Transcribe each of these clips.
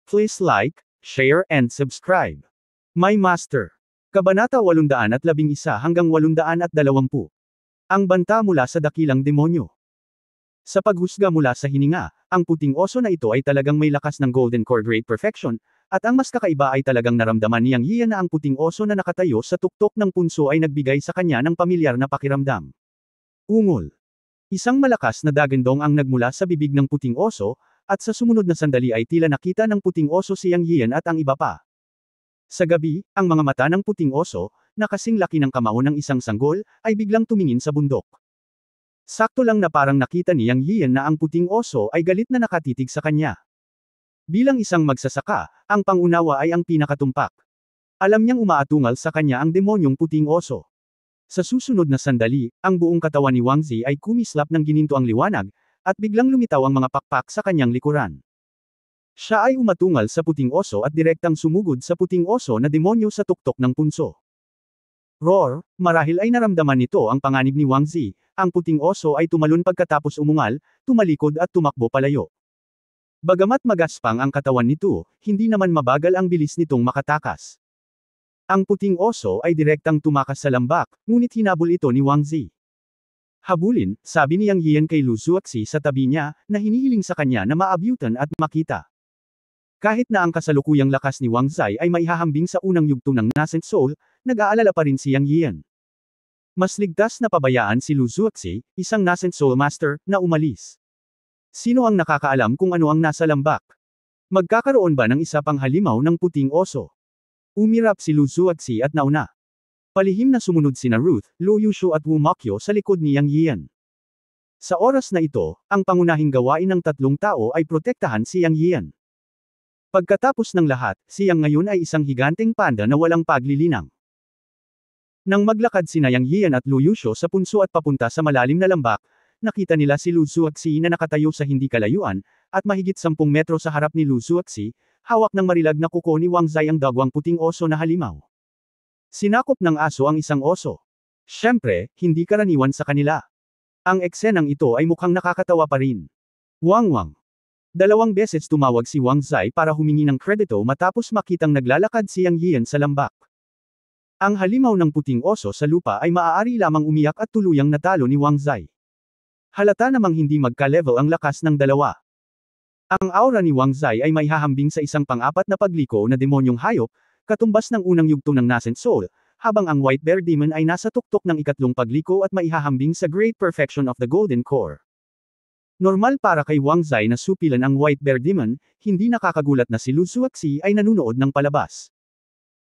Please like, share and subscribe. My Master. Kabanata 811 hanggang 820. Ang banta mula sa dakilang demonyo. Sa paghusga mula sa hininga, ang puting oso na ito ay talagang may lakas ng golden core great perfection, at ang mas kakaiba ay talagang naramdaman niyang Yian na ang puting oso na nakatayo sa tuktok ng punso ay nagbigay sa kanya ng pamilyar na pakiramdam. Ungol. Isang malakas na dagandong ang nagmula sa bibig ng puting oso, at sa sumunod na sandali ay tila nakita ng puting oso siyang Yian at ang iba pa. Sa gabi, ang mga mata ng puting oso, na kasing laki ng kamao ng isang sanggol, ay biglang tumingin sa bundok. Sakto lang na parang nakita niyang Yian na ang puting oso ay galit na nakatitig sa kanya. Bilang isang magsasaka, ang pangunawa ay ang pinakatumpak. Alam niyang umaatungal sa kanya ang demonyong puting oso. Sa susunod na sandali, ang buong katawan ni Wang Zi ay kumislap ng gininto ang liwanag, at biglang lumitaw ang mga pakpak sa kanyang likuran. Siya ay umatungal sa puting oso at direktang sumugod sa puting oso na demonyo sa tuktok ng punso. Roar, marahil ay naramdaman nito ang panganib ni Wang Zi, ang puting oso ay tumalon pagkatapos umungal, tumalikod at tumakbo palayo. Bagamat magaspang ang katawan nito, hindi naman mabagal ang bilis nitong makatakas. Ang puting oso ay direktang tumakas sa lambak, ngunit hinabol ito ni Wang Zi. Habulin, sabi niyang Yian kay Lu Zuoxi sa tabi niya, na hinihiling sa kanya na maabyutan at makita. Kahit na ang kasalukuyang lakas ni Wang Zi ay maihahambing sa unang yugto ng Nascent Soul, nag-aalala pa rin siyang Yian. Mas ligtas na pabayaan si Lu Zuoxi, isang Nascent Soul Master, na umalis. Sino ang nakakaalam kung ano ang nasa lambak? Magkakaroon ba ng isa pang halimaw ng puting oso? Umirap si Lu Zuoxi at nauna. Palihim na sumunod sina Ruth, Lu Yushu at Wu Mokyo sa likod niyang Yian. Sa oras na ito, ang pangunahing gawain ng tatlong tao ay protektahan siyang Yian. Pagkatapos ng lahat, siyang ngayon ay isang higanteng panda na walang paglilinang. Nang maglakad sina Yang Yian at Lu Yushu sa punso at papunta sa malalim na lambak, nakita nila si Lu Zuoxi na nakatayo sa hindi kalayuan, at mahigit 10 metro sa harap ni Lu Zuoxi, hawak ng marilag na kuko ni Wang Zi ang dagwang puting oso na halimaw. Sinakop ng aso ang isang oso. Siyempre, hindi karaniwan sa kanila. Ang eksenang ito ay mukhang nakakatawa pa rin. Wang. 2 beses tumawag si Wang Zi para humingi ng kredito matapos makitang naglalakad siyang Yian sa lambak. Ang halimaw ng puting oso sa lupa ay maaari lamang umiyak at tuluyang natalo ni Wang Zi. Halata namang hindi magka-level ang lakas ng dalawa. Ang aura ni Wang Zi ay maihahambing sa isang pang-apat na pagliko na demonyong hayop, katumbas ng unang yugto ng Nascent Soul, habang ang White Bear Demon ay nasa tuktok ng ikatlong pagliko at maihahambing sa Great Perfection of the Golden Core. Normal para kay Wang Zi na supilan ang White Bear Demon, hindi nakakagulat na si Lu Zuoxi ay nanunood ng palabas.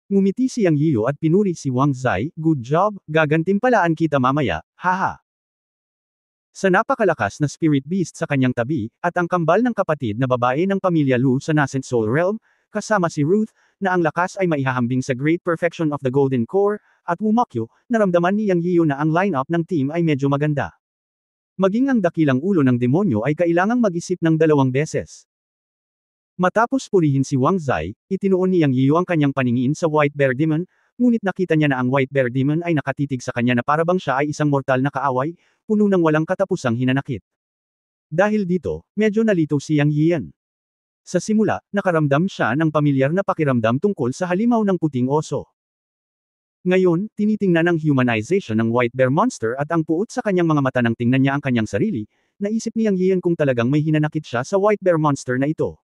Ngumiti siyang Yiyo at pinuri si Wang Zi, good job, gagantimpalaan kita mamaya, haha. Sa napakalakas na spirit beast sa kanyang tabi, at ang kambal ng kapatid na babae ng pamilya Lu sa Nascent Soul Realm, kasama si Ruth, na ang lakas ay maihahambing sa Great Perfection of the Golden Core, at Wu Mokyo, naramdaman ni Yang Yiyo na ang lineup ng team ay medyo maganda. Maging ang dakilang ulo ng demonyo ay kailangang mag-isip ng 2 beses. Matapos purihin si Wang Zi, itinuon ni Yang Yiyo ang kanyang paningin sa White Bear Demon, ngunit nakita niya na ang White Bear Demon ay nakatitig sa kanya na parabang siya ay isang mortal na kaaway, puno ng walang katapusang hinanakit. Dahil dito, medyo nalito si Yang Yian. Sa simula, nakaramdam siya ng pamilyar na pakiramdam tungkol sa halimaw ng puting oso. Ngayon, tinitingnan ang humanization ng White Bear Monster at ang puot sa kanyang mga mata nang tingnan niya ang kanyang sarili, naisip ni Yang Yian kung talagang may hinanakit siya sa White Bear Monster na ito.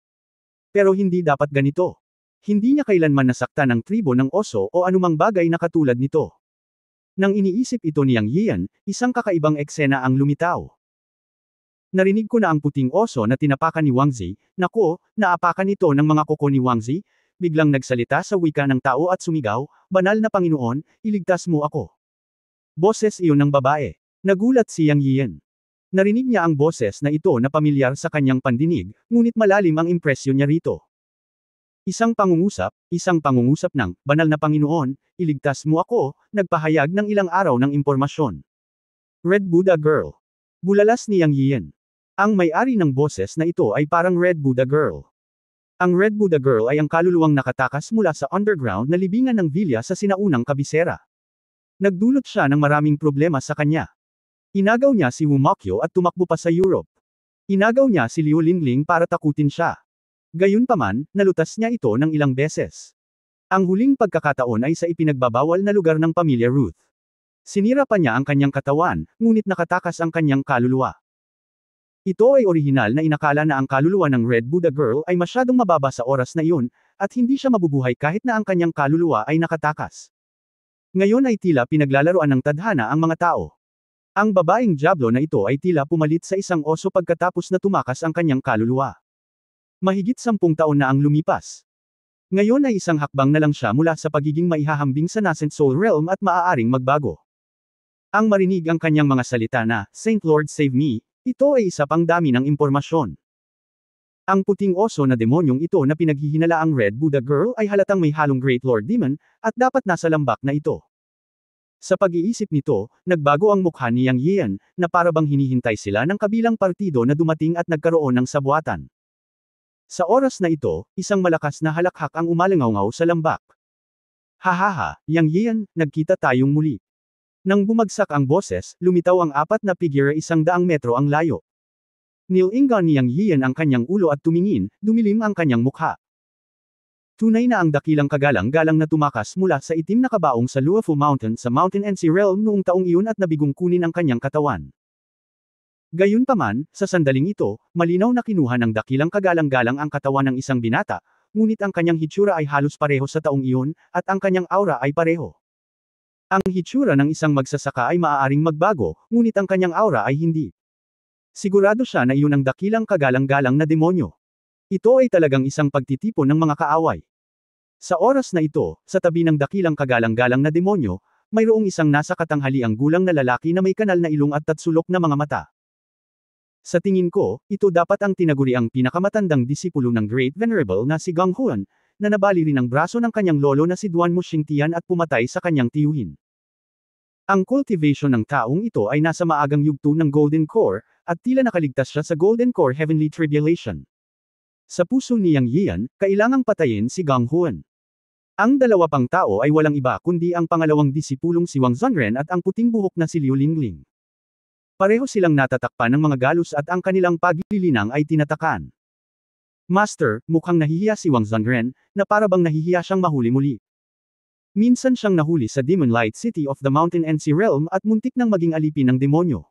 Pero hindi dapat ganito. Hindi niya kailanman nasaktan ng tribo ng oso o anumang bagay na katulad nito. Nang iniisip ito ni Yang Yian, isang kakaibang eksena ang lumitaw. Narinig ko na ang puting oso na tinapakan ni Wang Zi, nako, naapakan ito ng mga kuko ni Wang Zi, biglang nagsalita sa wika ng tao at sumigaw, banal na Panginoon, iligtas mo ako. Boses iyon ng babae. Nagulat si Yang Yian. Narinig niya ang boses na ito na pamilyar sa kanyang pandinig, ngunit malalim ang impresyon niya rito. Isang pangungusap ng, banal na Panginoon, iligtas mo ako, nagpahayag ng ilang araw ng impormasyon. Red Buddha Girl. Bulalas ni Yang Yian. Ang may-ari ng boses na ito ay parang Red Buddha Girl. Ang Red Buddha Girl ay ang kaluluwang nakatakas mula sa underground na libingan ng Vilya sa sinaunang kabisera. Nagdulot siya ng maraming problema sa kanya. Inagaw niya si Wu Mokyo at tumakbo pa sa Europe. Inagaw niya si Liu Lingling para takutin siya. Gayunpaman, nalutas niya ito ng ilang beses. Ang huling pagkakataon ay sa ipinagbabawal na lugar ng pamilya Ruth. Sinira pa niya ang kanyang katawan, ngunit nakatakas ang kanyang kaluluwa. Ito ay orihinal na inakala na ang kaluluwa ng Red Buddha Girl ay masyadong mababa sa oras na iyon, at hindi siya mabubuhay kahit na ang kanyang kaluluwa ay nakatakas. Ngayon ay tila pinaglalaroan ng tadhana ang mga tao. Ang babaeng Diablo na ito ay tila pumalit sa isang oso pagkatapos na tumakas ang kanyang kaluluwa. Mahigit 10 taon na ang lumipas. Ngayon ay isang hakbang na lang siya mula sa pagiging maihahambing sa nascent soul realm at maaaring magbago. Ang marinig ang kanyang mga salita na, Saint Lord save me, ito ay isa pang dami ng impormasyon. Ang puting oso na demonyong ito na pinaghihinala ang Red Buddha Girl ay halatang may halong Great Lord Demon, at dapat nasa lambak na ito. Sa pag-iisip nito, nagbago ang mukha ni Yang Yian, na parabang hinihintay sila ng kabilang partido na dumating at nagkaroon ng sabwatan. Sa oras na ito, isang malakas na halakhak ang umalangaw sa lambak. Hahaha, Yang Yian, nagkita tayong muli. Nang bumagsak ang boses, lumitaw ang 4 na figure 100 metro ang layo. Nilingan ni Yang Yian ang kanyang ulo at tumingin, dumilim ang kanyang mukha. Tunay na ang dakilang kagalang-galang na tumakas mula sa itim na kabaong sa Luofu Mountain sa Mountain NC Realm noong taong iyon at nabigong kunin ang kanyang katawan. Gayunpaman, sa sandaling ito, malinaw na kinuha ng dakilang kagalang-galang ang katawan ng isang binata, ngunit ang kanyang hitsura ay halos pareho sa taong iyon, at ang kanyang aura ay pareho. Ang hitsura ng isang magsasaka ay maaaring magbago, ngunit ang kanyang aura ay hindi. Sigurado siya na iyon ang dakilang kagalang-galang na demonyo. Ito ay talagang isang pagtitipon ng mga kaaway. Sa oras na ito, sa tabi ng dakilang kagalang-galang na demonyo, mayroong isang nasa katanghaliang gulang na lalaki na may kanal na ilong at tatsulok na mga mata. Sa tingin ko, ito dapat ang tinaguriang pinakamatandang disipulo ng Great Venerable na si Gang Huan, na nabali rin ang braso ng kanyang lolo na si Duan Muxingtian at pumatay sa kanyang tiyuhin. Ang cultivation ng taong ito ay nasa maagang yugto ng Golden Core, at tila nakaligtas siya sa Golden Core Heavenly Tribulation. Sa puso ni Yang Yian, kailangang patayin si Gang Huan. Ang dalawa pang tao ay walang iba kundi ang pangalawang disipulong si Wang Zhongren at ang puting buhok na si Liu Lingling. Pareho silang natatakpan ng mga galos at ang kanilang paglilinang ay tinatakan. Master, mukhang nahihiya si Wang Zhongren, na parabang nahihiya siyang mahuli muli. Minsan siyang nahuli sa Demon Light City of the Mountain NC Realm at muntik nang maging alipin ng demonyo.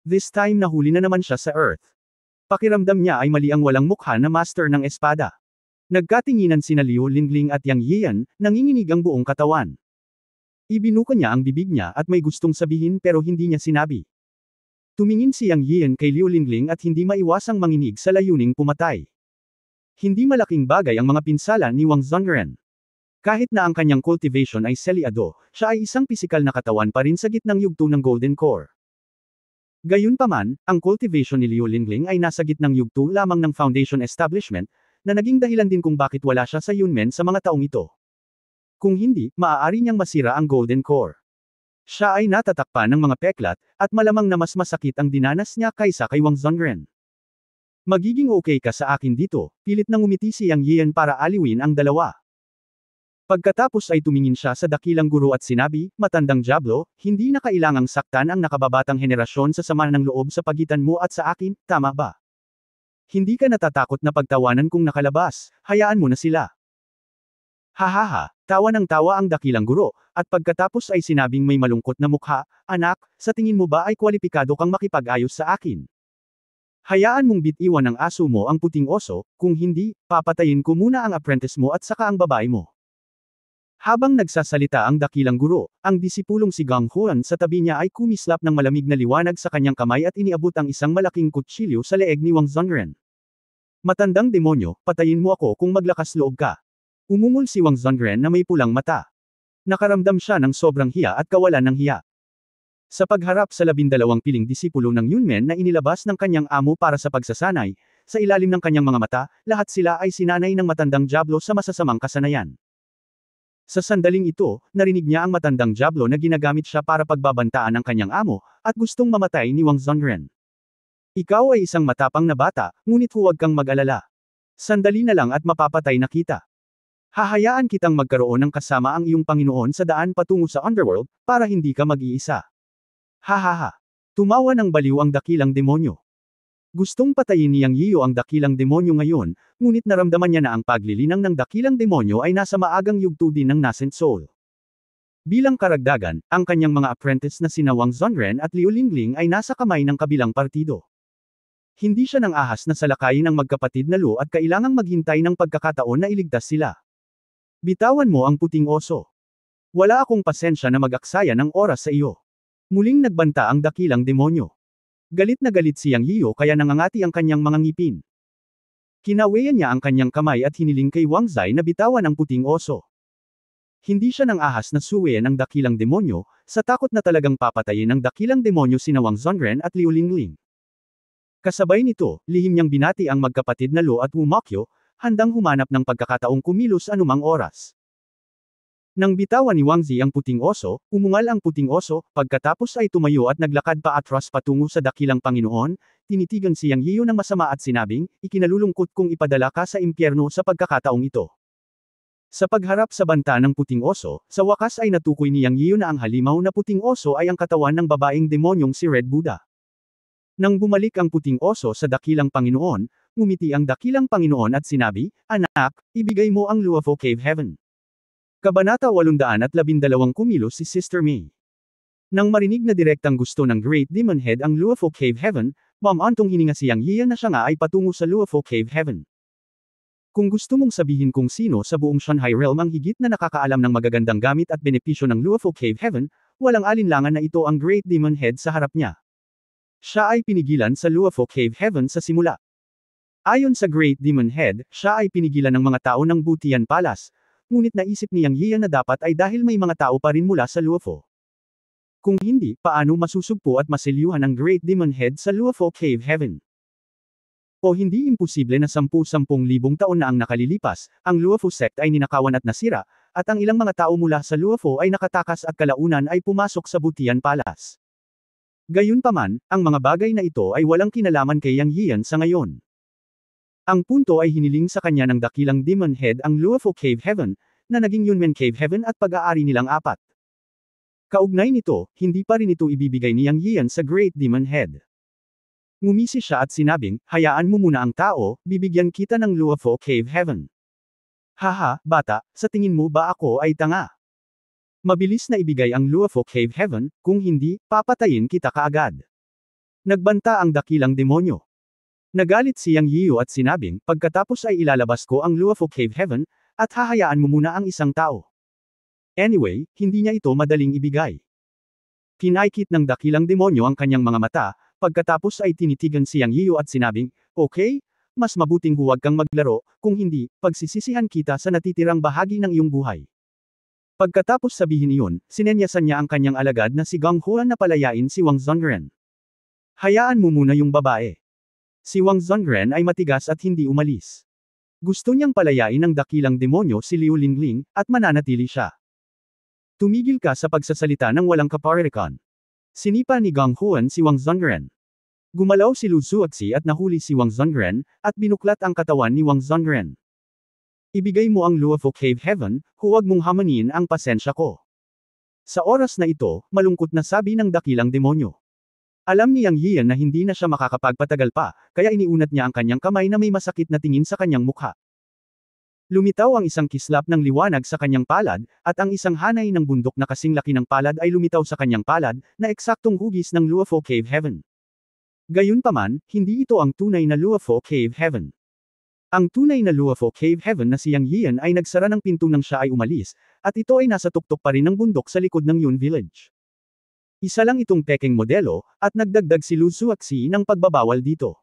This time nahuli na naman siya sa Earth. Pakiramdam niya ay mali ang walang mukha na master ng espada. Nagkatinginan sina Liu Lingling at Yang Yian, nanginginig ang buong katawan. Ibinuka niya ang bibig niya at may gustong sabihin pero hindi niya sinabi. Tumingin si Yang Yian kay Liu Lingling at hindi maiwasang manginig sa layuning pumatay. Hindi malaking bagay ang mga pinsala ni Wang Zhongren. Kahit na ang kanyang cultivation ay selyado, siya ay isang pisikal na katawan pa rin sa gitnang yugto ng Golden Core. Gayunpaman, ang cultivation ni Liu Lingling ay nasa gitnang yugto lamang ng Foundation Establishment, na naging dahilan din kung bakit wala siya sa Yunmen sa mga taong ito. Kung hindi, maaari niyang masira ang Golden Core. Siya ay natatakpan ng mga peklat, at malamang na mas masakit ang dinanas niya kaysa kay Wang Zhongren. Magiging okay ka sa akin dito, pilit nang umiti si Yang Yian para aliwin ang dalawa. Pagkatapos ay tumingin siya sa dakilang guro at sinabi, Matandang Diablo, hindi na kailangang saktan ang nakababatang henerasyon sa sama ng loob sa pagitan mo at sa akin, tama ba? Hindi ka natatakot na pagtawanan kung nakalabas, hayaan mo na sila. Hahaha, tawa ng tawa ang dakilang guro, at pagkatapos ay sinabing may malungkot na mukha, Anak, sa tingin mo ba ay kwalipikado kang makipag-ayos sa akin? Hayaan mong bitiwan ng aso mo ang puting oso, kung hindi, papatayin ko muna ang apprentice mo at saka ang babae mo. Habang nagsasalita ang dakilang guro, ang disipulong si Gang Huan sa tabi niya ay kumislap ng malamig na liwanag sa kanyang kamay at iniabot ang isang malaking kutsilyo sa leeg ni Wang Zhongren. Matandang demonyo, patayin mo ako kung maglakas loob ka. Umungol si Wang Zhongren na may pulang mata. Nakaramdam siya ng sobrang hiya at kawalan ng hiya. Sa pagharap sa 12 piling disipulo ng Yunmen na inilabas ng kanyang amo para sa pagsasanay, sa ilalim ng kanyang mga mata, lahat sila ay sinanay ng matandang Diablo sa masasamang kasanayan. Sa sandaling ito, narinig niya ang matandang Diablo na ginagamit siya para pagbabantaan ng kanyang amo, at gustong mamatay ni Wang Zhongren. Ikaw ay isang matapang na bata, ngunit huwag kang mag-alala. Sandali na lang at mapapatay na kita. Hahayaan kitang magkaroon ng kasama ang iyong Panginoon sa daan patungo sa underworld, para hindi ka mag-iisa. Hahaha. Tumawa ng baliw ang dakilang demonyo. Gustong patayin ni Yang Yiyo ang dakilang demonyo ngayon, ngunit naramdaman niya na ang paglilinang ng dakilang demonyo ay nasa maagang yugto din ng nascent soul. Bilang karagdagan, ang kanyang mga apprentice na sina Wang Zhongren at Liu Lingling ay nasa kamay ng kabilang partido. Hindi siya nang ahas na salakayin ang magkapatid na Lu at kailangang maghintay ng pagkakataon na iligtas sila. Bitawan mo ang puting oso. Wala akong pasensya na mag-aksaya ng oras sa iyo. Muling nagbanta ang dakilang demonyo. Galit na galit si Yang Yiyo kaya nangangati ang kanyang mga ngipin. Kinawayan niya ang kanyang kamay at hiniling kay Wang Zai na bitawan ang puting oso. Hindi siya nang ahas na suwayan ang dakilang demonyo, sa takot na talagang papatayin ng dakilang demonyo sina Wang Zhongren at Liu Lingling. Kasabay nito, lihim niyang binati ang magkapatid na Lu at Wu Mokyo, handang humanap ng pagkakataong kumilos anumang oras. Nang bitawan ni Wang Zi ang puting oso, umungal ang puting oso, pagkatapos ay tumayo at naglakad pa atras patungo sa dakilang Panginoon, tinitigan si Yang Yiyo ng masama at sinabing, ikinalulungkot kong ipadala ka sa impyerno sa pagkakataong ito. Sa pagharap sa banta ng puting oso, sa wakas ay natukoy ni Yang Yiyo na ang halimaw na puting oso ay ang katawan ng babaeng demonyong si Red Buddha. Nang bumalik ang puting oso sa dakilang Panginoon, ngumiti ang dakilang Panginoon at sinabi, Anak, ibigay mo ang Luofu Cave Heaven. Kabanata 812 Kumilos si Sister May. Nang marinig na direktang gusto ng Great Demon Head ang Luofu Cave Heaven, mamantong hininga si Yang Yiyan na siya nga ay patungo sa Luofu Cave Heaven. Kung gusto mong sabihin kung sino sa buong Shanghai Realm ang higit na nakakaalam ng magagandang gamit at benepisyo ng Luofu Cave Heaven, walang alinlangan na ito ang Great Demon Head sa harap niya. Siya ay pinigilan sa Luofu Cave Heaven sa simula. Ayon sa Great Demon Head, siya ay pinigilan ng mga tao ng Butian Palace, ngunit naisip ni Yang Yiyan na dapat ay dahil may mga tao pa rin mula sa Luofu. Kung hindi, paano masusugpo at maselyuhan ang Great Demon Head sa Luofu Cave Heaven? O hindi imposible na 10,000 taon na ang nakalilipas, ang Luofu sect ay ninakawan at nasira, at ang ilang mga tao mula sa Luofu ay nakatakas at kalaunan ay pumasok sa Butian Palace. Gayunpaman, ang mga bagay na ito ay walang kinalaman kay Yang Yiyan sa ngayon. Ang punto ay hiniling sa kanya ng dakilang Demon Head ang Luofu Cave Heaven, na naging Yunmen Cave Heaven at pag-aari nilang apat. Kaugnay nito, hindi pa rin ito ibibigay ni Yang Yiyan sa Great Demon Head. Ngumisi siya at sinabing, hayaan mo muna ang tao, bibigyan kita ng Luofu Cave Heaven. Haha, bata, sa tingin mo ba ako ay tanga? Mabilis na ibigay ang Luofu Cave Heaven, kung hindi, papatayin kita kaagad. Nagbanta ang dakilang demonyo. Nagalit si Yang Yiyo at sinabing, pagkatapos ay ilalabas ko ang Luofu Cave Heaven, at hahayaan mo muna ang isang tao. Anyway, hindi niya ito madaling ibigay. Kinaikit ng dakilang demonyo ang kanyang mga mata, pagkatapos ay tinitigan si Yang Yiyo at sinabing, okay, mas mabuting huwag kang maglaro, kung hindi, pagsisisihan kita sa natitirang bahagi ng iyong buhay. Pagkatapos sabihin iyon, sinenyasan niya ang kanyang alagad na si Gong Huan na palayain si Wang Zhongren. Hayaan mo muna yung babae. Si Wang Zhongren ay matigas at hindi umalis. Gusto niyang palayain ng dakilang demonyo si Liu Lingling, at mananatili siya. Tumigil ka sa pagsasalita ng walang kaparirikan. Sinipa ni Gong Huan si Wang Zhongren. Gumalaw si Lu Zuoxi at nahuli si Wang Zhongren, at binuklat ang katawan ni Wang Zhongren. Ibigay mo ang Luofu Cave Heaven, huwag mong hamanin ang pasensya ko. Sa oras na ito, malungkot na sabi ng dakilang demonyo. Alam ni Yang Yiyan na hindi na siya makakapagpatagal pa, kaya iniunat niya ang kanyang kamay na may masakit na tingin sa kanyang mukha. Lumitaw ang isang kislap ng liwanag sa kanyang palad, at ang isang hanay ng bundok na kasing laki ng palad ay lumitaw sa kanyang palad, na eksaktong hugis ng Luofu Cave Heaven. Gayunpaman, hindi ito ang tunay na Luofu Cave Heaven. Ang tunay na Luofu Cave Heaven na si Yang Yiyan ay nagsara ng pinto nang siya ay umalis, at ito ay nasa tuktok pa rin ng bundok sa likod ng Yun Village. Isa lang itong peking modelo, at nagdagdag si Lu Zuoxi ng pagbabawal dito.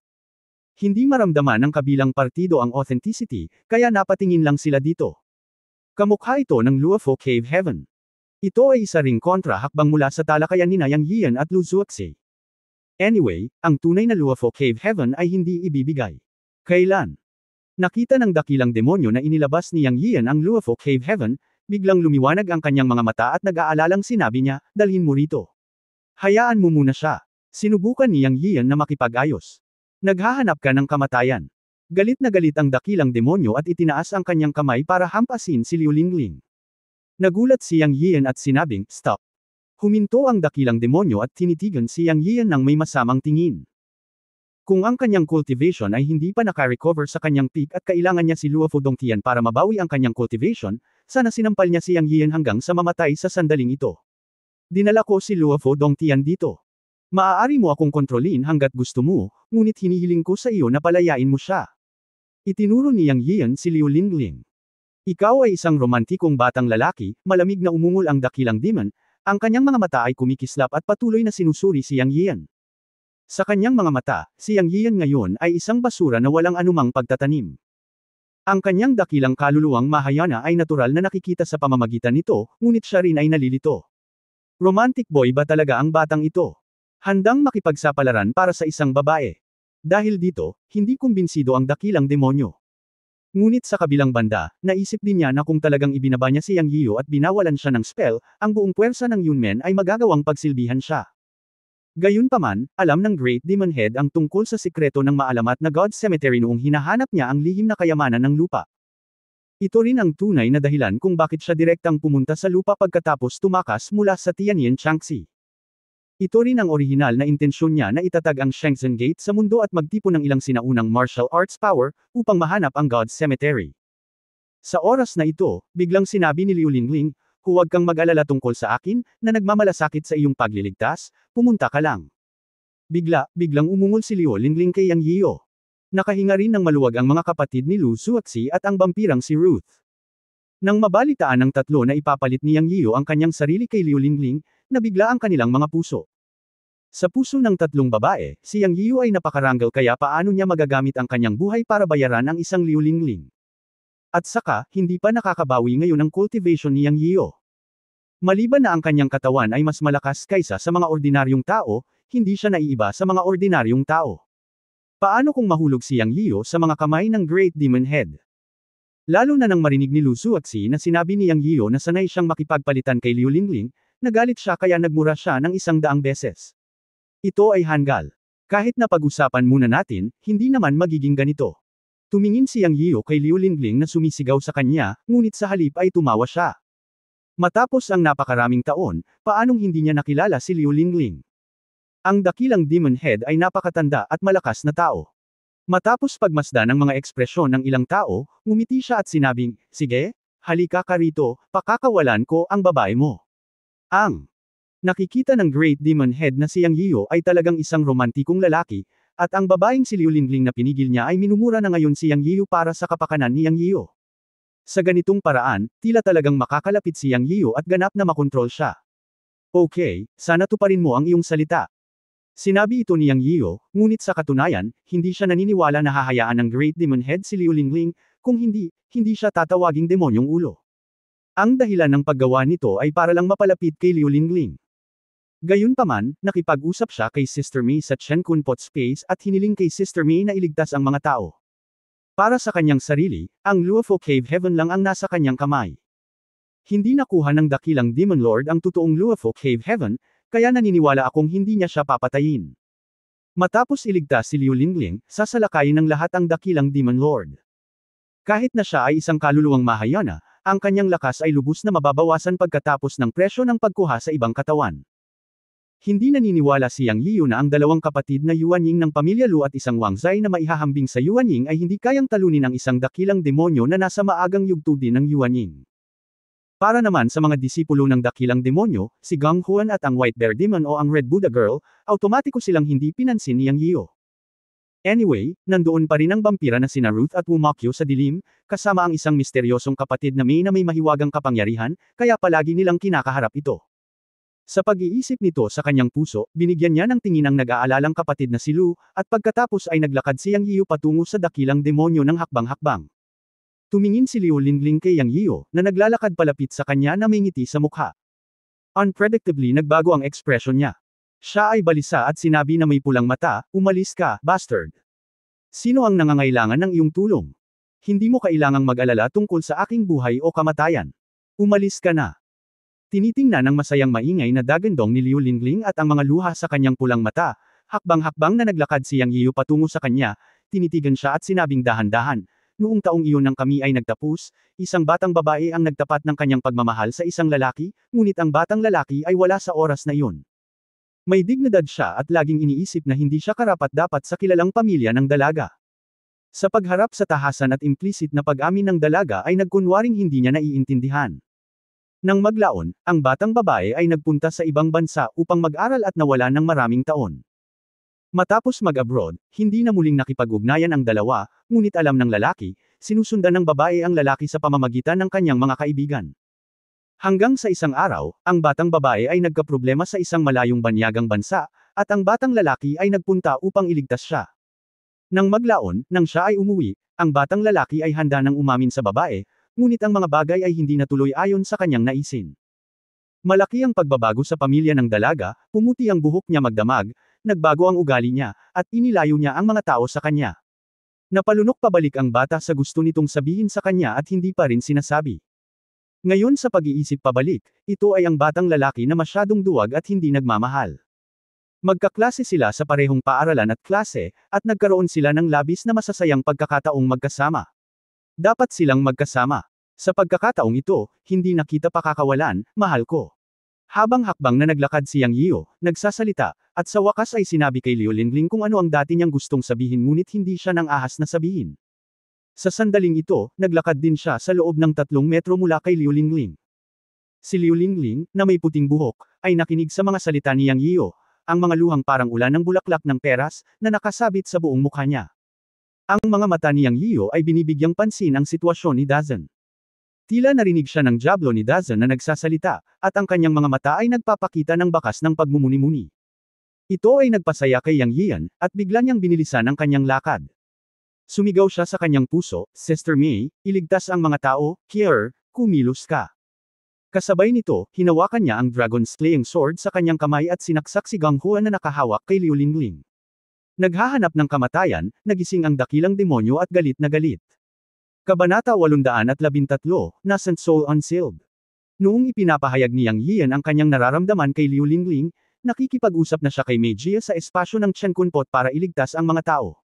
Hindi maramdaman ng kabilang partido ang authenticity, kaya napatingin lang sila dito. Kamukha ito ng Luofu Cave Heaven. Ito ay isa ring kontra-hakbang mula sa talakayan ni Yang Yiyan at Lu Zuoxi. Anyway, ang tunay na Luofu Cave Heaven ay hindi ibibigay. Kailan? Nakita ng dakilang demonyo na inilabas ni Yang Yiyan ang Luofu Cave Heaven, biglang lumiwanag ang kanyang mga mata at nag-aalalang sinabi niya, dalhin mo rito. Hayaan mo muna siya. Sinubukan ni Yang Yiyan na makipag-ayos. Naghahanap ka ng kamatayan. Galit na galit ang dakilang demonyo at itinaas ang kanyang kamay para hampasin si Liu Lingling. Nagulat si Yang Yiyan at sinabing, stop. Huminto ang dakilang demonyo at tinitigan si Yang Yiyan ng may masamang tingin. Kung ang kanyang cultivation ay hindi pa naka-recover sa kanyang peak at kailangan niya si Luofu Dongtian para mabawi ang kanyang cultivation, sana sinampal niya si Yang Yian hanggang sa mamatay sa sandaling ito. Dinala ko si Luofu Dongtian dito. Maaari mo akong kontrolin hanggat gusto mo, ngunit hinihiling ko sa iyo na palayain mo siya. Itinuro ni Yang Yian si Liu Lingling. Ikaw ay isang romantikong batang lalaki, malamig na umungol ang dakilang demon, ang kanyang mga mata ay kumikislap at patuloy na sinusuri si Yang Yian. Sa kanyang mga mata, si Yang Yian ngayon ay isang basura na walang anumang pagtatanim. Ang kanyang dakilang kaluluwang Mahayana ay natural na nakikita sa pamamagitan nito, ngunit siya rin ay nalilito. Romantic boy ba talaga ang batang ito? Handang makipagsapalaran para sa isang babae. Dahil dito, hindi kumbinsido ang dakilang demonyo. Ngunit sa kabilang banda, naisip din niya na kung talagang ibinaba niya si Yang Yiu at binawalan siya ng spell, ang buong puwersa ng Yunmen ay magagawang pagsilbihan siya. Gayunpaman, alam ng Great Demon Head ang tungkol sa sikreto ng maalamat na God Cemetery noong hinahanap niya ang lihim na kayamanan ng lupa. Ito rin ang tunay na dahilan kung bakit siya direktang pumunta sa lupa pagkatapos tumakas mula sa Tianyin Changxi. Ito rin ang orihinal na intensyon niya na itatag ang Shenzhen Gate sa mundo at magtipon ng ilang sinaunang martial arts power upang mahanap ang God Cemetery. Sa oras na ito, biglang sinabi ni Liu Lingling, "Huwag kang mag-alala tungkol sa akin, na nagmamalasakit sa iyong pagliligtas, pumunta ka lang." Biglang umungol si Liu Lingling kay Yang Yiu. Nakahinga rin ng maluwag ang mga kapatid ni Lu Zuoxi at ang vampirang si Ruth. Nang mabalitaan ng tatlo na ipapalit ni Yang Yiu ang kanyang sarili kay Liu Lingling, nabigla ang kanilang mga puso. Sa puso ng tatlong babae, si Yang Yiu ay napakaranggal kaya paano niya magagamit ang kanyang buhay para bayaran ang isang Liu Lingling. At saka, hindi pa nakakabawi ngayon ang cultivation ni Yang Yiu. Maliban na ang kanyang katawan ay mas malakas kaysa sa mga ordinaryong tao, hindi siya naiiba sa mga ordinaryong tao. Paano kung mahulog si Yang Yiu sa mga kamay ng Great Demon Head? Lalo na nang marinig ni Lu Zuoxi na sinabi ni Yang Yiu na sanay siyang makipagpalitan kay Liu Lingling, nagalit siya kaya nagmura siya ng 100 beses. Ito ay hanggal. Kahit na pag-usapan muna natin, hindi naman magiging ganito. Tumingin si Yang Yiu kay Liu Lingling na sumisigaw sa kanya, ngunit sa halip ay tumawa siya. Matapos ang napakaraming taon, paanong hindi niya nakilala si Liu Lingling? Ang dakilang Demon Head ay napakatanda at malakas na tao. Matapos pagmasdan ng mga ekspresyon ng ilang tao, ngumiti siya at sinabing, "Sige, halika ka rito, pakakawalan ko ang babae mo." Ang nakikita ng Great Demon Head na si Yang Yiu ay talagang isang romantikong lalaki, at ang babaeng si Liu Lingling na pinigil niya ay minumura na ngayon si Yang Yiu para sa kapakanan ni Yang Yiu. Sa ganitong paraan, tila talagang makakalapit si Yang Yiu at ganap na makontrol siya. "Okay, sana tuparin mo ang iyong salita." Sinabi ito ni Yang Yiu, ngunit sa katunayan, hindi siya naniniwala na hahayaan ng Great Demon Head si Liu Lingling, kung hindi siya tatawaging demonyong ulo. Ang dahilan ng paggawa nito ay para lang mapalapit kay Liu Lingling. Gayunpaman, nakipag-usap siya kay Sister Mei sa Chen Kunpot Space at hiniling kay Sister Mei na iligtas ang mga tao. Para sa kanyang sarili, ang Luofu Cave Heaven lang ang nasa kanyang kamay. Hindi nakuha ng dakilang Demon Lord ang totoong Luofu Cave Heaven, kaya naniniwala akong hindi niya siya papatayin. Matapos iligtas si Liu Lingling, sasalakayin ng lahat ang dakilang Demon Lord. Kahit na siya ay isang kaluluwang Mahayana, ang kanyang lakas ay lubos na mababawasan pagkatapos ng presyo ng pagkuha sa ibang katawan. Hindi naniniwala si Yang Yiu na ang dalawang kapatid na Yuanying ng pamilya Lu at isang Wangzai na maihahambing sa Yuanying ay hindi kayang talunin ang isang dakilang demonyo na nasa maagang yugto din ng Yuanying. Para naman sa mga disipulo ng dakilang demonyo, si Gang Huan at ang White Bear Demon o ang Red Buddha Girl, automatiko silang hindi pinansin ni Yang Yiu. Anyway, nandoon pa rin ang vampira na sina Ruth at Wu Mokyo sa dilim, kasama ang isang misteryosong kapatid na may mahiwagang kapangyarihan, kaya palagi nilang kinakaharap ito. Sa pag-iisip nito sa kanyang puso, binigyan niya ng tingin ang nag-aalalang kapatid na si Lu, at pagkatapos ay naglakad si Yang Yiu patungo sa dakilang demonyo ng hakbang-hakbang. Tumingin si Liu Lingling kay Yang Yiu, na naglalakad palapit sa kanya na may ngiti sa mukha. Unpredictably nagbago ang ekspresyon niya. Siya ay balisa at sinabi na may pulang mata, "Umalis ka, bastard. Sino ang nangangailangan ng iyong tulong? Hindi mo kailangang mag-alala tungkol sa aking buhay o kamatayan. Umalis ka na." Tinitingnan ng masayang maingay na dagandong ni Liu Lingling at ang mga luha sa kanyang pulang mata, hakbang-hakbang na naglakad si Yang Yiu patungo sa kanya, tinitigan siya at sinabing dahan-dahan, "Noong taong iyon nang kami ay nagtapos, isang batang babae ang nagtapat ng kanyang pagmamahal sa isang lalaki, ngunit ang batang lalaki ay wala sa oras na iyon. May dignidad siya at laging iniisip na hindi siya karapat-dapat sa kilalang pamilya ng dalaga. Sa pagharap sa tahasan at implicit na pag-amin ng dalaga ay nagkunwaring hindi niya naiintindihan. Nang maglaon, ang batang babae ay nagpunta sa ibang bansa upang mag-aral at nawala ng maraming taon. Matapos mag-abroad, hindi na muling nakipag-ugnayan ang dalawa, ngunit alam ng lalaki, sinusundan ng babae ang lalaki sa pamamagitan ng kanyang mga kaibigan. Hanggang sa isang araw, ang batang babae ay nagkaproblema sa isang malayong banyagang bansa, at ang batang lalaki ay nagpunta upang iligtas siya. Nang maglaon, nang siya ay umuwi, ang batang lalaki ay handa nang umamin sa babae, ngunit ang mga bagay ay hindi natuloy ayon sa kanyang naisin. Malaki ang pagbabago sa pamilya ng dalaga, pumuti ang buhok niya magdamag, nagbago ang ugali niya, at inilayo niya ang mga tao sa kanya. Napalunok pabalik ang bata sa gusto nitong sabihin sa kanya at hindi pa rin sinasabi. Ngayon sa pag-iisip pabalik, ito ay ang batang lalaki na masyadong duwag at hindi nagmamahal. Magkaklase sila sa parehong paaralan at klase, at nagkaroon sila ng labis na masasayang pagkakataong magkasama. Dapat silang magkasama. Sa pagkakataong ito, hindi na kita pakakawalan, mahal ko. Habang hakbang na naglakad si Yang Yio, nagsasalita, at sa wakas ay sinabi kay Liu Lingling kung ano ang dati niyang gustong sabihin ngunit hindi siya nang ahas na sabihin. Sa sandaling ito, naglakad din siya sa loob ng 3 metro mula kay Liu Lingling. Si Liu Lingling, na may puting buhok, ay nakinig sa mga salita ni Yang Yio, ang mga luhang parang ulan ng bulaklak ng peras, na nakasabit sa buong mukha niya. Ang mga mata ni Yang Yio ay binibigyang pansin ang sitwasyon ni Dazen. Tila narinig siya ng jablo ni Dazen na nagsasalita, at ang kanyang mga mata ay nagpapakita ng bakas ng pagmumuni-muni. Ito ay nagpasaya kay Yang Yian, at bigla niyang binilisan ang kanyang lakad. Sumigaw siya sa kanyang puso, Sister Mei, iligtas ang mga tao, Kier, kumilos ka. Kasabay nito, hinawakan niya ang Dragon's Slaying Sword sa kanyang kamay at sinaksak si Gang Huan na nakahawak kay Liu Lingling. Naghahanap ng kamatayan, nagising ang dakilang demonyo at galit na galit. Kabanata 813, Nascent Soul Unsealed. Noong ipinapahayag ni Yang Yian ang kanyang nararamdaman kay Liu Lingling, nakikipag-usap na siya kay Mei Jia sa espasyo ng Chen Kunpot para iligtas ang mga tao.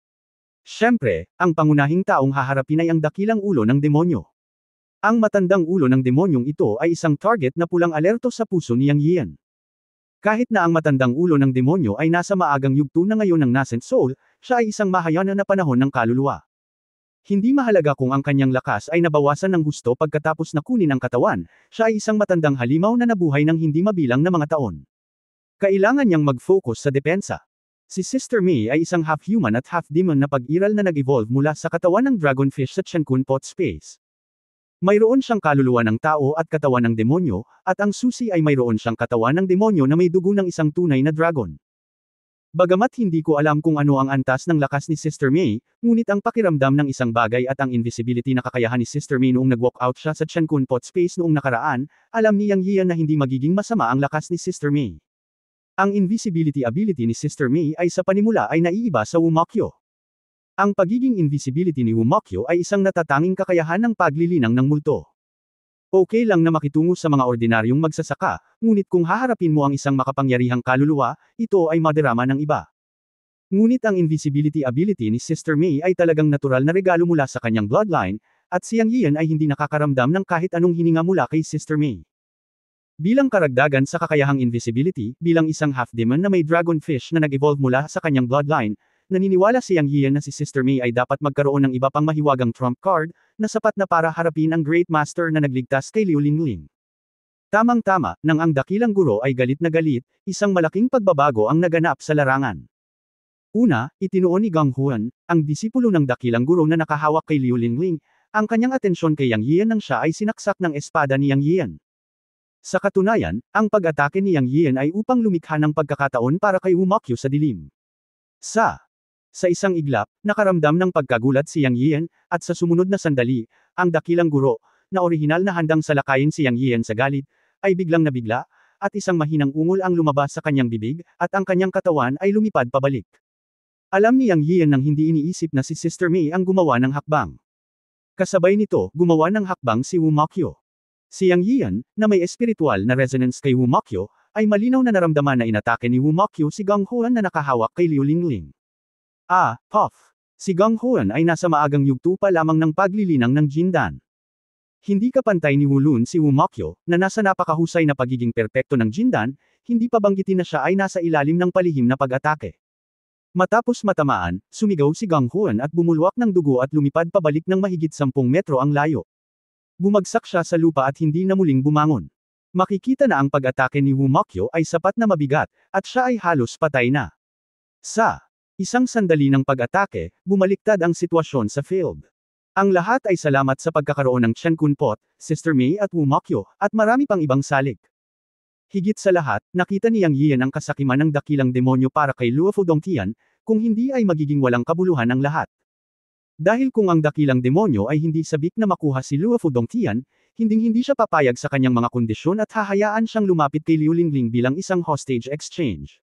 Siyempre, ang pangunahing taong haharapin ay ang dakilang ulo ng demonyo. Ang matandang ulo ng demonyong ito ay isang target na pulang alerto sa puso ni Yang Yian. Kahit na ang matandang ulo ng demonyo ay nasa maagang yugto na ngayon ng Nascent Soul, siya ay isang mahayana na panahon ng kaluluwa. Hindi mahalaga kung ang kanyang lakas ay nabawasan ng husto pagkatapos na kunin ang katawan, siya ay isang matandang halimaw na nabuhay ng hindi mabilang na mga taon. Kailangan niyang mag-focus sa depensa. Si Sister Mei ay isang half-human at half-demon na pag-iral na nag-evolve mula sa katawan ng dragonfish sa Chen Kunpot space. Mayroon siyang kaluluwa ng tao at katawan ng demonyo, at ang susi ay mayroon siyang katawan ng demonyo na may dugo ng isang tunay na dragon. Bagamat hindi ko alam kung ano ang antas ng lakas ni Sister Mei, ngunit ang pakiramdam ng isang bagay at ang invisibility na kakayahan ni Sister Mei noong nag-walk out siya sa Chen Kunpot space noong nakaraan, alam ni Yang Yian na hindi magiging masama ang lakas ni Sister Mei. Ang invisibility ability ni Sister Mei ay sa panimula ay naiiba sa Wumakyo. Ang pagiging invisibility ni Wumakyo ay isang natatanging kakayahan ng paglilinang ng multo. Okay lang na makitungo sa mga ordinaryong magsasaka, ngunit kung haharapin mo ang isang makapangyarihang kaluluwa, ito ay madarama ng iba. Ngunit ang invisibility ability ni Sister Mei ay talagang natural na regalo mula sa kanyang bloodline, at si Yang Yian ay hindi nakakaramdam ng kahit anong hininga mula kay Sister Mei. Bilang karagdagan sa kakayahang invisibility, bilang isang half-demon na may dragonfish na nag-evolve mula sa kanyang bloodline, naniniwala si Yang Yian na si Sister Mei ay dapat magkaroon ng iba pang mahiwagang trump card, na sapat na para harapin ang Great Master na nagligtas kay Liu Lingling. Tamang-tama, nang ang dakilang guro ay galit na galit, isang malaking pagbabago ang naganap sa larangan. Una, itinuon ni Gang Huan, ang disipulo ng dakilang guro na nakahawak kay Liu Lingling, ang kanyang atensyon kay Yang Yian nang siya ay sinaksak ng espada ni Yang Yian. Sa katunayan, ang pag-atake ni Yang Yian ay upang lumikha ng pagkakataon para kay Wumakyo sa dilim. Sa isang iglap, nakaramdam ng pagkagulat si Yang Yian, at sa sumunod na sandali, ang dakilang guro, na orihinal na handang salakayin si Yang Yian sa galit, ay biglang nabigla, at isang mahinang ungol ang lumabas sa kanyang bibig, at ang kanyang katawan ay lumipad pabalik. Alam ni Yang Yian nang hindi iniisip na si Sister Mei ang gumawa ng hakbang. Kasabay nito, gumawa ng hakbang si Wumakyo. Si Yang Yian, na may espiritual na resonance kay Wumakyo, ay malinaw na naramdaman na inatake ni Wumakyo si Gang Huan na nakahawak kay Liu Lingling. Puff! Si Gang Huan ay nasa maagang yugto pa lamang ng paglilinang ng Jindan. Hindi kapantay ni Wulun si Wumakyo, na nasa napakahusay na pagiging perpekto ng Jindan, hindi pa banggitin na siya ay nasa ilalim ng palihim na pag-atake. Matapos matamaan, sumigaw si Gang Huan at bumulwak ng dugo at lumipad pabalik ng mahigit 10 metro ang layo. Bumagsak siya sa lupa at hindi na muling bumangon. Makikita na ang pag-atake ni Wumakyo ay sapat na mabigat, at siya ay halos patay na. Sa isang sandali ng pag-atake, bumaliktad ang sitwasyon sa field. Ang lahat ay salamat sa pagkakaroon ng Chen Kunpot, Sister May at Wumakyo, at marami pang ibang salik. Higit sa lahat, nakita ni Yang Yian ang kasakiman ng dakilang demonyo para kay Luofu Dongtian, kung hindi ay magiging walang kabuluhan ang lahat. Dahil kung ang dakilang demonyo ay hindi sabik na makuha si Luofu Dongtian, hinding-hindi siya papayag sa kanyang mga kondisyon at hahayaan siyang lumapit kay Liu Lingling bilang isang hostage exchange.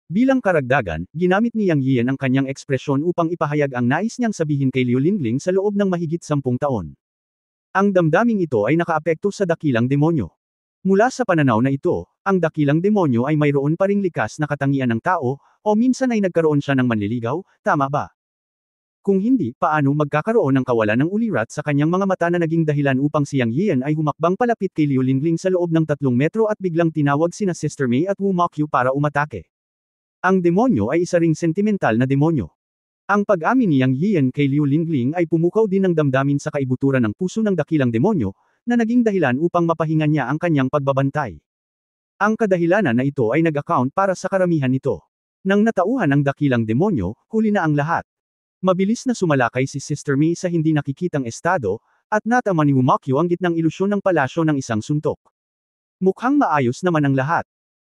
Bilang karagdagan, ginamit ni Yang Yian ang kanyang ekspresyon upang ipahayag ang nais niyang sabihin kay Liu Lingling sa loob ng mahigit 10 taon. Ang damdaming ito ay nakaapekto sa dakilang demonyo. Mula sa pananaw na ito, ang dakilang demonyo ay mayroon pa ring likas na katangian ng tao, o minsan ay nagkaroon siya ng manliligaw, tama ba? Kung hindi, paano magkakaroon ng kawalan ng ulirat sa kanyang mga mata na naging dahilan upang si Yang Yian ay humakbang palapit kay Liu Lingling sa loob ng 3 metro at biglang tinawag sina Sister May at Wumakyo para umatake. Ang demonyo ay isa ring sentimental na demonyo. Ang pag-amin ni Yang Yian kay Liu Lingling ay pumukaw din ng damdamin sa kaibuturan ng puso ng dakilang demonyo, na naging dahilan upang mapahingan niya ang kanyang pagbabantay. Ang kadahilanan na ito ay nag-account para sa karamihan nito. Nang natauhan ang dakilang demonyo, huli na ang lahat. Mabilis na sumalakay si Sister May sa hindi nakikitang estado, at natama ni Wumakyo ang gitnang ilusyon ng palasyo ng isang suntok. Mukhang maayos naman ang lahat.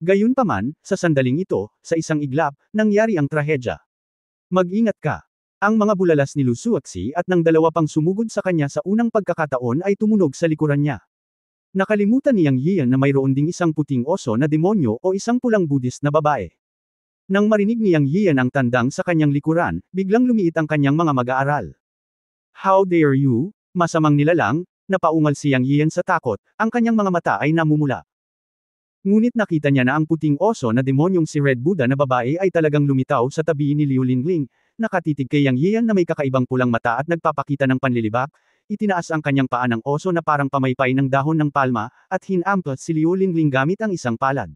Gayunpaman, sa sandaling ito, sa isang iglap, nangyari ang trahedya. Mag-ingat ka. Ang mga bulalas ni Lu Suaxi at ng dalawa pang sumugod sa kanya sa unang pagkakataon ay tumunog sa likuran niya. Nakalimutan ni Yang Yian na mayroon ding isang puting oso na demonyo o isang pulang Buddhist na babae. Nang marinig ni Yang Yian ang tandang sa kanyang likuran, biglang lumiit ang kanyang mga mag-aaral. How dare you? Masamang nilalang, napaungal si Yang Yian sa takot, ang kanyang mga mata ay namumula. Ngunit nakita niya na ang puting oso na demonyong si Red Buddha na babae ay talagang lumitaw sa tabi ni Liu Lingling, nakatitig kay Yang Yian na may kakaibang pulang mata at nagpapakita ng panlilibak, itinaas ang kanyang paa ng oso na parang pamaypay ng dahon ng palma, at hinampas si Liu Lingling gamit ang isang palad.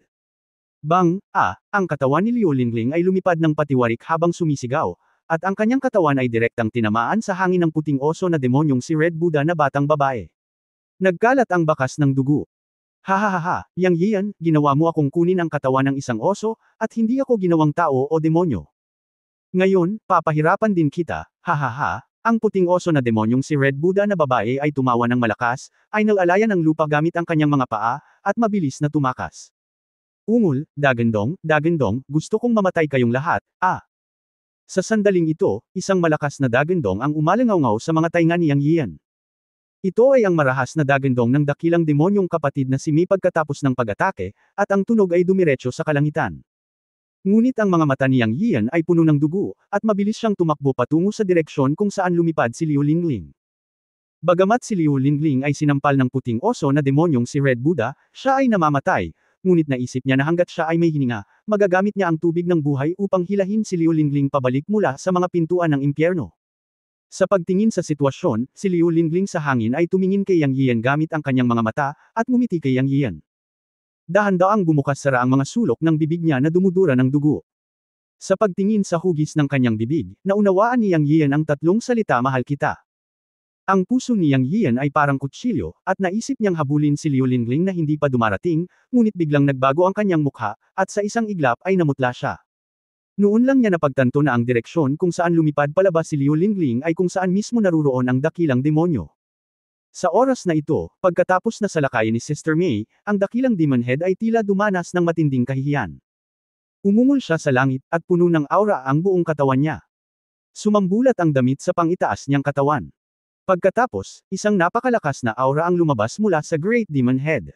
Bang! Ang katawan ni Liu Lingling ay lumipad ng patiwarik habang sumisigaw, at ang kanyang katawan ay direktang tinamaan sa hangin ng puting oso na demonyong si Red Buddha na batang babae. Nagkalat ang bakas ng dugo. Hahaha, Yang Yian, ginawa mo akong kunin ang katawan ng isang oso, at hindi ako ginawang tao o demonyo. Ngayon, papahirapan din kita, hahaha. Ang puting oso na demonyong si Red Buddha na babae ay tumawa ng malakas, ay nalalayan ng lupa gamit ang kanyang mga paa, at mabilis na tumakas. Ungol, dagandong, gusto kong mamatay kayong lahat, Sa sandaling ito, isang malakas na dagandong ang umalangaw sa mga tainga ni Yang Yian. Ito ay ang marahas na dagandong ng dakilang demonyong kapatid na si May pagkatapos ng pag-atake, at ang tunog ay dumiretso sa kalangitan. Ngunit ang mga mata ni Yang Yian ay puno ng dugo, at mabilis siyang tumakbo patungo sa direksyon kung saan lumipad si Liu Lingling. Bagamat si Liu Lingling ay sinampal ng puting oso na demonyong si Red Buddha, siya ay namamatay, ngunit naisip niya na hanggat siya ay may hininga, magagamit niya ang tubig ng buhay upang hilahin si Liu Lingling pabalik mula sa mga pintuan ng impyerno. Sa pagtingin sa sitwasyon, si Liu Lingling sa hangin ay tumingin kay Yang Yian gamit ang kanyang mga mata, at ngumiti kay Yang Yian. Dahan-daang bumukas-sara ang mga sulok ng bibig niya na dumudura ng dugo. Sa pagtingin sa hugis ng kanyang bibig, naunawaan ni Yang Yian ang tatlong salita mahal kita. Ang puso ni Yang Yian ay parang kutsilyo, at naisip niyang habulin si Liu Lingling na hindi pa dumarating, ngunit biglang nagbago ang kanyang mukha, at sa isang iglap ay namutla siya. Noon lang niya napagtanto na ang direksyon kung saan lumipad palabas si Liu Lingling ay kung saan mismo naruroon ang dakilang demonyo. Sa oras na ito, pagkatapos na salakayin ni Sister May, ang dakilang demon head ay tila dumanas ng matinding kahihiyan. Umungol siya sa langit, at puno ng aura ang buong katawan niya. Sumambulat ang damit sa pangitaas niyang katawan. Pagkatapos, isang napakalakas na aura ang lumabas mula sa Great Demon Head.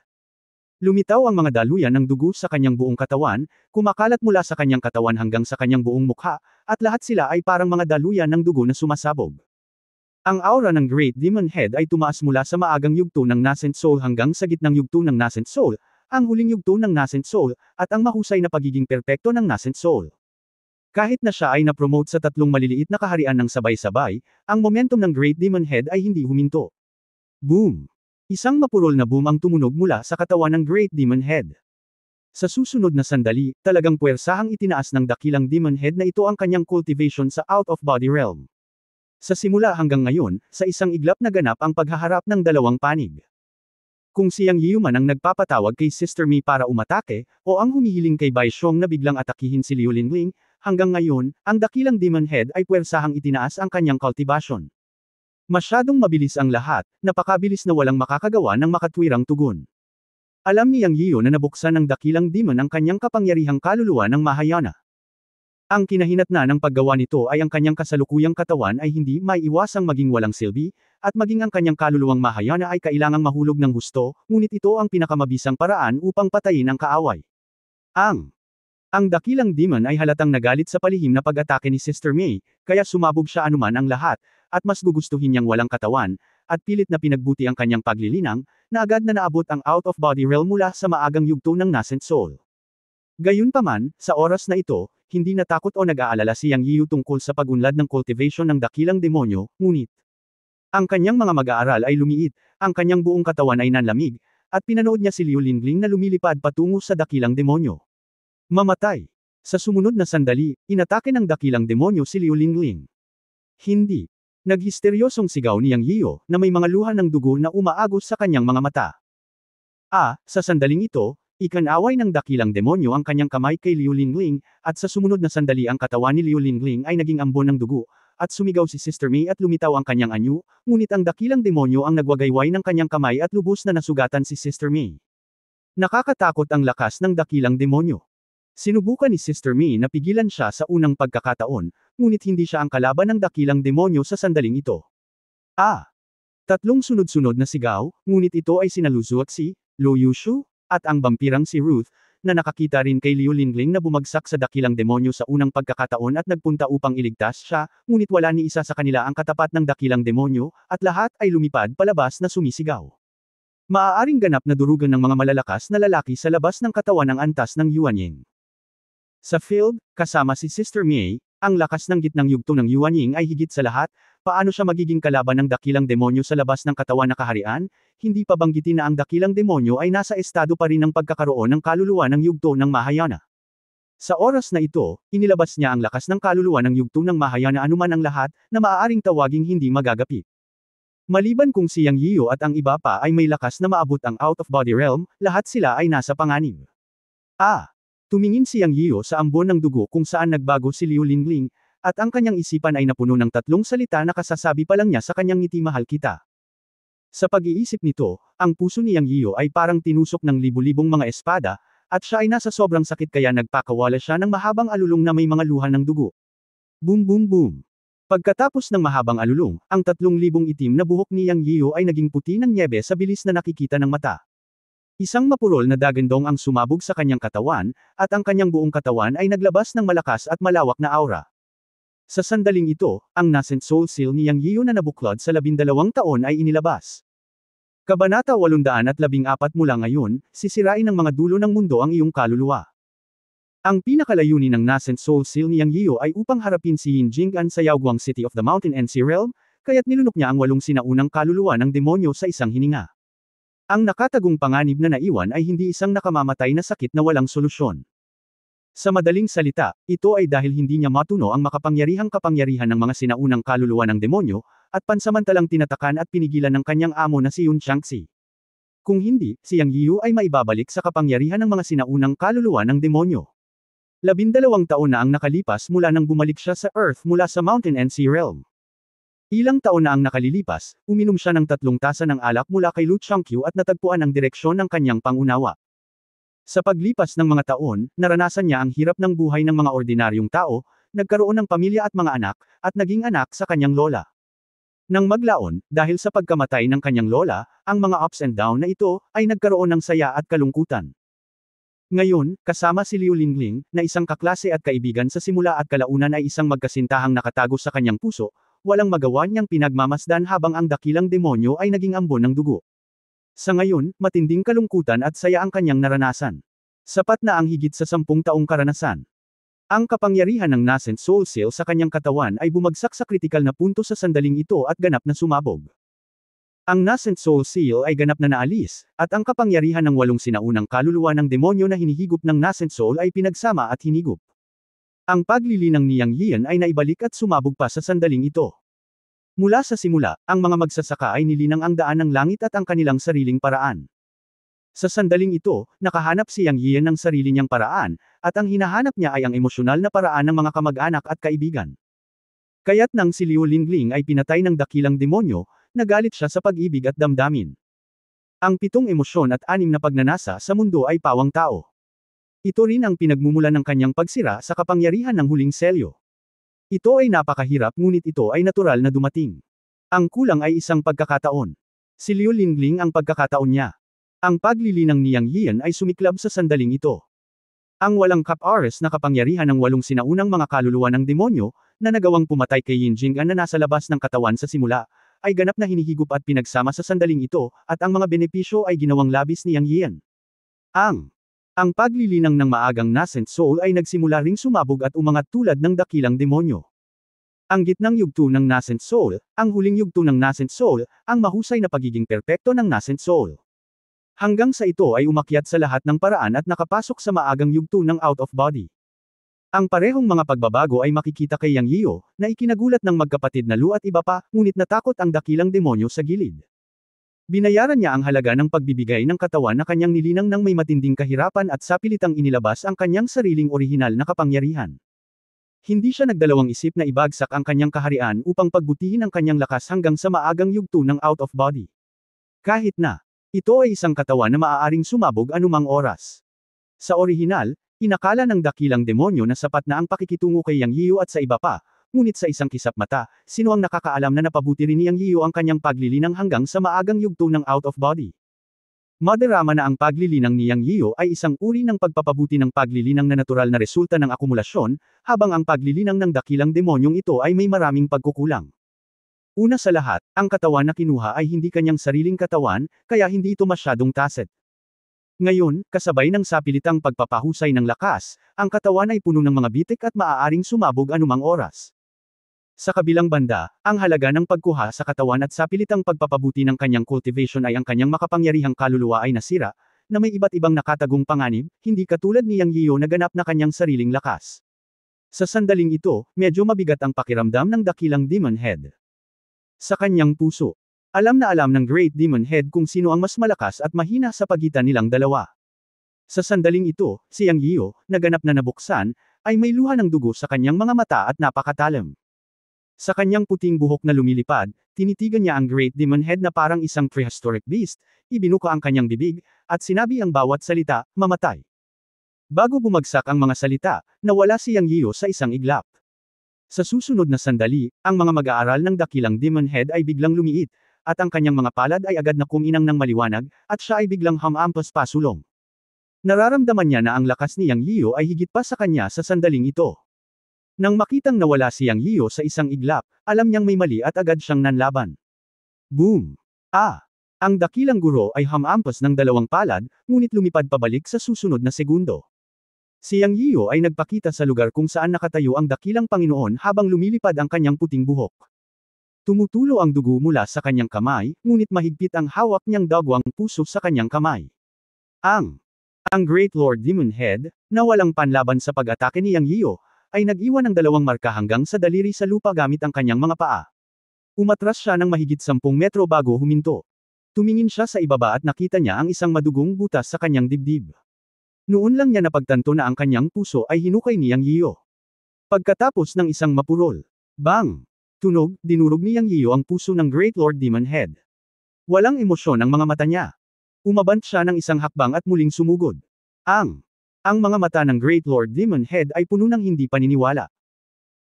Lumitaw ang mga daluyan ng dugo sa kanyang buong katawan, kumakalat mula sa kanyang katawan hanggang sa kanyang buong mukha, at lahat sila ay parang mga daluyan ng dugo na sumasabog. Ang aura ng Great Demon Head ay tumaas mula sa maagang yugto ng Nascent Soul hanggang sa gitnang yugto ng Nascent Soul, ang huling yugto ng Nascent Soul, at ang mahusay na pagiging perpekto ng Nascent Soul. Kahit na siya ay na-promote sa tatlong maliliit na kaharian ng sabay-sabay, ang momentum ng Great Demon Head ay hindi huminto. Boom! Isang mapurol na boom ang tumunog mula sa katawan ng Great Demon Head. Sa susunod na sandali, talagang puwersahang itinaas ng dakilang demon head na ito ang kanyang cultivation sa out-of-body realm. Sa simula hanggang ngayon, sa isang iglap na ganap ang paghaharap ng dalawang panig. Kung si Yang Yiu man ang nagpapatawag kay Sister Mei para umatake, o ang humihiling kay Bai Xiong na biglang atakihin si Liu Linling, hanggang ngayon, ang dakilang demon head ay puwersahang itinaas ang kanyang cultivation. Masyadong mabilis ang lahat, napakabilis na walang makakagawa ng makatwirang tugon. Alam ni Yang Yiu na nabuksan ng dakilang demon ang kanyang kapangyarihang kaluluwa ng Mahayana. Ang kinahinatnan ng paggawa nito ay ang kanyang kasalukuyang katawan ay hindi maiiwasang maging walang silbi, at maging ang kanyang kaluluwang Mahayana ay kailangang mahulog ng husto, ngunit ito ang pinakamabisang paraan upang patayin ang kaaway. Ang dakilang demon ay halatang nagalit sa palihim na pag-atake ni Sister Mei, kaya sumabog siya anuman ang lahat, at mas gugustuhin niyang walang katawan, at pilit na pinagbuti ang kanyang paglilinang, na agad na naabot ang out-of-body realm mula sa maagang yugto ng nascent soul. Gayunpaman, sa oras na ito, hindi natakot o nag-aalala si Yang Yiu tungkol sa pag-unlad ng cultivation ng dakilang demonyo, ngunit ang kanyang mga mag-aaral ay lumiit, ang kanyang buong katawan ay nanlamig, at pinanood niya si Liu Linling na lumilipad patungo sa dakilang demonyo. Mamatay. Sa sumunod na sandali, inatake ng dakilang demonyo si Liu Linling. Hindi. Naghisteryosong sigaw ni Yang Yiu, na may mga luha ng dugo na umaagos sa kanyang mga mata. Sa sandaling ito, ikanaway ng dakilang demonyo ang kanyang kamay kay Liu Linling, at sa sumunod na sandali ang katawan ni Liu Linling ay naging ambon ng dugo, at sumigaw si Sister Mei at lumitaw ang kanyang anyo, ngunit ang dakilang demonyo ang nagwagayway ng kanyang kamay at lubos na nasugatan si Sister Mei. Nakakatakot ang lakas ng dakilang demonyo. Sinubukan ni Sister Mei na pigilan siya sa unang pagkakataon, ngunit hindi siya ang kalaban ng dakilang demonyo sa sandaling ito. Tatlong sunod-sunod na sigaw, ngunit ito ay sinalusuat si Luo Yushu, at ang vampirang si Ruth, na nakakita rin kay Liu Linling na bumagsak sa dakilang demonyo sa unang pagkakataon at nagpunta upang iligtas siya, ngunit wala ni isa sa kanila ang katapat ng dakilang demonyo, at lahat ay lumipad palabas na sumisigaw. Maaaring ganap na durugan ng mga malalakas na lalaki sa labas ng katawan ng antas ng Yuanying. Sa field, kasama si Sister Mei, ang lakas ng gitnang yugto ng Yuanying ay higit sa lahat, paano siya magiging kalaban ng dakilang demonyo sa labas ng katawan na kaharian, hindi pa banggitin na ang dakilang demonyo ay nasa estado pa rin ng pagkakaroon ng kaluluwa ng yugto ng Mahayana. Sa oras na ito, inilabas niya ang lakas ng kaluluwa ng yugto ng Mahayana anuman ang lahat, na maaaring tawaging hindi magagapit. Maliban kung si Yang Yiu at ang iba pa ay may lakas na maabot ang out-of-body realm, lahat sila ay nasa panganib. Tumingin si Yang Yiu sa ambon ng dugo kung saan nagbago si Liu Linling, at ang kanyang isipan ay napuno ng tatlong salita na kasasabi pa lang niya sa kanyang ngiti mahal kita. Sa pag-iisip nito, ang puso ni Yang Yiu ay parang tinusok ng libu-libong mga espada, at siya ay nasa sobrang sakit kaya nagpakawala siya ng mahabang alulong na may mga luha ng dugo. Boom boom boom. Pagkatapos ng mahabang alulong, ang 3,000 itim na buhok ni Yang Yiu ay naging puti ng nyebe sa bilis na nakikita ng mata. Isang mapurol na dagandong ang sumabog sa kanyang katawan, at ang kanyang buong katawan ay naglabas ng malakas at malawak na aura. Sa sandaling ito, ang nascent soul seal ni Yang Yiu na nabuklod sa 12 taon ay inilabas. Kabanata 814 mula ngayon, sisirain ng mga dulo ng mundo ang iyong kaluluwa. Ang pinakalayunin ng nascent soul seal ni Yang Yiu ay upang harapin si Yin Jing'an sa Yaoguang City of the Mountain and Sea Realm, kaya't nilunok niya ang 8 sinaunang kaluluwa ng demonyo sa isang hininga. Ang nakatagong panganib na naiwan ay hindi isang nakamamatay na sakit na walang solusyon. Sa madaling salita, ito ay dahil hindi niya matuno ang makapangyarihang kapangyarihan ng mga sinaunang kaluluwa ng demonyo, at pansamantalang tinatakan at pinigilan ng kanyang amo na si Yun Changxi. Kung hindi, si Yang Yiu ay maibabalik sa kapangyarihan ng mga sinaunang kaluluwa ng demonyo. 12 taon na ang nakalipas mula nang bumalik siya sa Earth mula sa Mountain and Sea Realm. Ilang taon na ang nakalilipas, uminom siya ng 3 tasa ng alak mula kay Lu Changqiu at natagpuan ang direksyon ng kanyang pangunawa. Sa paglipas ng mga taon, naranasan niya ang hirap ng buhay ng mga ordinaryong tao, nagkaroon ng pamilya at mga anak, at naging anak sa kanyang lola. Nang maglaon, dahil sa pagkamatay ng kanyang lola, ang mga ups and down na ito, ay nagkaroon ng saya at kalungkutan. Ngayon, kasama si Liu Linling, na isang kaklase at kaibigan sa simula at kalaunan ay isang magkasintahang nakatago sa kanyang puso, walang magawa niyang pinagmamasdan habang ang dakilang demonyo ay naging ambon ng dugo. Sa ngayon, matinding kalungkutan at saya ang kanyang naranasan. Sapat na ang higit sa 10 taong karanasan. Ang kapangyarihan ng nascent soul seal sa kanyang katawan ay bumagsak sa kritikal na punto sa sandaling ito at ganap na sumabog. Ang Nascent Soul Seal ay ganap na naalis, at ang kapangyarihan ng 8 sinaunang kaluluwa ng demonyo na hinihigop ng Nascent Soul ay pinagsama at hinigop. Ang paglilinang niyang Yian ay naibalik at sumabog pa sa sandaling ito. Mula sa simula, ang mga magsasaka ay nilinang ang daan ng langit at ang kanilang sariling paraan. Sa sandaling ito, nakahanap si Yang Yian ng sarili niyang paraan, at ang hinahanap niya ay ang emosyonal na paraan ng mga kamag-anak at kaibigan. Kaya't nang si Liu Lingling ay pinatay ng dakilang demonyo, nagalit siya sa pag-ibig at damdamin. Ang 7 emosyon at 6 na pagnanasa sa mundo ay pawang tao. Ito rin ang pinagmumulan ng kanyang pagsira sa kapangyarihan ng huling selyo. Ito ay napakahirap ngunit ito ay natural na dumating. Ang kulang ay isang pagkakataon. Si Liu Lingling ang pagkakataon niya. Ang paglilinang ni Yang Yian ay sumiklab sa sandaling ito. Ang walang kap-ares na kapangyarihan ng 8 sinaunang mga kaluluwa ng demonyo, na nagawang pumatay kay Yin Jing'an na nasa labas ng katawan sa simula, ay ganap na hinihigop at pinagsama sa sandaling ito, at ang mga benepisyo ay ginawang labis ni Yang Yian. Ang paglilinang ng maagang Nascent Soul ay nagsimula ring sumabog at umangat tulad ng dakilang demonyo. Ang gitnang yugto ng Nascent Soul, ang huling yugto ng Nascent Soul, ang mahusay na pagiging perpekto ng Nascent Soul. Hanggang sa ito ay umakyat sa lahat ng paraan at nakapasok sa maagang yugto ng out of body. Ang parehong mga pagbabago ay makikita kay Yang Yiu, na ikinagulat ng magkapatid na Lu at iba pa, ngunit natakot ang dakilang demonyo sa gilid. Binayaran niya ang halaga ng pagbibigay ng katawan na kanyang nilinang ng may matinding kahirapan at sapilitang inilabas ang kanyang sariling orihinal na kapangyarihan. Hindi siya nagdalawang isip na ibagsak ang kanyang kaharian upang pagbutihin ang kanyang lakas hanggang sa maagang yugto ng out of body. Kahit na ito ay isang katawan na maaaring sumabog anumang oras. Sa orihinal, inakala ng dakilang demonyo na sapat na ang pakikitungo kay Yang Yiu at sa iba pa, ngunit sa isang kisap mata, sino ang nakakaalam na napabuti rin ni Yang Yiu ang kanyang paglilinang hanggang sa maagang yugto ng out of body. Madarama na ang paglilinang ni Yang Yiu ay isang uri ng pagpapabuti ng paglilinang na natural na resulta ng akumulasyon, habang ang paglilinang ng dakilang demonyong ito ay may maraming pagkukulang. Una sa lahat, ang katawan na kinuha ay hindi kanyang sariling katawan, kaya hindi ito masyadong taset. Ngayon, kasabay ng sapilitang pagpapahusay ng lakas, ang katawan ay puno ng mga bitik at maaaring sumabog anumang oras. Sa kabilang banda, ang halaga ng pagkuha sa katawan at sapilitang pagpapabuti ng kanyang cultivation ay ang kanyang makapangyarihang kaluluwa ay nasira, na may iba't ibang nakatagong panganib, hindi katulad ni Yang Yiu na ganap na kanyang sariling lakas. Sa sandaling ito, medyo mabigat ang pakiramdam ng dakilang Demon Head. Sa kanyang puso, alam na alam ng Great Demon Head kung sino ang mas malakas at mahina sa pagitan nilang dalawa. Sa sandaling ito, si Yang Yiu, na ganap na nabuksan, ay may luha ng dugo sa kanyang mga mata at napakatalim. Sa kanyang puting buhok na lumilipad, tinitigan niya ang Great Demon Head na parang isang prehistoric beast, ibinuka ang kanyang bibig, at sinabi ang bawat salita, mamatay. Bago bumagsak ang mga salita, nawala si Yang Yiu sa isang iglap. Sa susunod na sandali, ang mga mag-aaral ng dakilang Demon Head ay biglang lumiit, at ang kanyang mga palad ay agad na kuminang ng maliwanag, at siya ay biglang hamampas pasulong. Nararamdaman niya na ang lakas ni Yang Yiu ay higit pa sa kanya sa sandaling ito. Nang makitang nawala si Yang Yiu sa isang iglap, alam niyang may mali at agad siyang nanlaban. Boom! Ang dakilang guro ay hamampas ng 2 palad, ngunit lumipad pabalik sa susunod na segundo. Si Yang Yiu ay nagpakita sa lugar kung saan nakatayo ang dakilang Panginoon habang lumilipad ang kanyang puting buhok. Tumutulo ang dugo mula sa kanyang kamay, ngunit mahigpit ang hawak niyang dagwang puso sa kanyang kamay. Ang Great Lord Demon Head, na walang panlaban sa pag-atake ni Yang Yiu, ay nag-iwan ng 2 marka hanggang sa daliri sa lupa gamit ang kanyang mga paa. Umatras siya ng mahigit 10 metro bago huminto. Tumingin siya sa ibaba at nakita niya ang isang madugong butas sa kanyang dibdib. Noon lang niya napagtanto na ang kanyang puso ay hinukay ni Yang Yiu. Pagkatapos ng isang mapurol, bang! Tunog, dinurog ni Yang Yiu ang puso ng Great Lord Demon Head. Walang emosyon ang mga mata niya. Umabant siya ng isang hakbang at muling sumugod. Ang mga mata ng Great Lord Demon Head ay puno ng hindi paniniwala.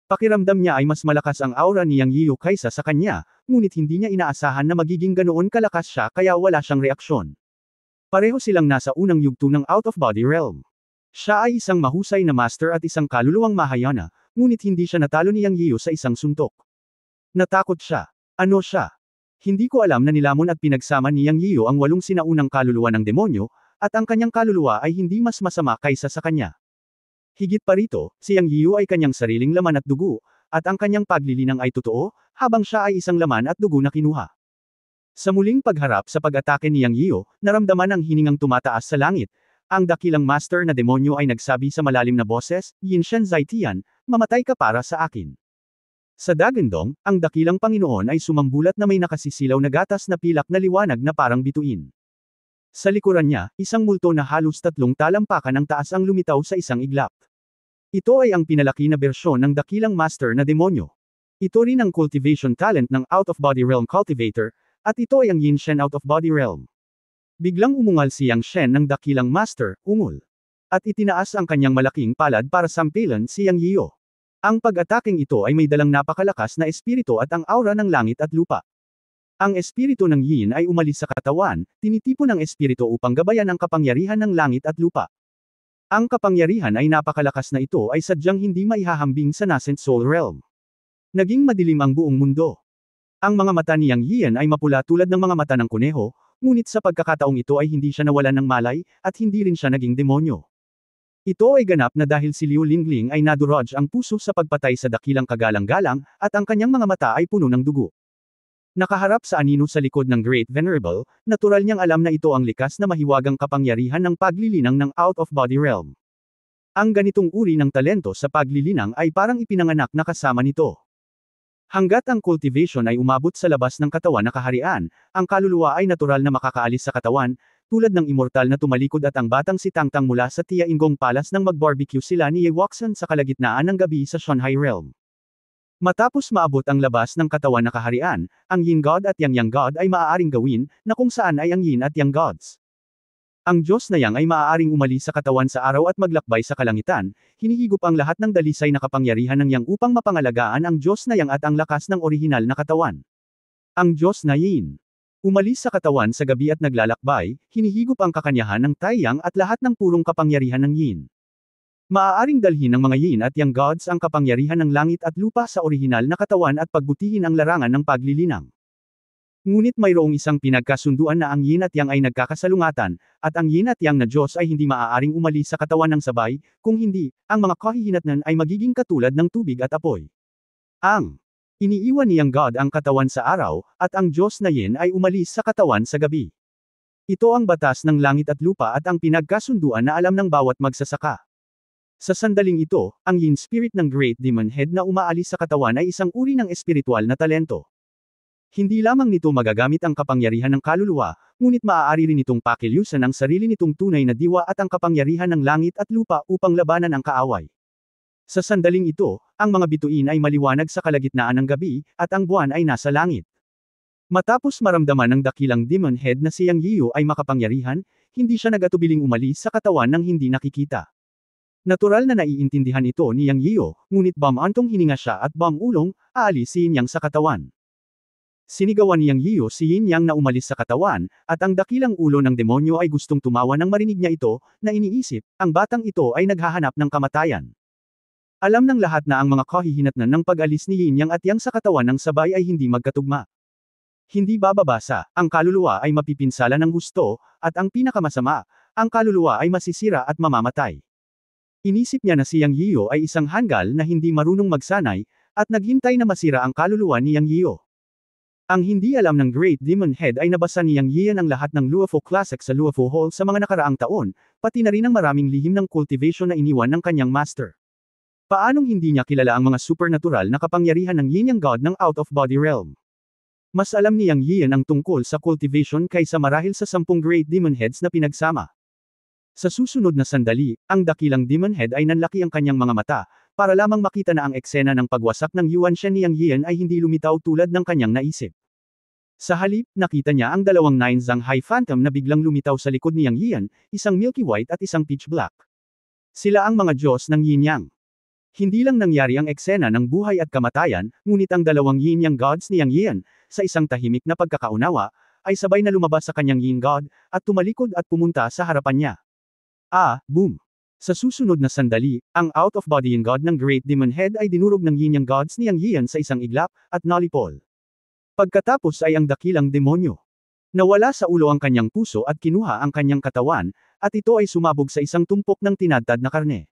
Pakiramdam niya ay mas malakas ang aura ni Yang Yiu kaysa sa kanya, ngunit hindi niya inaasahan na magiging ganoon kalakas siya kaya wala siyang reaksyon. Pareho silang nasa unang yugto ng out-of-body realm. Siya ay isang mahusay na master at isang kaluluwang mahayana, ngunit hindi siya natalo ni Yang Yiu sa isang suntok. Natakot siya. Ano siya? Hindi ko alam na nilamon at pinagsama ni Yang Yiu ang 8 sinaunang kaluluwa ng demonyo, at ang kanyang kaluluwa ay hindi mas masama kaysa sa kanya. Higit pa rito, si Yang Yiu ay kanyang sariling laman at dugo, at ang kanyang paglilinang ay totoo, habang siya ay isang laman at dugo na kinuha. Sa muling pagharap sa pag-atake ni Yang Yiyo, naramdaman ang hiningang tumataas sa langit. Ang dakilang master na demonyo ay nagsabi sa malalim na boses, Yinshen Zaitian, mamatay ka para sa akin. Sa dagandong, ang dakilang Panginoon ay sumambulat na may nakasisilaw na gatas na pilak na liwanag na parang bituin. Sa likuran niya, isang multo na halos 3 talampakan ang taas ang lumitaw sa isang iglap. Ito ay ang pinalaki na bersyon ng dakilang master na demonyo. Ito rin ang cultivation talent ng out-of-body realm cultivator, at ito ay ang Yin Shen out-of-body realm. Biglang umungal si Yang Shen ng dakilang master, ungol. At itinaas ang kanyang malaking palad para sampilan si Yang Yiyo. Ang pag-ataking ito ay may dalang napakalakas na espiritu at ang aura ng langit at lupa. Ang espiritu ng Yin ay umalis sa katawan, tinitipon ng espiritu upang gabayan ang kapangyarihan ng langit at lupa. Ang kapangyarihan ay napakalakas na ito ay sadyang hindi maihahambing sa nascent soul realm. Naging madilim ang buong mundo. Ang mga mata ni Yang Yin ay mapula tulad ng mga mata ng kuneho, ngunit sa pagkakataong ito ay hindi siya nawalan ng malay, at hindi rin siya naging demonyo. Ito ay ganap na dahil si Liu Lingling ay nadurog ang puso sa pagpatay sa dakilang kagalang-galang, at ang kanyang mga mata ay puno ng dugo. Nakaharap sa anino sa likod ng Great Venerable, natural niyang alam na ito ang likas na mahiwagang kapangyarihan ng paglilinang ng out-of-body realm. Ang ganitong uri ng talento sa paglilinang ay parang ipinanganak na kasama nito. Hanggat ang cultivation ay umabot sa labas ng katawan na kaharian, ang kaluluwa ay natural na makakaalis sa katawan, tulad ng immortal na tumalikod at ang batang si Tangtang mula sa Tia Ingong Palace nang mag-barbecue sila ni Ye Wuxian sa kalagitnaan ng gabi sa Shanghai Realm. Matapos maabot ang labas ng katawan na kaharian, ang Yin God at Yang God ay maaaring gawin, na kung saan ay ang Yin at Yang Gods. Ang Diyos na Yang ay maaaring umalis sa katawan sa araw at maglakbay sa kalangitan, hinihigop ang lahat ng dalisay na kapangyarihan ng Yang upang mapangalagaan ang Diyos na Yang at ang lakas ng orihinal na katawan. Ang Diyos na Yin umalis sa katawan sa gabi at naglalakbay, hinihigop ang kakanyahan ng Taiyang at lahat ng purong kapangyarihan ng Yin. Maaaring dalhin ng mga Yin at Yang Gods ang kapangyarihan ng langit at lupa sa orihinal na katawan at pagbutihin ang larangan ng paglilinang. Ngunit mayroong isang pinagkasunduan na ang Yin at Yang ay nagkakasalungatan, at ang Yin at Yang na Diyos ay hindi maaaring umalis sa katawan ng sabay, kung hindi, ang mga kahihinatnan ay magiging katulad ng tubig at apoy. Iniiwan ni Yang God ang katawan sa araw, at ang Diyos na Yin ay umalis sa katawan sa gabi. Ito ang batas ng langit at lupa at ang pinagkasunduan na alam ng bawat magsasaka. Sa sandaling ito, ang Yin spirit ng Great Demon Head na umaalis sa katawan ay isang uri ng espiritual na talento. Hindi lamang nito magagamit ang kapangyarihan ng kaluluwa, ngunit maaari rin itong pakilusan ang sarili nitong tunay na diwa at ang kapangyarihan ng langit at lupa upang labanan ang kaaway. Sa sandaling ito, ang mga bituin ay maliwanag sa kalagitnaan ng gabi, at ang buwan ay nasa langit. Matapos maramdaman ng dakilang demon head na si Yang Yiyo ay makapangyarihan, hindi siya nag-atubiling umalis sa katawan ng hindi nakikita. Natural na naiintindihan ito ni Yang Yiyo, ngunit bamantong hininga siya at bamulong, aalis si Yin Yang sa katawan. Sinigawan ni Yang Yiyo si Yin Yang na umalis sa katawan, at ang dakilang ulo ng demonyo ay gustong tumawa nang marinig niya ito, na iniisip, ang batang ito ay naghahanap ng kamatayan. Alam ng lahat na ang mga kahihinatnan ng pag-alis ni Yin Yang at Yang sa katawan ng sabay ay hindi magkatugma. Hindi bababasa, ang kaluluwa ay mapipinsala ng husto, at ang pinakamasama, ang kaluluwa ay masisira at mamamatay. Inisip niya na si Yang Yiyo ay isang hanggal na hindi marunong magsanay, at naghintay na masira ang kaluluwa ni Yang Yiyo. Ang hindi alam ng Great Demon Head ay nabasa ni Yang Yiyan ang lahat ng Luofu Classic sa Luofu Hall sa mga nakaraang taon, pati na rin ang maraming lihim ng cultivation na iniwan ng kanyang master. Paanong hindi niya kilala ang mga supernatural na kapangyarihan ng Yin Yang God ng out-of-body realm? Mas alam ni Yang Yiyan ang tungkol sa cultivation kaysa marahil sa 10 Great Demon Heads na pinagsama. Sa susunod na sandali, ang dakilang Demon Head ay nanlaki ang kanyang mga mata, para lamang makita na ang eksena ng pagwasak ng Yuan Shen ni Yang Yiyan ay hindi lumitaw tulad ng kanyang naisip. Sa halip, nakita niya ang dalawang Nine Zhanghai Phantom na biglang lumitaw sa likod ni Yang Yiyan, isang milky white at isang pitch black. Sila ang mga Diyos ng Yin Yang. Hindi lang nangyari ang eksena ng buhay at kamatayan, ngunit ang dalawang Yin Yang Gods ni Yang Yiyan, sa isang tahimik na pagkakaunawa, ay sabay na lumabas sa kanyang Yin God, at tumalikod at pumunta sa harapan niya. Boom! Sa susunod na sandali, ang out-of-body Yin God ng Great Demon Head ay dinurog ng Yin Yang Gods ni Yang Yiyan sa isang iglap, at nalipol. Pagkatapos ay ang dakilang demonyo. Nawala sa ulo ang kanyang puso at kinuha ang kanyang katawan, at ito ay sumabog sa isang tumpok ng tinadtad na karne.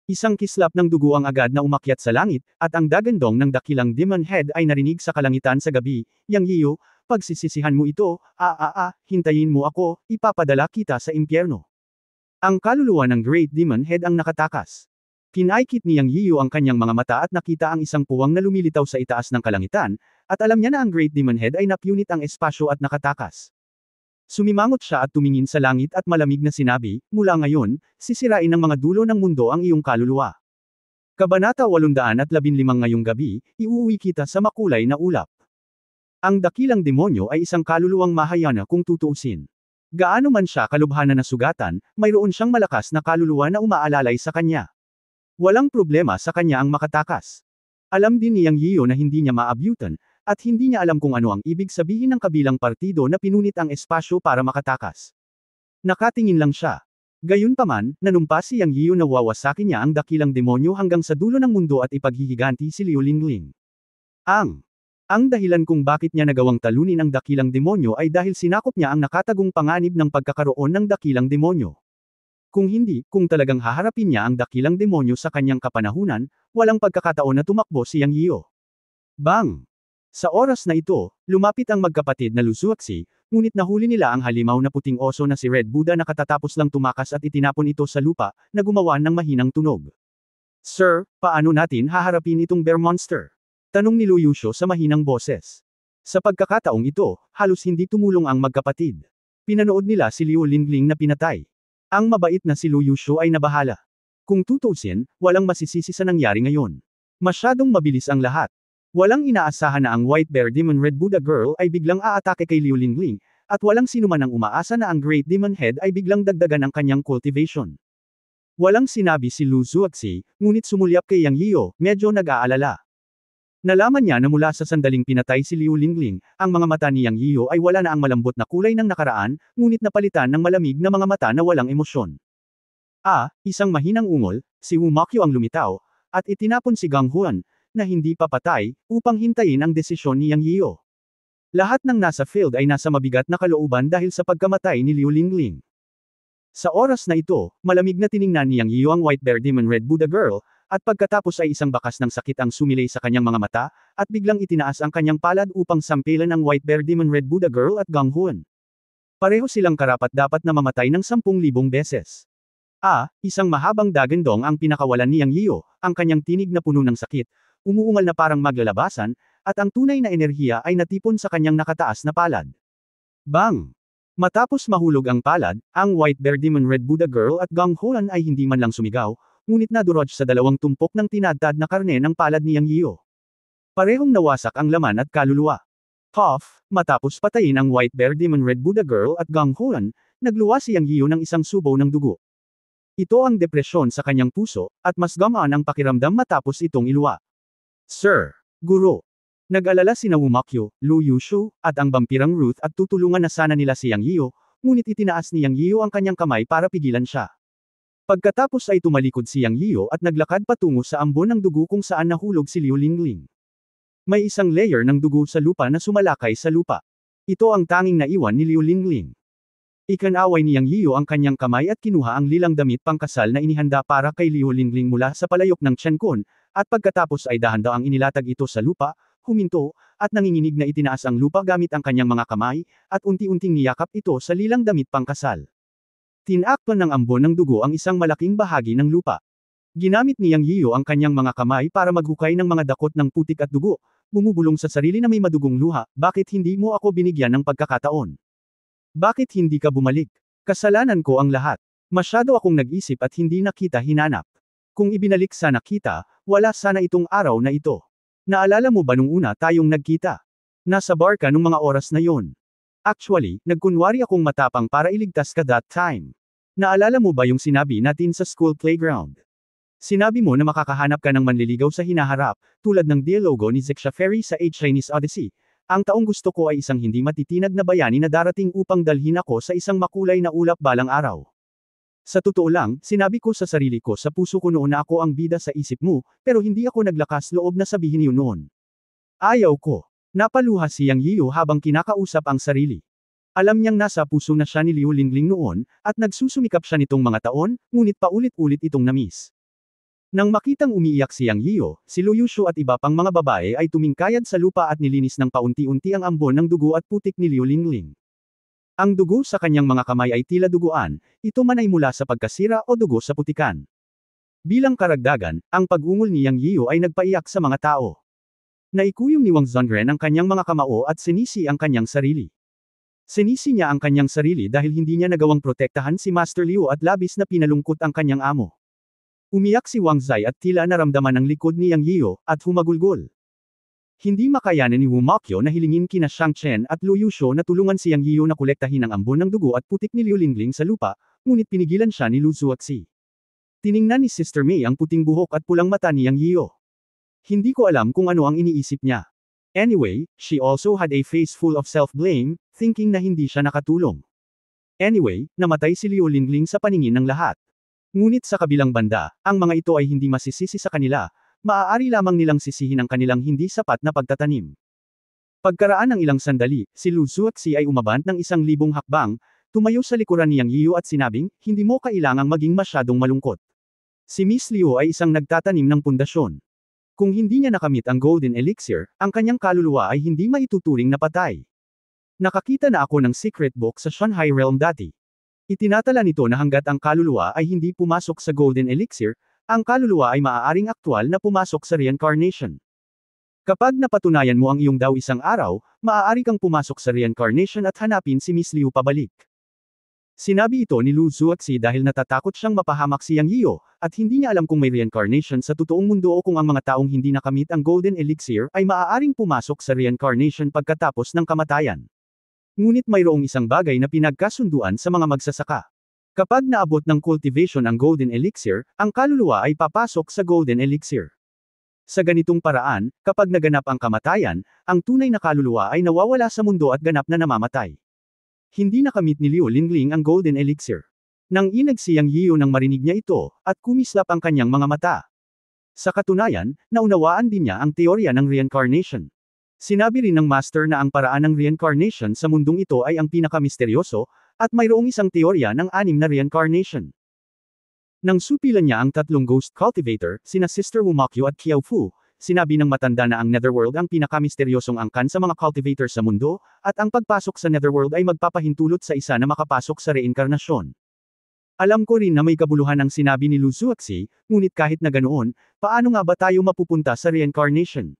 Isang kislap ng dugo ang agad na umakyat sa langit, at ang dagandong ng dakilang Demon Head ay narinig sa kalangitan sa gabi, Yang Yiyo, pagsisisihan mo ito, hintayin mo ako, ipapadala kita sa impyerno. Ang kaluluwa ng Great Demon Head ang nakatakas. Kinaikit ni Yang Yiyu ang kanyang mga mata at nakita ang isang puwang na lumilitaw sa itaas ng kalangitan, at alam niya na ang Great Demon Head ay napunit ang espasyo at nakatakas. Sumimangot siya at tumingin sa langit at malamig na sinabi, mula ngayon, sisirain ng mga dulo ng mundo ang iyong kaluluwa. Kabanata 815 ngayong gabi, iuuwi kita sa makulay na ulap. Ang dakilang demonyo ay isang kaluluwang mahayana kung tutuusin. Gaano man siya kalubhanan na sugatan, mayroon siyang malakas na kaluluwa na umaalalay sa kanya. Walang problema sa kanya ang makatakas. Alam din ni Yang Yiyu na hindi niya maabyutan, at hindi niya alam kung ano ang ibig sabihin ng kabilang partido na pinunit ang espasyo para makatakas. Nakatingin lang siya. Gayunpaman, nanumpa si Yang Yiyu na wawasakin niya ang dakilang demonyo hanggang sa dulo ng mundo at ipaghihiganti si Liu Lingling. Ang dahilan kung bakit niya nagawang talunin ang dakilang demonyo ay dahil sinakop niya ang nakatagong panganib ng pagkakaroon ng dakilang demonyo. Kung hindi, kung talagang haharapin niya ang dakilang demonyo sa kanyang kapanahunan, walang pagkakataon na tumakbo si Yang Yiyu. Bang! Sa oras na ito, lumapit ang magkapatid na Luzuaxi, ngunit nahuli nila ang halimaw na puting oso na si Red Buddha na katatapos lang tumakas at itinapon ito sa lupa, na gumawa ng mahinang tunog. Sir, paano natin haharapin itong bear monster? Tanong ni Lu Yusho sa mahinang boses. Sa pagkakataong ito, halos hindi tumulong ang magkapatid. Pinanood nila si Liu Lingling na pinatay. Ang mabait na si Lu Yusho ay nabahala. Kung tutuusin, walang masisisi sa nangyari ngayon. Masyadong mabilis ang lahat. Walang inaasahan na ang White Bear Demon Red Buddha Girl ay biglang aatake kay Liu Lingling, at walang sinuman ang umaasa na ang Great Demon Head ay biglang dagdagan ang kanyang cultivation. Walang sinabi si Lu Zuaxi, ngunit sumulyap kay Yang Yiyu, medyo nag-aalala. Nalaman niya na mula sa sandaling pinatay si Liu Lingling, ang mga mata ni Yang Yiyu ay wala na ang malambot na kulay ng nakaraan, ngunit napalitan ng malamig na mga mata na walang emosyon. Isang mahinang ungol, si Wu Makyo ang lumitaw, at itinapon si Gang Huan, na hindi pa patay, upang hintayin ang desisyon ni Yang Yiyu. Lahat ng nasa field ay nasa mabigat na kalooban dahil sa pagkamatay ni Liu Lingling. Sa oras na ito, malamig na tiningnan ni Yang Yiyu ang White Bear Demon Red Buddha Girl, at pagkatapos ay isang bakas ng sakit ang sumilay sa kanyang mga mata, at biglang itinaas ang kanyang palad upang sampilan ang White Bear Demon Red Buddha Girl at Gang Huan. Pareho silang karapat-dapat na mamatay ng 10,000 beses. Isang mahabang dagandong ang pinakawalan ni Yang Yiyu, ang kanyang tinig na puno ng sakit, umuungal na parang maglalabasan, at ang tunay na enerhiya ay natipon sa kanyang nakataas na palad. Bang! Matapos mahulog ang palad, ang White Bear Demon Red Buddha Girl at Gang Huan ay hindi man lang sumigaw, ngunit nadurog sa dalawang tumpok ng tinadtad na karne ng palad ni Yang Yiyu. Parehong nawasak ang laman at kaluluwa. Matapos patayin ang White Bear Demon Red Buddha Girl at Gang Huan, nagluwa si Yang Yiyu ng isang subaw ng dugo. Ito ang depresyon sa kanyang puso, at mas gamaan ang pakiramdam matapos itong iluwa. Sir, Guro. Nag-alala sina Wu Makyo, Lu Yusho, at ang vampirang Ruth at tutulungan na sana nila si Yang Yiyu, ngunit itinaas ni Yang Yiyu ang kanyang kamay para pigilan siya. Pagkatapos ay tumalikod si Yang Yiyu at naglakad patungo sa ambon ng dugo kung saan nahulog si Liu Lingling. May isang layer ng dugo sa lupa na sumalakay sa lupa. Ito ang tanging naiwan ni Liu Lingling. Ikinaway ni Yang Yiyu ang kanyang kamay at kinuha ang lilang damit pangkasal na inihanda para kay Liu Lingling mula sa palayok ng Chen Kun, at pagkatapos ay dahan-dahang inilatag ito sa lupa, huminto, at nanginginig na itinaas ang lupa gamit ang kanyang mga kamay, at unti-unting niyakap ito sa lilang damit pangkasal. Tinakpan ng ambon ng dugo ang isang malaking bahagi ng lupa. Ginamit ni Yang Yiyu ang kanyang mga kamay para maghukay ng mga dakot ng putik at dugo, bumubulong sa sarili na may madugong luha, bakit hindi mo ako binigyan ng pagkakataon? Bakit hindi ka bumalik? Kasalanan ko ang lahat. Masyado akong nag-isip at hindi nakita hinanap. Kung ibinalik sana kita, wala sana itong araw na ito. Naalala mo ba nung una tayong nagkita? Nasa bar ka nung mga oras na yon. Actually, nagkunwari akong matapang para iligtas ka that time. Naalala mo ba yung sinabi natin sa school playground? Sinabi mo na makakahanap ka ng manliligaw sa hinaharap, tulad ng dialogo ni Zexia Ferry sa A Chinese Odyssey. Ang taong gusto ko ay isang hindi matitinag na bayani na darating upang dalhin ako sa isang makulay na ulap balang araw. Sa totoo lang, sinabi ko sa sarili ko sa puso ko noon na ako ang bida sa isip mo, pero hindi ako naglakas loob na sabihin yun noon. Ayaw ko. Napaluha si Yang Yiyu habang kinakausap ang sarili. Alam niyang nasa puso na siya ni Liu Lingling noon, at nagsusumikap siya nitong mga taon, ngunit paulit-ulit itong namiss. Nang makitang umiiyak si Yang Yiyo, si Lu Yushu at iba pang mga babae ay tumingkayad sa lupa at nilinis ng paunti-unti ang ambon ng dugo at putik ni Liu Lingling. Ang dugo sa kanyang mga kamay ay tila duguan, ito man ay mula sa pagkasira o dugo sa putikan. Bilang karagdagan, ang pag-ungol ni Yang Yiyo ay nagpaiyak sa mga tao. Naikuyom ni Wang Zongren ang kanyang mga kamao at sinisi ang kanyang sarili. Sinisi niya ang kanyang sarili dahil hindi niya nagawang protektahan si Master Liu at labis na pinalungkot ang kanyang amo. Umiyak si Wang Zai at tila naramdaman ang likod ni Yang Yiyo, at humagulgol. Hindi makayanan ni Wu Mokyo na hilingin kina Shang Chen at Lu Yushu na tulungan si Yang Yiyo na kolektahin ang ambon ng dugo at putik ni Liu Lingling sa lupa, ngunit pinigilan siya ni Lu Zuoxi. Tiningnan ni Sister Mei ang puting buhok at pulang mata ni Yang Yiyo. Hindi ko alam kung ano ang iniisip niya. Anyway, she also had a face full of self-blame, thinking na hindi siya nakatulong. Anyway, namatay si Liu Lingling sa paningin ng lahat. Ngunit sa kabilang banda, ang mga ito ay hindi masisisi sa kanila, maaari lamang nilang sisihin ang kanilang hindi sapat na pagtatanim. Pagkaraan ng ilang sandali, si Lu Zuoxi ay umabant ng 1,000 hakbang, tumayo sa likuran ni Yang Yiyo at sinabing, hindi mo kailangang maging masyadong malungkot. Si Miss Liu ay isang nagtatanim ng pundasyon. Kung hindi niya nakamit ang Golden Elixir, ang kanyang kaluluwa ay hindi maituturing na patay. Nakakita na ako ng secret book sa Shanghai Realm dati. Itinatala nito na hanggat ang kaluluwa ay hindi pumasok sa Golden Elixir, ang kaluluwa ay maaaring aktwal na pumasok sa reincarnation. Kapag napatunayan mo ang iyong daw isang araw, maaari kang pumasok sa reincarnation at hanapin si Miss Liu pabalik. Sinabi ito ni Lu Zuoxi dahil natatakot siyang mapahamak si Yang Yiyo, at hindi niya alam kung may reincarnation sa totoong mundo o kung ang mga taong hindi nakamit ang Golden Elixir ay maaaring pumasok sa reincarnation pagkatapos ng kamatayan. Ngunit mayroong isang bagay na pinagkasunduan sa mga magsasaka. Kapag naabot ng cultivation ang Golden Elixir, ang kaluluwa ay papasok sa Golden Elixir. Sa ganitong paraan, kapag naganap ang kamatayan, ang tunay na kaluluwa ay nawawala sa mundo at ganap na namamatay. Hindi nakamit ni Liu Lingling ang Golden Elixir. Nang inag si Yang Yiyo nang marinig niya ito, at kumislap ang kanyang mga mata. Sa katunayan, naunawaan din niya ang teorya ng reincarnation. Sinabi rin ng Master na ang paraan ng reincarnation sa mundong ito ay ang pinakamisteryoso, at mayroong isang teorya ng 6 na reincarnation. Nang supilan niya ang 3 ghost cultivator, sina Sister Wu Mokyo at Qiao Fu, sinabi ng matanda na ang Netherworld ang pinakamisteryosong angkan sa mga cultivator sa mundo, at ang pagpasok sa Netherworld ay magpapahintulot sa isa na makapasok sa reinkarnasyon. Alam ko rin na may kabuluhan ang sinabi ni Lu Zuoxi, ngunit kahit na ganoon, paano nga ba tayo mapupunta sa reincarnation?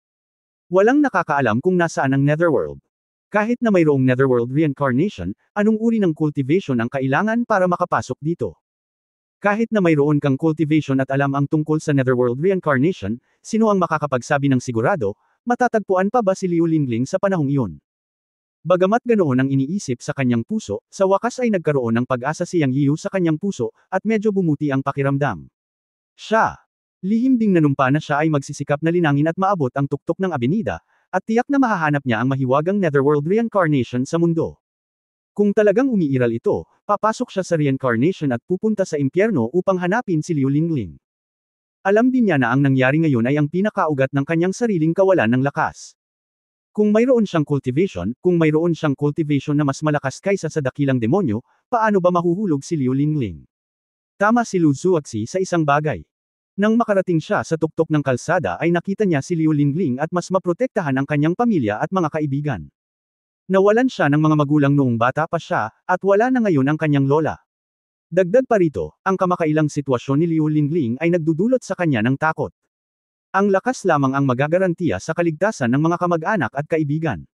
Walang nakakaalam kung nasaan ang Netherworld. Kahit na mayroong Netherworld reincarnation, anong uri ng cultivation ang kailangan para makapasok dito? Kahit na mayroon kang cultivation at alam ang tungkol sa Netherworld reincarnation, sino ang makakapagsabi ng sigurado, matatagpuan pa ba si Liu Lingling sa panahong iyon? Bagamat ganoon ang iniisip sa kanyang puso, sa wakas ay nagkaroon ng pag-asa si Yang Yiyo sa kanyang puso, at medyo bumuti ang pakiramdam. Siya. Lihim ding nanumpa na siya ay magsisikap na linangin at maabot ang tuktok ng abenida, at tiyak na mahahanap niya ang mahiwagang Netherworld reincarnation sa mundo. Kung talagang umiiral ito, papasok siya sa reincarnation at pupunta sa impyerno upang hanapin si Liu Lingling. Alam din niya na ang nangyari ngayon ay ang pinakaugat ng kanyang sariling kawalan ng lakas. Kung mayroon siyang cultivation na mas malakas kaysa sa dakilang demonyo, paano ba mahuhulog si Liu Lingling? Tama si Lu Zuoxi sa isang bagay. Nang makarating siya sa tuktok ng kalsada ay nakita niya si Liu Lingling at mas maprotektahan ang kanyang pamilya at mga kaibigan. Nawalan siya ng mga magulang noong bata pa siya, at wala na ngayon ang kanyang lola. Dagdag pa rito, ang kamakailang sitwasyon ni Liu Lingling ay nagdudulot sa kanya ng takot. Ang lakas lamang ang magagarantiya sa kaligtasan ng mga kamag-anak at kaibigan.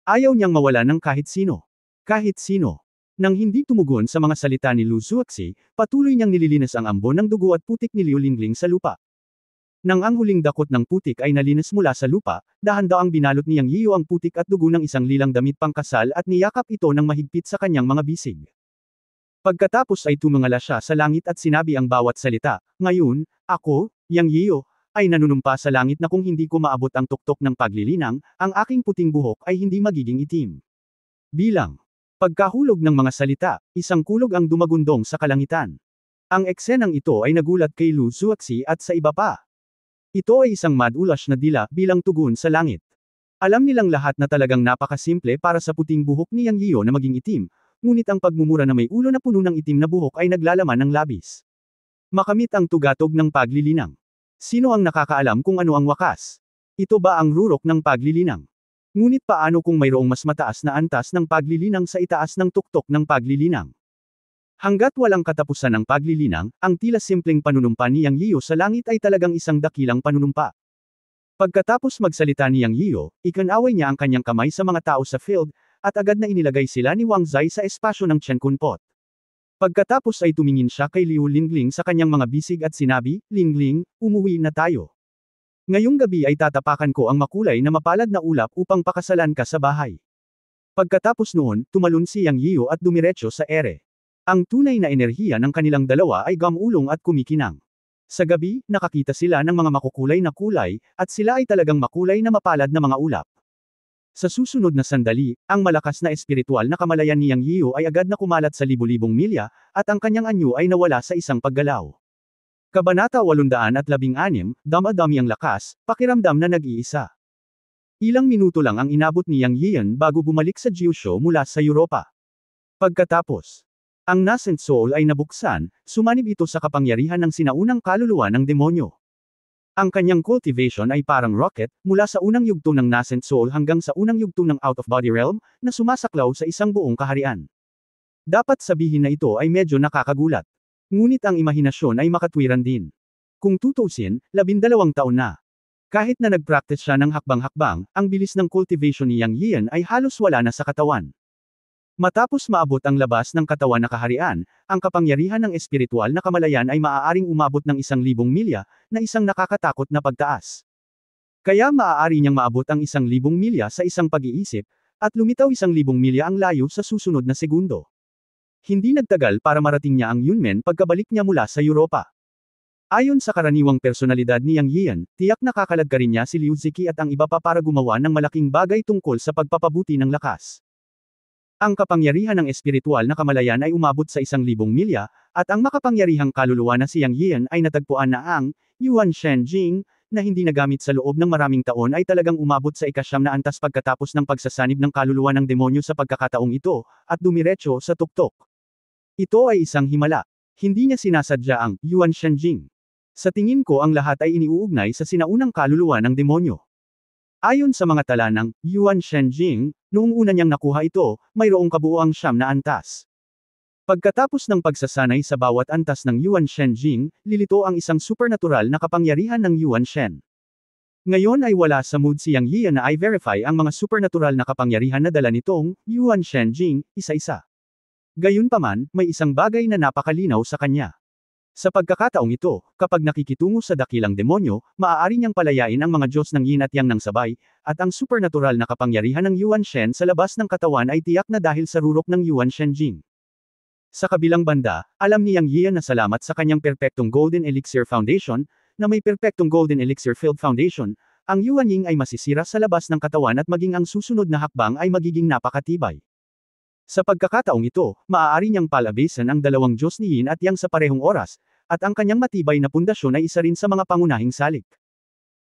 Ayaw niyang mawala ng kahit sino. Kahit sino. Nang hindi tumugon sa mga salita ni Lu Zuoxi, patuloy niyang nililinis ang ambon ng dugo at putik ni Liu Lingling sa lupa. Nang ang huling dakot ng putik ay nalinis mula sa lupa, dahan-daang binalot ni Yang Yiyo ang putik at dugo ng isang lilang damit pangkasal at niyakap ito ng mahigpit sa kanyang mga bisig. Pagkatapos ay tumingala siya sa langit at sinabi ang bawat salita, "Ngayon, ako, Yang Yiyo, ay nanunumpa sa langit na kung hindi ko maabot ang tuktok ng paglilinang, ang aking puting buhok ay hindi magiging itim." Bilang pagkahulog ng mga salita, isang kulog ang dumagundong sa kalangitan. Ang eksenang ito ay nagulat kay Lu Zuoxi at sa iba pa. Ito ay isang mad-ulash na dila bilang tugon sa langit. Alam nilang lahat na talagang napakasimple para sa puting buhok ni Yang Yiyo na maging itim, ngunit ang pagmumura na may ulo na puno ng itim na buhok ay naglalaman ng labis. Makamit ang tugatog ng paglilinang. Sino ang nakakaalam kung ano ang wakas? Ito ba ang rurok ng paglilinang? Ngunit paano kung mayroong mas mataas na antas ng paglilinang sa itaas ng tuktok ng paglilinang? Hanggat walang katapusan ng paglilinang, ang tila simpleng panunumpa ni Yang Yiyo sa langit ay talagang isang dakilang panunumpa. Pagkatapos magsalita ni Yang Yiyo, ikinaway niya ang kanyang kamay sa mga tao sa field, at agad na inilagay sila ni Wang Zai sa espasyo ng Chen Kunpot. Pagkatapos ay tumingin siya kay Liu Lingling sa kanyang mga bisig at sinabi, Lingling, umuwi na tayo. Ngayong gabi ay tatapakan ko ang makulay na mapalad na ulap upang pakasalan ka sa bahay. Pagkatapos noon, tumalon si Yang Yiyo at dumiretso sa ere. Ang tunay na enerhiya ng kanilang dalawa ay gamulong at kumikinang. Sa gabi, nakakita sila ng mga makukulay na kulay, at sila ay talagang makulay na mapalad na mga ulap. Sa susunod na sandali, ang malakas na espiritual na kamalayan ni Yang Yiyo ay agad na kumalat sa libu-libong milya, at ang kanyang anyo ay nawala sa isang paggalaw. Kabanata 816, Dama-dami ang lakas, pakiramdam na nag-iisa. Ilang minuto lang ang inabot ni Yang Yiyan bago bumalik sa Gyushu mula sa Europa. Pagkatapos, ang nascent soul ay nabuksan, sumanib ito sa kapangyarihan ng sinaunang kaluluwa ng demonyo. Ang kanyang cultivation ay parang rocket, mula sa unang yugto ng nascent soul hanggang sa unang yugto ng out-of-body realm, na sumasaklaw sa isang buong kaharian. Dapat sabihin na ito ay medyo nakakagulat. Ngunit ang imahinasyon ay makatwiran din. Kung tutuusin, 12 taon na. Kahit na nag-practice siya ng hakbang-hakbang, ang bilis ng cultivation ni Yang Yiyan ay halos wala na sa katawan. Matapos maabot ang labas ng katawan na kaharian, ang kapangyarihan ng espiritual na kamalayan ay maaaring umabot ng 1,000 milya, na isang nakakatakot na pagtaas. Kaya maaari niyang maabot ang 1,000 milya sa isang pag-iisip, at lumitaw 1,000 milya ang layo sa susunod na segundo. Hindi nagtagal para marating niya ang Yunmen pagkabalik niya mula sa Europa. Ayon sa karaniwang personalidad ni Yang Yiyan, tiyak nakakaladkarin niya si Liu Ziki at ang iba pa para gumawa ng malaking bagay tungkol sa pagpapabuti ng lakas. Ang kapangyarihan ng espiritual na kamalayan ay umabot sa 1,000 milya, at ang makapangyarihang kaluluwa na si Yang Yiyan ay natagpuan na ang Yuan Shen Jing, na hindi nagamit sa loob ng maraming taon ay talagang umabot sa 9 na antas pagkatapos ng pagsasanib ng kaluluwa ng demonyo sa pagkakataong ito, at dumiretso sa tuktok. Ito ay isang himala. Hindi niya sinasadya ang Yuan Shen Jing. Sa tingin ko ang lahat ay iniuugnay sa sinaunang kaluluwa ng demonyo. Ayon sa mga tala ng Yuan Shen Jing, noong una niyang nakuha ito, mayroong kabuuang 9 na antas. Pagkatapos ng pagsasanay sa bawat antas ng Yuan Shen Jing, lilito ang isang supernatural na kapangyarihan ng Yuan Shen. Ngayon ay wala sa mood si Yang Yiyan na i-verify ang mga supernatural na kapangyarihan na dala nitong Yuan Shen Jing, isa-isa. Gayunpaman, may isang bagay na napakalinaw sa kanya. Sa pagkakataong ito, kapag nakikitungo sa dakilang demonyo, maaari niyang palayain ang mga Diyos ng Yin at Yang ng sabay, at ang supernatural na kapangyarihan ng Yuan Shen sa labas ng katawan ay tiyak na dahil sa rurok ng Yuan Shen Jing. Sa kabilang banda, alam ni Yang Yiyan na salamat sa kanyang perpektong Golden Elixir Foundation, na may perpektong Golden Elixir Field Foundation, ang Yuan Ying ay masisira sa labas ng katawan at maging ang susunod na hakbang ay magiging napakatibay. Sa pagkakataong ito, maaari niyang palabasan ang dalawang Diyos ni Yin at Yang sa parehong oras, at ang kanyang matibay na pundasyon ay isa rin sa mga pangunahing salik.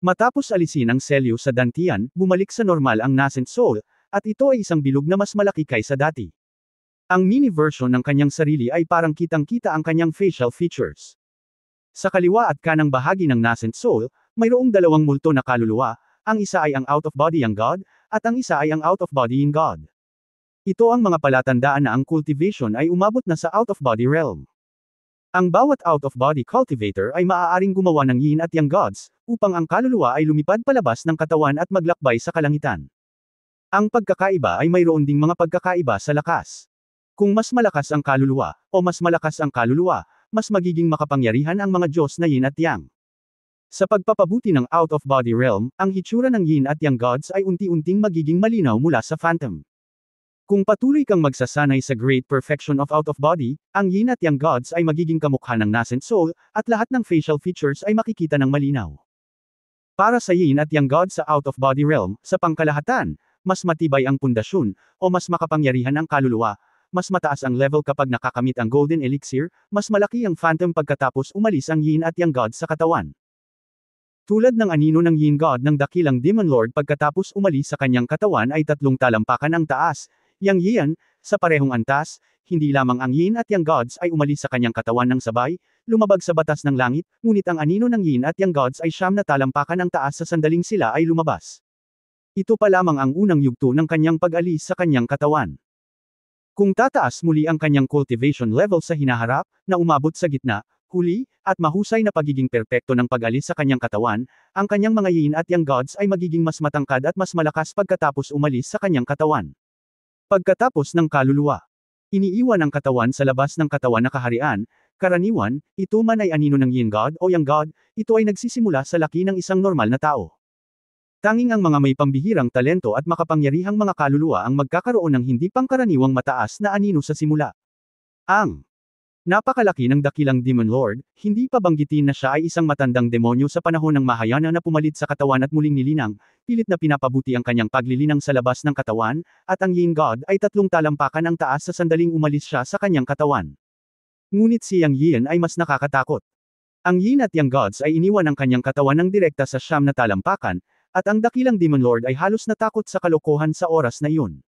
Matapos alisin ang selyo sa dantian, bumalik sa normal ang nascent soul, at ito ay isang bilog na mas malaki kaysa dati. Ang mini version ng kanyang sarili ay parang kitang-kita ang kanyang facial features. Sa kaliwa at kanang bahagi ng nascent soul, mayroong dalawang multo na kaluluwa, ang isa ay ang out-of-body Yang God, at ang isa ay ang out-of-body Yin God. Ito ang mga palatandaan na ang cultivation ay umabot na sa out-of-body realm. Ang bawat out-of-body cultivator ay maaaring gumawa ng Yin at Yang gods, upang ang kaluluwa ay lumipad palabas ng katawan at maglakbay sa kalangitan. Ang pagkakaiba ay mayroon ding mga pagkakaiba sa lakas. Kung mas malakas ang kaluluwa, o mas malakas ang kaluluwa, mas magiging makapangyarihan ang mga Diyos na Yin at Yang. Sa pagpapabuti ng out-of-body realm, ang hitsura ng Yin at Yang gods ay unti-unting magiging malinaw mula sa phantom. Kung patuloy kang magsasanay sa great perfection of out-of-body, ang Yin at Yang gods ay magiging kamukha ng nascent soul, at lahat ng facial features ay makikita ng malinaw. Para sa Yin at Yang gods sa out-of-body realm, sa pangkalahatan, mas matibay ang pundasyon, o mas makapangyarihan ang kaluluwa, mas mataas ang level kapag nakakamit ang golden elixir, mas malaki ang phantom pagkatapos umalis ang Yin at Yang gods sa katawan. Tulad ng anino ng Yin god ng dakilang Demon Lord pagkatapos umalis sa kanyang katawan ay 3 talampakan ang taas, Yang Yiyan, Sa parehong antas, hindi lamang ang yin at yang gods ay umalis sa kanyang katawan ng sabay, lumabag sa batas ng langit, ngunit ang anino ng yin at yang gods ay siyam na talampakan ang taas sa sandaling sila ay lumabas. Ito pa lamang ang unang yugto ng kanyang pag-alis sa kanyang katawan. Kung tataas muli ang kanyang cultivation level sa hinaharap, na umabot sa gitna, huli, at mahusay na pagiging perpekto ng pag-alis sa kanyang katawan, ang kanyang mga yin at yang gods ay magiging mas matangkad at mas malakas pagkatapos umalis sa kanyang katawan. Pagkatapos ng kaluluwa, iniiwan ang katawan sa labas ng katawan na kaharian, karaniwan, ito man ay anino ng yin god o yang god, ito ay nagsisimula sa laki ng isang normal na tao. Tanging ang mga may pambihirang talento at makapangyarihang mga kaluluwa ang magkakaroon ng hindi pangkaraniwang mataas na anino sa simula. Ang napakalaki ng dakilang Demon Lord, hindi pa banggitin na siya ay isang matandang demonyo sa panahon ng Mahayana na pumalit sa katawan at muling nilinang, pilit na pinapabuti ang kanyang paglilinang sa labas ng katawan, at ang Yin God ay 3 talampakan ang taas sa sandaling umalis siya sa kanyang katawan. Ngunit si Yang Yin ay mas nakakatakot. Ang Yin at Yang Gods ay iniwan ang kanyang katawan ng direkta sa siyam na talampakan, at ang dakilang Demon Lord ay halos natakot sa kalokohan sa oras na iyon.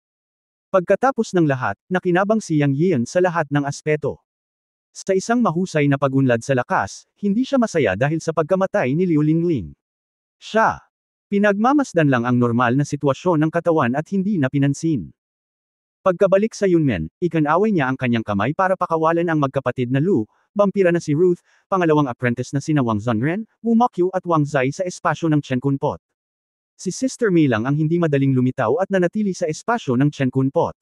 Pagkatapos ng lahat, nakinabang si Yang Yin sa lahat ng aspeto. Sa isang mahusay na pagunlad sa lakas, hindi siya masaya dahil sa pagkamatay ni Liu Lingling. Siya pinagmamasdan lang ang normal na sitwasyon ng katawan at hindi na pinansin. Pagkabalik sa Yunmen, ikinaway niya ang kanyang kamay para pakawalan ang magkapatid na Lu, vampira na si Ruth, pangalawang apprentice na sina Wang Zhenren, Wu Mokyu at Wang Zai sa espasyo ng Chen Kunpot. Si Sister Mei lang ang hindi madaling lumitaw at nanatili sa espasyo ng Chen Kunpot.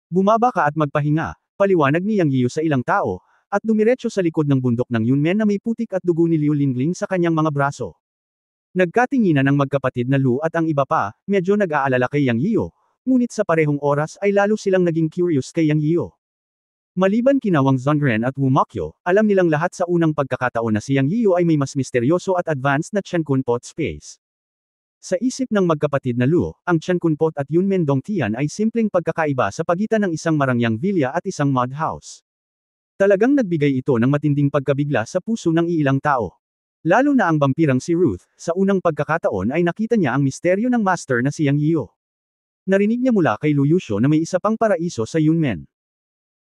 Bumaba ka at magpahinga, paliwanag ni Yang Yiu sa ilang tao, at dumiretso sa likod ng bundok ng Yunmen na may putik at dugo ni Liu Lingling sa kanyang mga braso. Nagkatinginan ang magkapatid na Lu at ang iba pa, medyo nag-aalala kay Yang Yiu, ngunit sa parehong oras ay lalo silang naging curious kay Yang Yiu. Maliban kina Wang Zhenren at Wu Mokyu, alam nilang lahat sa unang pagkakataon na si Yang Yiu ay may mas misteryoso at advanced na Chen Kunpot space. Sa isip ng magkapatid na Lu, ang Chen Kunpot at Yunmen Dongtian ay simpleng pagkakaiba sa pagitan ng isang marangyang villa at isang mud house. Talagang nagbigay ito ng matinding pagkabigla sa puso ng iilang tao. Lalo na ang vampirang si Ruth, sa unang pagkakataon ay nakita niya ang misteryo ng master na si Yang Yiu. Narinig niya mula kay Lu Yusho na may isa pang paraiso sa Yunmen.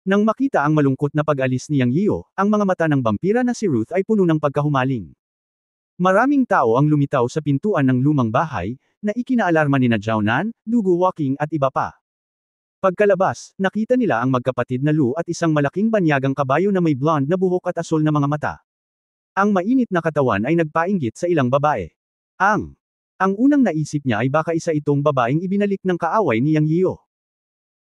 Nang makita ang malungkot na pag-alis ni Yang Yiu, ang mga mata ng vampira na si Ruth ay puno ng pagkahumaling. Maraming tao ang lumitaw sa pintuan ng lumang bahay, na ikinaalarma nina Jiaonan, Dugu Walking at iba pa. Pagkalabas, nakita nila ang magkapatid na Lu at isang malaking banyagang kabayo na may blonde na buhok at asul na mga mata. Ang mainit na katawan ay nagpainggit sa ilang babae. Ang unang naisip niya ay baka isa itong babaeng ibinalik ng kaaway ni Yang Yiu.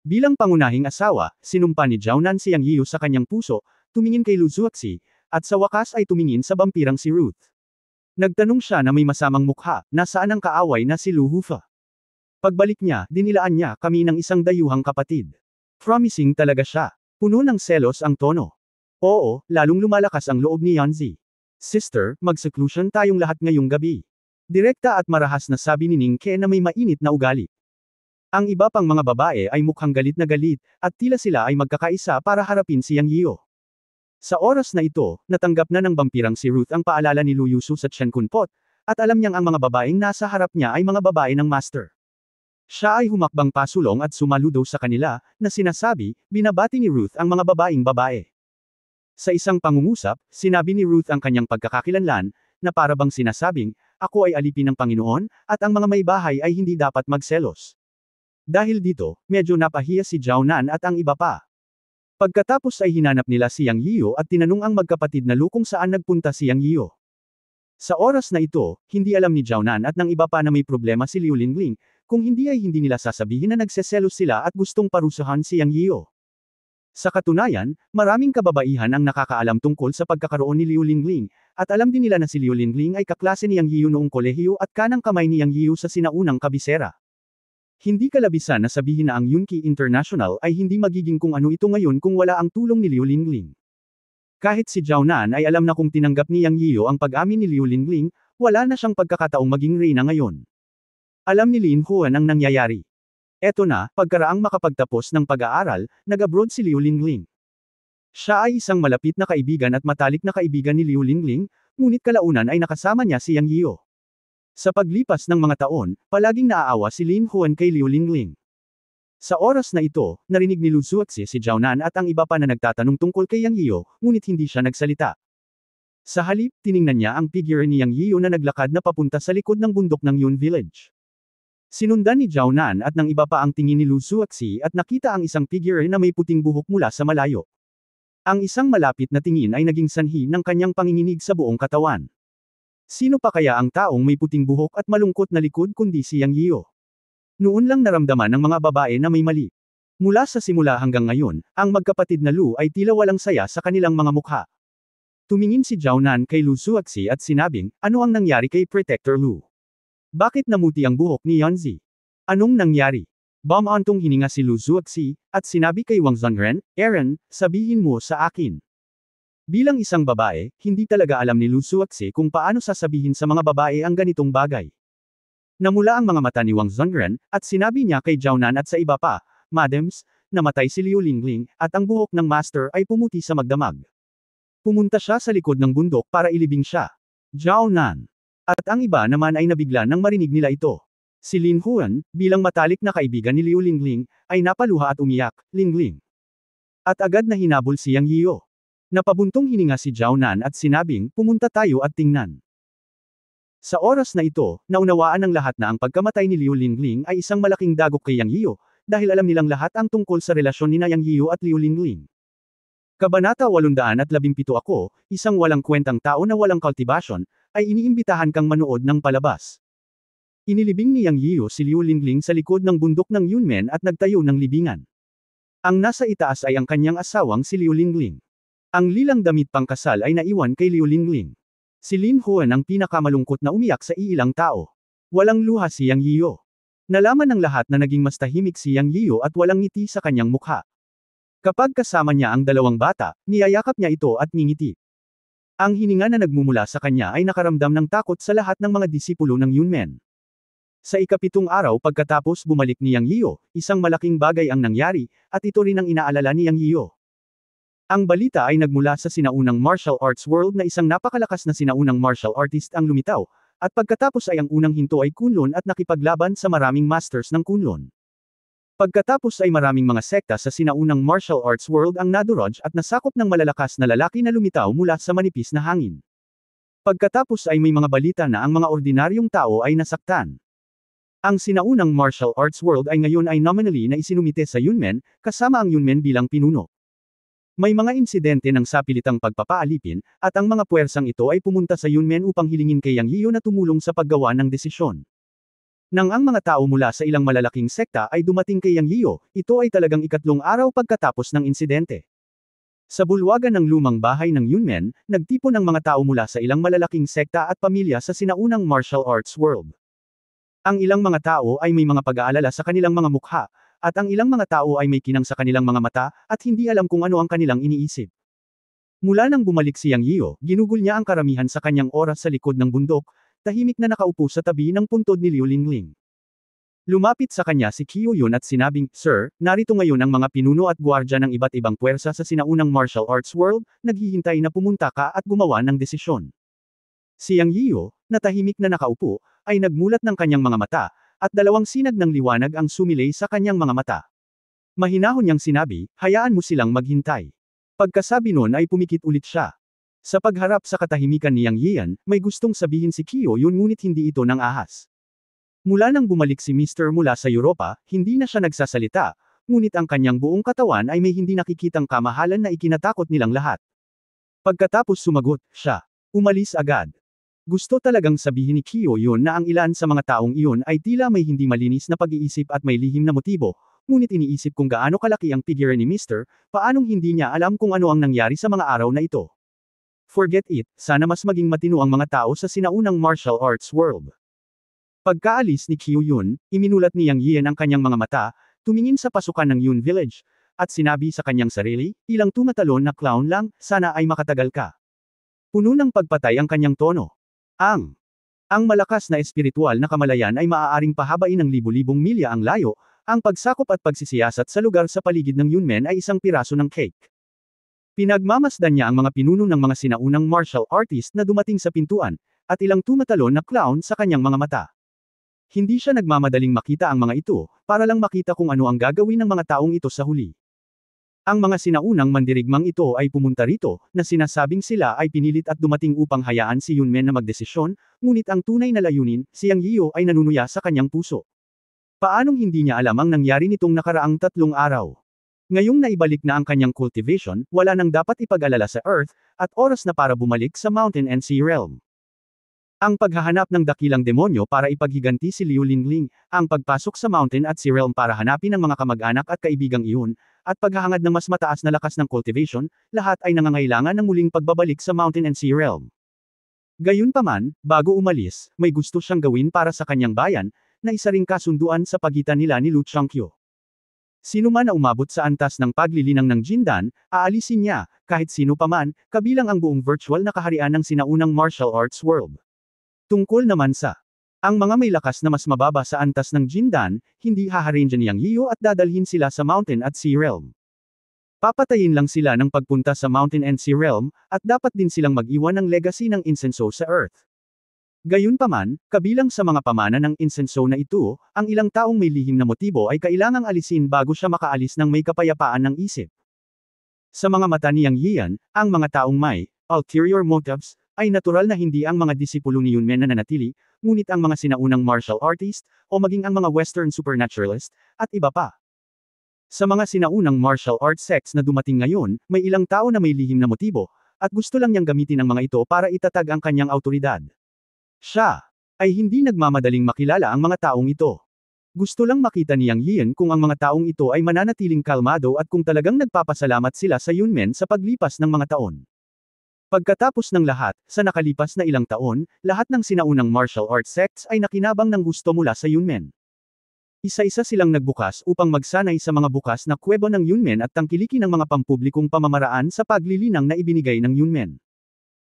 Bilang pangunahing asawa, sinumpa ni Jiaonan si Yang Yiu sa kanyang puso, tumingin kay Lu Zuoxi, at sa wakas ay tumingin sa vampirang si Ruth. Nagtanong siya na may masamang mukha, nasaan ang kaaway na si Lu Hufa. Pagbalik niya, dinilaan niya kami ng isang dayuhang kapatid. Promising talaga siya. Puno ng selos ang tono. Oo, lalong lumalakas ang loob ni Yanzi. Sister, mag-seclusion tayong lahat ngayong gabi. Direkta at marahas na sabi ni Ning Ke na may mainit na ugali. Ang iba pang mga babae ay mukhang galit na galit, at tila sila ay magkakaisa para harapin si Yang Yiu. Sa oras na ito, natanggap na ng vampirang si Ruth ang paalala ni Lu Yusu sa Chen Kunpot, at alam niyang ang mga babaeng nasa harap niya ay mga babae ng master. Siya ay humakbang pasulong at sumaludo sa kanila, na sinasabi, binabati ni Ruth ang mga babaeng babae. Sa isang pangungusap, sinabi ni Ruth ang kanyang pagkakakilanlan, na parabang sinasabing, ako ay alipin ng Panginoon, at ang mga may bahay ay hindi dapat magselos. Dahil dito, medyo napahiya si Jiaonan at ang iba pa. Pagkatapos ay hinanap nila si Yang Yiu at tinanong ang magkapatid na Lu kung saan nagpunta si Yang Yiu. Sa oras na ito, hindi alam ni Jiaonan at ng iba pa na may problema si Liu Lingling, kung hindi ay hindi nila sasabihin na nagseselos sila at gustong parusahan si Yang Yiu. Sa katunayan, maraming kababaihan ang nakakaalam tungkol sa pagkakaroon ni Liu Lingling, at alam din nila na si Liu Lingling ay kaklase ni Yang Yiu noong kolehiyo at kanang kamay ni Yang Yiu sa sinaunang kabisera. Hindi kalabisan na sabihin na ang Yunqi International ay hindi magiging kung ano ito ngayon kung wala ang tulong ni Liu Lingling. Kahit si Jiaonan ay alam na kung tinanggap ni Yang Yiu ang pag-amin ni Liu Lingling, wala na siyang pagkakataong maging reyna ngayon. Alam ni Lin Huan ang nangyayari. Eto na, pagkaraang makapagtapos ng pag-aaral, nag-abroad si Liu Lingling. Siya ay isang malapit na kaibigan at matalik na kaibigan ni Liu Lingling, ngunit kalaunan ay nakasama niya si Yang Yiu. Sa paglipas ng mga taon, palaging naaawa si Lin Huan kay Liu Lingling. Sa oras na ito, narinig ni Lu Zuoxi si Zhao Nan at ang iba pa na nagtatanong tungkol kay Yang Yiyo, ngunit hindi siya nagsalita. Sa halip, tiningnan niya ang figure ni Yang Yiyo na naglakad na papunta sa likod ng bundok ng Yun Village. Sinundan ni Zhao Nan at ng iba pa ang tingin ni Lu Zuoxi at nakita ang isang figure na may puting buhok mula sa malayo. Ang isang malapit na tingin ay naging sanhi ng kanyang panginginig sa buong katawan. Sino pa kaya ang taong may puting buhok at malungkot na likod kundi si Yang Yiyo? Noon lang naramdaman ng mga babae na may mali. Mula sa simula hanggang ngayon, ang magkapatid na Lu ay tila walang saya sa kanilang mga mukha. Tumingin si Zhao Nan kay Lu Zuoxi at sinabing, ano ang nangyari kay Protector Lu? Bakit namuti ang buhok ni Yanzi? Anong nangyari? Bumantong hininga si Lu Zuoxi, at sinabi kay Wang Zhongren, Aaron, sabihin mo sa akin. Bilang isang babae, hindi talaga alam ni Lu Zuoxi kung paano sasabihin sa mga babae ang ganitong bagay. Namula ang mga mata ni Wang Zhongren, at sinabi niya kay Zhao Nan at sa iba pa, Madams, namatay si Liu Lingling, at ang buhok ng master ay pumuti sa magdamag. Pumunta siya sa likod ng bundok para ilibing siya. Zhao Nan. At ang iba naman ay nabigla nang marinig nila ito. Si Lin Huan, bilang matalik na kaibigan ni Liu Lingling, ay napaluha at umiyak, Lingling. At agad na hinabol si Yang Yiyo. Napabuntong hininga si Zhao Nan at sinabing, pumunta tayo at tingnan. Sa oras na ito, naunawaan ng lahat na ang pagkamatay ni Liu Lingling ay isang malaking dagok kay Yang Yiyo, dahil alam nilang lahat ang tungkol sa relasyon ni Yang Yiyo at Liu Lingling. Kabanata 817 Ako, isang walang kwentang tao na walang kultibasyon, ay iniimbitahan kang manood ng palabas. Inilibing ni Yang Yiyo si Liu Lingling sa likod ng bundok ng Yunmen at nagtayo ng libingan. Ang nasa itaas ay ang kanyang asawang si Liu Lingling. Ang lilang damit pangkasal ay naiwan kay Liu Lingling. Si Lin Huan ang pinakamalungkot na umiyak sa iilang tao. Walang luha si Yang Yiyo. Nalaman ng lahat na naging mas tahimik si Yang Yiyo at walang ngiti sa kanyang mukha. Kapag kasama niya ang dalawang bata, niyayakap niya ito at ngingiti. Ang hininga na nagmumula sa kanya ay nakaramdam ng takot sa lahat ng mga disipulo ng Yunmen. Sa ikapitong araw pagkatapos bumalik ni Yang Yiyo, isang malaking bagay ang nangyari, at ito rin ang inaalala ni Yang Yiyo. Ang balita ay nagmula sa sinaunang martial arts world na isang napakalakas na sinaunang martial artist ang lumitaw, at pagkatapos ay ang unang hinto ay Kunlun at nakipaglaban sa maraming masters ng Kunlun. Pagkatapos ay maraming mga sekta sa sinaunang martial arts world ang nadurog at nasakop ng malalakas na lalaki na lumitaw mula sa manipis na hangin. Pagkatapos ay may mga balita na ang mga ordinaryong tao ay nasaktan. Ang sinaunang martial arts world ay ngayon ay nominally na isinumite sa Yunmen, kasama ang Yunmen bilang pinuno. May mga insidente ng sapilitang pagpapaalipin, at ang mga puwersang ito ay pumunta sa Yunmen upang hilingin kay Yang Yiyo na tumulong sa paggawa ng desisyon. Nang ang mga tao mula sa ilang malalaking sekta ay dumating kay Yang Yiyo, ito ay talagang ikatlong araw pagkatapos ng insidente. Sa bulwagan ng lumang bahay ng Yunmen, nagtipon ang mga tao mula sa ilang malalaking sekta at pamilya sa sinaunang martial arts world. Ang ilang mga tao ay may mga pag-aalala sa kanilang mga mukha, at ang ilang mga tao ay may kinang sa kanilang mga mata, at hindi alam kung ano ang kanilang iniisip. Mula nang bumalik si Yang Yiyo, ginugol niya ang karamihan sa kanyang oras sa likod ng bundok, tahimik na nakaupo sa tabi ng puntod ni Liu Lingling. Lumapit sa kanya si Qiu Yun at sinabing, Sir, narito ngayon ang mga pinuno at gwardya ng iba't ibang puwersa sa sinaunang martial arts world, naghihintay na pumunta ka at gumawa ng desisyon. Si Yang Yiyo, na tahimik na nakaupo, ay nagmulat ng kanyang mga mata, at dalawang sinag ng liwanag ang sumilay sa kanyang mga mata. Mahinahon niyang sinabi, hayaan mo silang maghintay. Pagkasabi nun ay pumikit ulit siya. Sa pagharap sa katahimikan ni Yang Yiyan, may gustong sabihin si Qiu Yun ngunit hindi ito nang ahas. Mula nang bumalik si Mr. mula sa Europa, hindi na siya nagsasalita, ngunit ang kanyang buong katawan ay may hindi nakikitang kamahalan na ikinatakot nilang lahat. Pagkatapos sumagot, siya umalis agad. Gusto talagang sabihin ni Qiu Yun na ang ilan sa mga taong iyon ay tila may hindi malinis na pag-iisip at may lihim na motibo, ngunit iniisip kung gaano kalaki ang figure ni Mr., paanong hindi niya alam kung ano ang nangyari sa mga araw na ito. Forget it, sana mas maging matino ang mga tao sa sinaunang martial arts world. Pagkaalis ni Qiu Yun, iminulat ni Yang Yiyan ang kanyang mga mata, tumingin sa pasukan ng Yun Village, at sinabi sa kanyang sarili, ilang tumatalon na clown lang, sana ay makatagal ka. Puno ng pagpatay ang kanyang tono. Ang malakas na espiritual na kamalayan ay maaaring pahabain ng libu-libong milya ang layo, ang pagsakop at pagsisiyasat sa lugar sa paligid ng Yunmen ay isang piraso ng cake. Pinagmamasdan niya ang mga pinuno ng mga sinaunang martial artist na dumating sa pintuan, at ilang tumatalon na clown sa kanyang mga mata. Hindi siya nagmamadaling makita ang mga ito, para lang makita kung ano ang gagawin ng mga taong ito sa huli. Ang mga sinaunang mandirigmang ito ay pumunta rito, na sinasabing sila ay pinilit at dumating upang hayaan si Yunmen na magdesisyon, ngunit ang tunay na layunin, si Yang Yiyo ay nanunuya sa kanyang puso. Paanong hindi niya alam ang nangyari nitong nakaraang 3 araw? Ngayong naibalik na ang kanyang cultivation, wala nang dapat ipag-alala sa Earth, at oras na para bumalik sa Mountain and Sea Realm. Ang paghahanap ng dakilang demonyo para ipaghiganti si Liu Lingling, ang pagpasok sa Mountain at Sea Realm para hanapin ang mga kamag-anak at kaibigang iyon, at paghahangad ng mas mataas na lakas ng cultivation, lahat ay nangangailangan ng muling pagbabalik sa Mountain and Sea Realm. Gayunpaman, bago umalis, may gusto siyang gawin para sa kanyang bayan, na isa ring kasunduan sa pagitan nila ni Lu Changqiu. Sino man na umabot sa antas ng paglilinang ng Jindan, aalisin niya, kahit sino paman, kabilang ang buong virtual na kaharian ng sinaunang martial arts world. Tungkol naman sa ang mga may lakas na mas mababa sa antas ng Jindan, hindi haharin ni Yang Yiyo at dadalhin sila sa Mountain at Sea Realm. Papatayin lang sila ng pagpunta sa Mountain and Sea Realm, at dapat din silang mag-iwan ng legacy ng insenso sa Earth. Gayunpaman, kabilang sa mga pamana ng insenso na ito, ang ilang taong may lihim na motibo ay kailangang alisin bago siya makaalis ng may kapayapaan ng isip. Sa mga mata ni Yang Yiyan, ang mga taong may ulterior motives ay natural na hindi ang mga disipulo ni Yunmen na nanatili, ngunit ang mga sinaunang martial artist, o maging ang mga Western supernaturalist, at iba pa. Sa mga sinaunang martial arts sects na dumating ngayon, may ilang tao na may lihim na motibo, at gusto lang niyang gamitin ang mga ito para itatag ang kanyang autoridad. Siya ay hindi nagmamadaling makilala ang mga taong ito. Gusto lang makita ni Yang Yiyan kung ang mga taong ito ay mananatiling kalmado at kung talagang nagpapasalamat sila sa Yunmen sa paglipas ng mga taon. Pagkatapos ng lahat, sa nakalipas na ilang taon, lahat ng sinaunang martial arts sects ay nakinabang ng gusto mula sa Yunmen. Isa-isa silang nagbukas upang magsanay sa mga bukas na kuwebo ng Yunmen at tangkilikin ang mga pampublikong pamamaraan sa paglilinang na ibinigay ng Yunmen.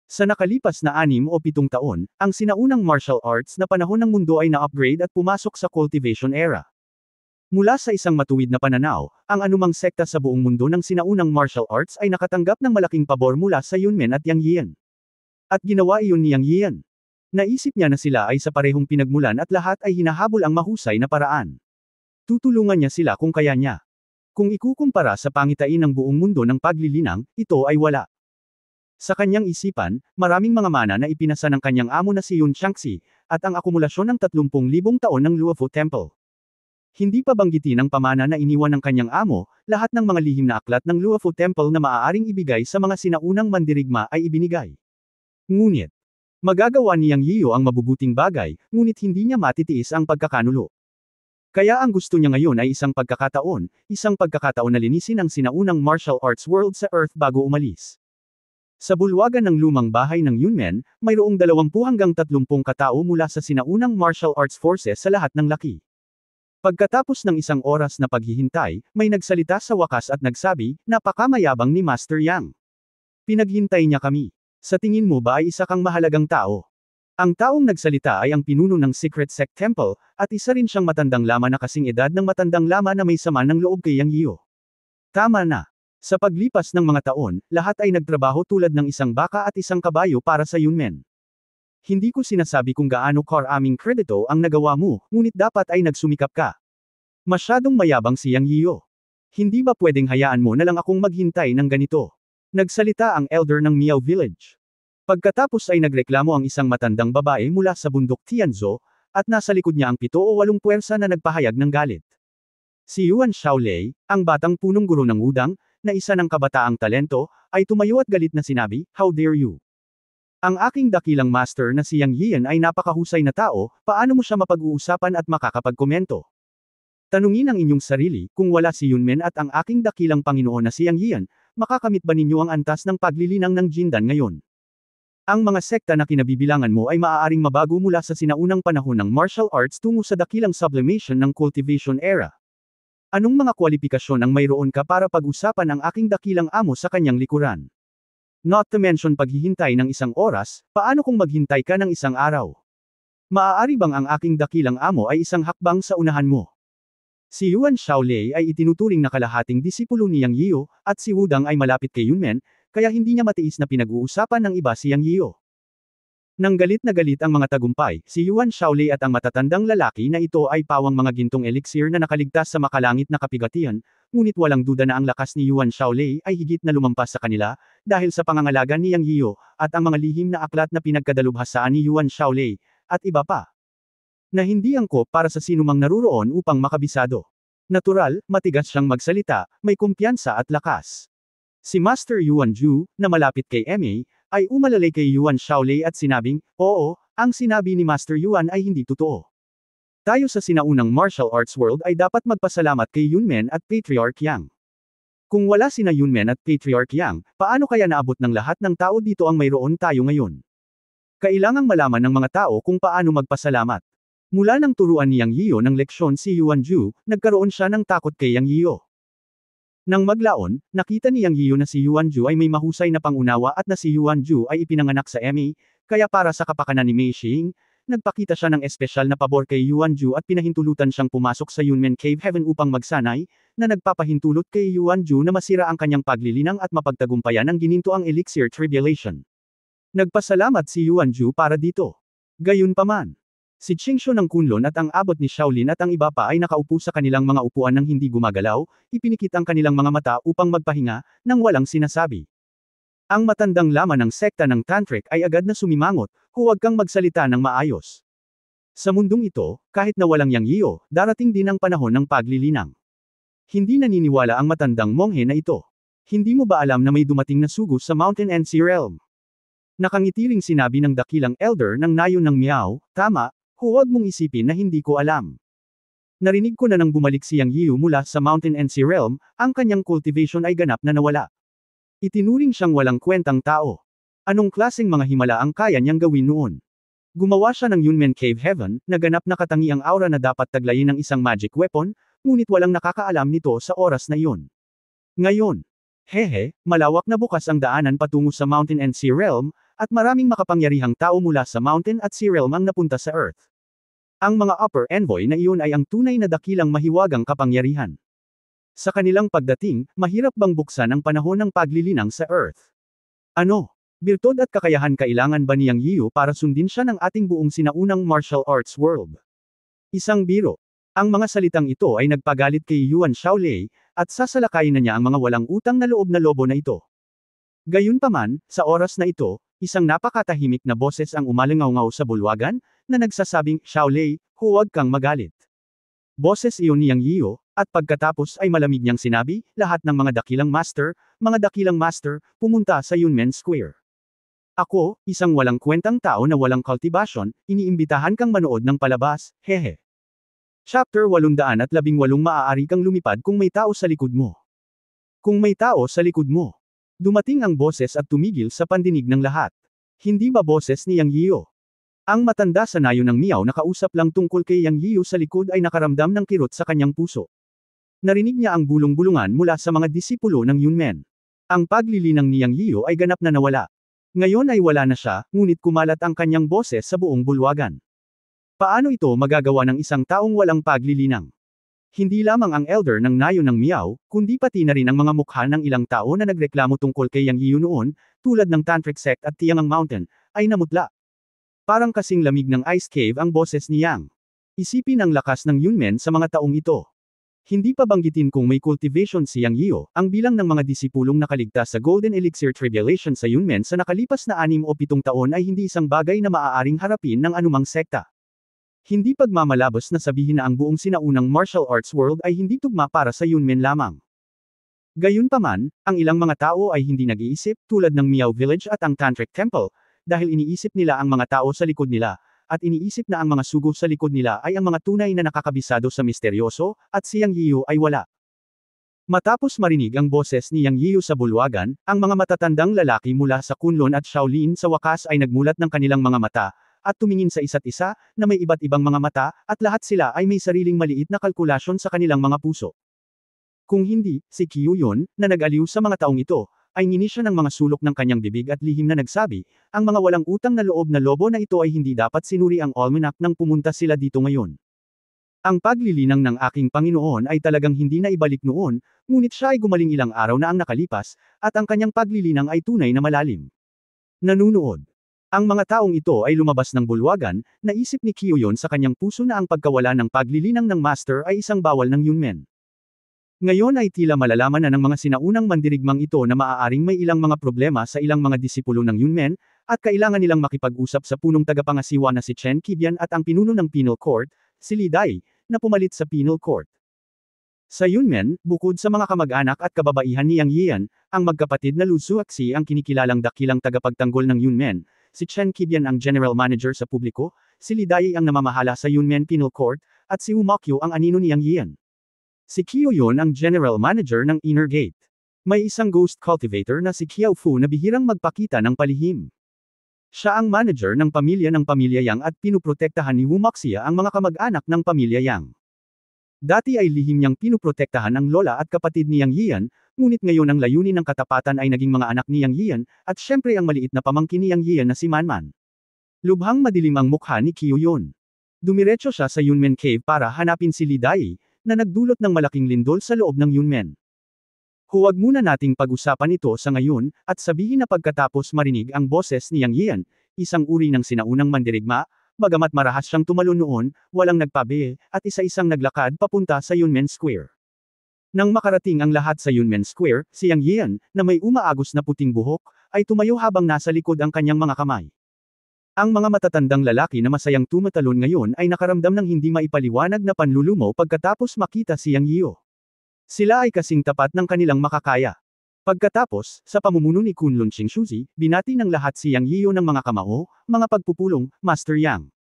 Sa nakalipas na 6 o 7 taon, ang sinaunang martial arts na panahon ng mundo ay na-upgrade at pumasok sa cultivation era. Mula sa isang matuwid na pananaw, ang anumang sekta sa buong mundo ng sinaunang martial arts ay nakatanggap ng malaking pabor mula sa Yunmen at Yang Yiyan. At ginawa iyon ni Yang Yiyan. Naisip niya na sila ay sa parehong pinagmulan at lahat ay hinahabol ang mahusay na paraan. Tutulungan niya sila kung kaya niya. Kung ikukumpara sa pangitain ng buong mundo ng paglilinang, ito ay wala. Sa kanyang isipan, maraming mga mana na ipinasa ng kanyang amo na si Yun Changxi, at ang akumulasyon ng 30,000 taon ng Luofu Temple. Hindi pa banggitin ang pamana na iniwan ng kanyang amo, lahat ng mga lihim na aklat ng Luofu Temple na maaaring ibigay sa mga sinaunang mandirigma ay ibinigay. Ngunit, magagawa ni Yang Yiyo ang mabubuting bagay, ngunit hindi niya matitiis ang pagkakanulo. Kaya ang gusto niya ngayon ay isang pagkakataon na linisin ang sinaunang martial arts world sa Earth bago umalis. Sa bulwagan ng lumang bahay ng Yunmen, mayroong 20 hanggang 30 katao mula sa sinaunang martial arts forces sa lahat ng laki. Pagkatapos ng 1 oras na paghihintay, may nagsalita sa wakas at nagsabi, napakamayabang ni Master Yang. Pinaghintay niya kami. Sa tingin mo ba ay isa kang mahalagang tao? Ang taong nagsalita ay ang pinuno ng Secret Sect Temple, at isa rin siyang matandang lama na kasing edad ng matandang lama na may sama ng loob kay Yang Yiyo. Tama na. Sa paglipas ng mga taon, lahat ay nagtrabaho tulad ng isang baka at isang kabayo para sa Yunmen. Hindi ko sinasabi kung gaano karaming kredito ang nagawa mo, ngunit dapat ay nagsumikap ka. Masyadong mayabang si Yang Yiyo. Hindi ba pwedeng hayaan mo na lang akong maghintay ng ganito? Nagsalita ang elder ng Miao Village. Pagkatapos ay nagreklamo ang isang matandang babae mula sa bundok Tianzhou, at nasa likod niya ang 7 o 8 puwersa na nagpahayag ng galit. Si Yuan Shaolei, ang batang punong guro ng Wudang, na isa ng kabataang talento, ay tumayo at galit na sinabi, "How dare you? Ang aking dakilang master na si Yang Yiyan ay napakahusay na tao, paano mo siya mapag-uusapan at makakapagkomento? Tanungin ang inyong sarili, kung wala si Yunmen at ang aking dakilang Panginoon na si Yang Yiyan, makakamit ba ninyo ang antas ng paglilinang ng Jindan ngayon? Ang mga sekta na kinabibilangan mo ay maaaring mabago mula sa sinaunang panahon ng martial arts tungo sa dakilang sublimation ng cultivation era. Anong mga kwalipikasyon ang mayroon ka para pag-usapan ang aking dakilang amo sa kanyang likuran? Not to mention paghihintay ng 1 oras, paano kung maghintay ka ng 1 araw? Maaari bang ang aking dakilang amo ay isang hakbang sa unahan mo? Si Yuan Shaolei ay itinuturing na kalahating disipulo ni Yang Yiyo, at si Wudang ay malapit kay Yunmen, kaya hindi niya matiis na pinag-uusapan ng iba si Yang Yiyo. Nang galit na galit ang mga tagumpay, si Yuan Shaolei at ang matatandang lalaki na ito ay pawang mga gintong elixir na nakaligtas sa makalangit na kapigatian, ngunit walang duda na ang lakas ni Yuan Shaolei ay higit na lumampas sa kanila, dahil sa pangangalaga ni Yang Yiyo, at ang mga lihim na aklat na pinagkadalubhasaan ni Yuan Shaolei, at iba pa. Na hindi angkop para sa sinumang naruroon upang makabisado. Natural, matigas siyang magsalita, may kumpiyansa at lakas. Si Master Yuan Ju, na malapit kay MA, ay umalalay kay Yuan Shaolei at sinabing, oo, ang sinabi ni Master Yuan ay hindi totoo. Tayo sa sinaunang martial arts world ay dapat magpasalamat kay Yunmen at Patriarch Yang. Kung wala sina Yunmen at Patriarch Yang, paano kaya naabot ng lahat ng tao dito ang mayroon tayo ngayon? Kailangang malaman ng mga tao kung paano magpasalamat. Mula nang turuan ni Yang Yiyo ng leksyon si Yuan Ju, nagkaroon siya ng takot kay Yang Yiyo. Nang maglaon, nakita ni Yang Yiyo na si Yuan Ju ay may mahusay na pangunawa at na si Yuan Ju ay ipinanganak sa MA, kaya para sa kapakanan ni Mei Xing, nagpakita siya ng espesyal na pabor kay Yuan Ju at pinahintulutan siyang pumasok sa Yunmen Cave Heaven upang magsanay, na nagpapahintulot kay Yuan Ju na masira ang kanyang paglilinang at mapagtagumpayan ang gininto ang Elixir Tribulation. Nagpasalamat si Yuan Ju para dito. Gayunpaman, si Qingshu ng Kunlun at ang abot ni Shaolin at ang iba pa ay nakaupo sa kanilang mga upuan ng hindi gumagalaw, ipinikit ang kanilang mga mata upang magpahinga, nang walang sinasabi. Ang matandang laman ng sekta ng Tantric ay agad na sumimangot, huwag kang magsalita ng maayos. Sa mundong ito, kahit na walang Yang Yiyo, darating din ang panahon ng paglilinang. Hindi naniniwala ang matandang monghe na ito. Hindi mo ba alam na may dumating na sugos sa Mountain and Sea Realm? Nakangitiling sinabi ng dakilang elder ng nayon ng Miao, tama, huwag mong isipin na hindi ko alam. Narinig ko na nang bumalik si Yang Yiyo mula sa Mountain and Sea Realm, ang kanyang cultivation ay ganap na nawala. Itinuring siyang walang kwentang tao. Anong klaseng mga himala ang kaya niyang gawin noon? Gumawa siya ng Yunmen Cave Heaven, na ganap na katangiang aura na dapat taglayin ng isang magic weapon, ngunit walang nakakaalam nito sa oras na iyon. Ngayon, hehe, malawak na bukas ang daanan patungo sa Mountain and Sea Realm, at maraming makapangyarihang tao mula sa Mountain at Sea Realm ang napunta sa Earth. Ang mga upper envoy na iyon ay ang tunay na dakilang mahiwagang kapangyarihan. Sa kanilang pagdating, mahirap bang buksan ang panahon ng paglilinang sa Earth? Ano? Birtod at kakayahan kailangan ba ni Yang Yiyo para sundin siya ng ating buong sinaunang martial arts world? Isang biro. Ang mga salitang ito ay nagpagalit kay Yuan Shaolei, at sasalakayin na niya ang mga walang utang na loob na lobo na ito. Gayunpaman, sa oras na ito, isang napakatahimik na boses ang umalingaw-ngaw sa bulwagan, na nagsasabing, Shaolei, huwag kang magalit. Boses iyon ni Yang Yiyo, at pagkatapos ay malamig niyang sinabi, lahat ng mga dakilang master, pumunta sa Yunmen Square. Ako, isang walang kwentang tao na walang kultibasyon, iniimbitahan kang manood ng palabas, hehe. Chapter 818 Maaari kang lumipad kung may tao sa likod mo. Kung may tao sa likod mo. Dumating ang boses at tumigil sa pandinig ng lahat. Hindi ba boses ni Yang Yiyo? Ang matanda sa nayon ng Miao na kausap lang tungkol kay Yang Yiyo sa likod ay nakaramdam ng kirot sa kanyang puso. Narinig niya ang bulong-bulungan mula sa mga disipulo ng Yunmen. Ang paglilinang ni Yang Yiyo ay ganap na nawala. Ngayon ay wala na siya, ngunit kumalat ang kanyang boses sa buong bulwagan. Paano ito magagawa ng isang taong walang paglilinang? Hindi lamang ang elder ng nayon ng Miao, kundi pati na rin ang mga mukha ng ilang tao na nagreklamo tungkol kay Yang Yiyo noon, tulad ng Tantric Sect at Tiangang Mountain, ay namutla. Parang kasing lamig ng ice cave ang boses ni Yang. Isipin ang lakas ng Yunmen sa mga taong ito. Hindi pa banggitin kung may cultivation si Yang Yiyo, ang bilang ng mga disipulong nakaligtas sa Golden Elixir Tribulation sa Yunmen sa nakalipas na 6 o 7 taon ay hindi isang bagay na maaaring harapin ng anumang sekta. Hindi pagmamalabos na sabihin na ang buong sinaunang martial arts world ay hindi tugma para sa Yunmen lamang. Gayunpaman, ang ilang mga tao ay hindi nag-iisip, tulad ng Miao Village at ang Tantric Temple, dahil iniisip nila ang mga tao sa likod nila, at iniisip na ang mga sugo sa likod nila ay ang mga tunay na nakakabisado sa misteryoso, at si Yang Yiyo ay wala. Matapos marinig ang boses ni Yang Yiyo sa bulwagan, ang mga matatandang lalaki mula sa Kunlun at Shaolin sa wakas ay nagmulat ng kanilang mga mata, at tumingin sa isa't isa, na may iba't ibang mga mata, at lahat sila ay may sariling maliit na kalkulasyon sa kanilang mga puso. Kung hindi, si Qiu Yun, na nag-aliw sa mga taong ito, ay ngini siya ng mga sulok ng kanyang bibig at lihim na nagsabi, ang mga walang utang na loob na lobo na ito ay hindi dapat sinuri ang almanac nang pumunta sila dito ngayon. Ang paglilinang ng aking Panginoon ay talagang hindi na ibalik noon, ngunit siya ay gumaling ilang araw na ang nakalipas, at ang kanyang paglilinang ay tunay na malalim. Nanunood. Ang mga taong ito ay lumabas ng bulwagan, naisip ni Kyoyon sa kanyang puso na ang pagkawala ng paglilinang ng Master ay isang bawal ng Yunmen. Ngayon ay tila malalaman na ng mga sinaunang mandirigmang ito na maaaring may ilang mga problema sa ilang mga disipulo ng Yunmen, at kailangan nilang makipag-usap sa punong tagapangasiwa na si Chen Qibian at ang pinuno ng Penal Court, si Li Dai, na pumalit sa Penal Court. Sa Yunmen, bukod sa mga kamag-anak at kababaihan ni Yang Yian, ang magkapatid na Lu Zuoxi ang kinikilalang dakilang tagapagtanggol ng Yunmen, si Chen Qibian ang general manager sa publiko, si Li Dai ang namamahala sa Yunmen Penal Court, at si Wu Mokyo ang anino ni Yang Yian. Si Kyoyon ang general manager ng Inner Gate. May isang ghost cultivator na si Qiao Fu na bihirang magpakita ng palihim. Siya ang manager ng pamilya Yang at pinuprotektahan ni Wu Moxia ang mga kamag-anak ng pamilya Yang. Dati ay lihim niyang pinuprotektahan ang lola at kapatid ni Yang Yian, ngunit ngayon ang layunin ng katapatan ay naging mga anak ni Yang Yian, at syempre ang maliit na pamangkin ni Yang Yian na si Manman. Lubhang madilim ang mukha ni Kyoyon. Dumiretso siya sa Yunmen Cave para hanapin si Li Dai, na nagdulot ng malaking lindol sa loob ng Yunmen. Huwag muna nating pag-usapan ito sa ngayon, at sabihin na pagkatapos marinig ang boses ni Yang Yian, isang uri ng sinaunang mandirigma, bagamat marahas siyang tumalon noon, walang nagpabe, at isa-isang naglakad papunta sa Yunmen Square. Nang makarating ang lahat sa Yunmen Square, si Yang Yian, na may umaagos na puting buhok, ay tumayo habang nasa likod ang kanyang mga kamay. Ang mga matatandang lalaki na masayang tumatalon ngayon ay nakaramdam ng hindi maipaliwanag na panlulumo pagkatapos makita si Yang Yiu. Sila ay kasing tapat ng kanilang makakaya. Pagkatapos, sa pamumuno ni Kunlun Qingshuzi, binati ng lahat si Yang Yiu ng mga kamao, mga pagpupulong, Master Yang.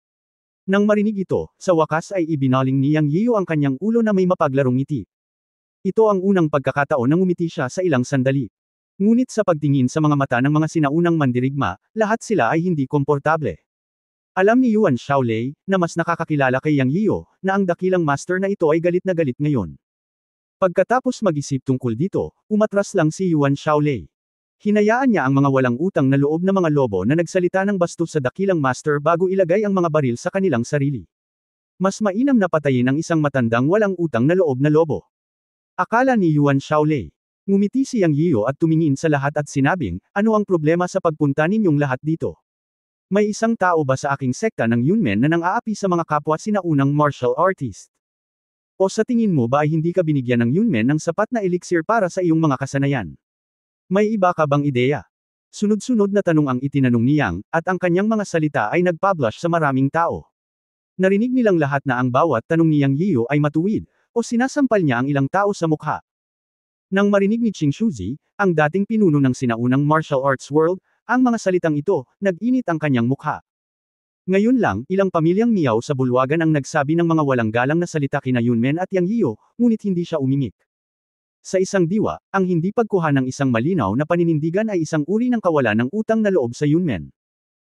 Nang marinig ito, sa wakas ay ibinaling ni Yang Yiu ang kanyang ulo na may mapaglarong ngiti. Ito ang unang pagkakataon na ngumiti siya sa ilang sandali. Ngunit sa pagtingin sa mga mata ng mga sinaunang mandirigma, lahat sila ay hindi komportable. Alam ni Yuan Shaolei, na mas nakakakilala kay Yang Yiu, na ang dakilang master na ito ay galit na galit ngayon. Pagkatapos mag-isip tungkol dito, umatras lang si Yuan Shaolei. Hinayaan niya ang mga walang utang na loob na mga lobo na nagsalita ng bastos sa dakilang master bago ilagay ang mga baril sa kanilang sarili. Mas mainam na patayin ang isang matandang walang utang na loob na lobo. Akala ni Yuan Shaolei. Ngumiti si Yang Yiu at tumingin sa lahat at sinabing, ano ang problema sa pagpunta ninyong lahat dito? May isang tao ba sa aking sekta ng Yunmen na nang-aapi sa mga kapwa sinaunang martial artist? O sa tingin mo ba ay hindi ka binigyan ng Yunmen ng sapat na elixir para sa iyong mga kasanayan? May iba ka bang ideya? Sunod-sunod na tanong ang itinanong ni Yang, at ang kanyang mga salita ay nagpablush sa maraming tao. Narinig nilang lahat na ang bawat tanong ni Yang Yiu ay matuwid, o sinasampal niya ang ilang tao sa mukha. Nang marinig ni Qingshuzi, ang dating pinuno ng sinaunang martial arts world, ang mga salitang ito, nag-init ang kanyang mukha. Ngayon lang, ilang pamilyang Miao sa bulwagan ang nagsabi ng mga walang galang na salita kina Yunmen at Yang Yiu, ngunit hindi siya umimik. Sa isang diwa, ang hindi pagkuha ng isang malinaw na paninindigan ay isang uri ng kawalan ng utang na loob sa Yunmen.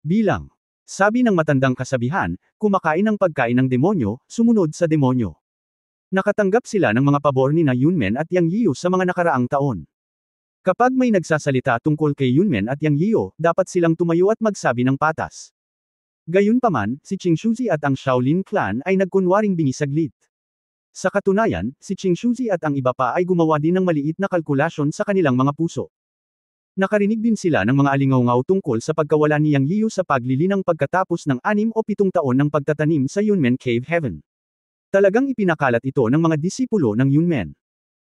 Bilang, sabi ng matandang kasabihan, kumakain ng pagkain ng demonyo, sumunod sa demonyo. Nakatanggap sila ng mga pabor ni na Yunmen at Yang Yiu sa mga nakaraang taon. Kapag may nagsasalita tungkol kay Yunmen at Yang Yiu, dapat silang tumayo at magsabi ng patas. Gayunpaman, si Qingshuzi at ang Shaolin clan ay nagkunwaring bingi saglit. Sa katunayan, si Qingshuzi at ang iba pa ay gumawa din ng maliit na kalkulasyon sa kanilang mga puso. Nakarinig din sila ng mga alingaw-ngaw tungkol sa pagkawala ni Yang Yiu sa paglilinang pagkatapos ng 6 o 7 taon ng pagtatanim sa Yunmen Cave Heaven. Talagang ipinakalat ito ng mga disipulo ng Yunmen.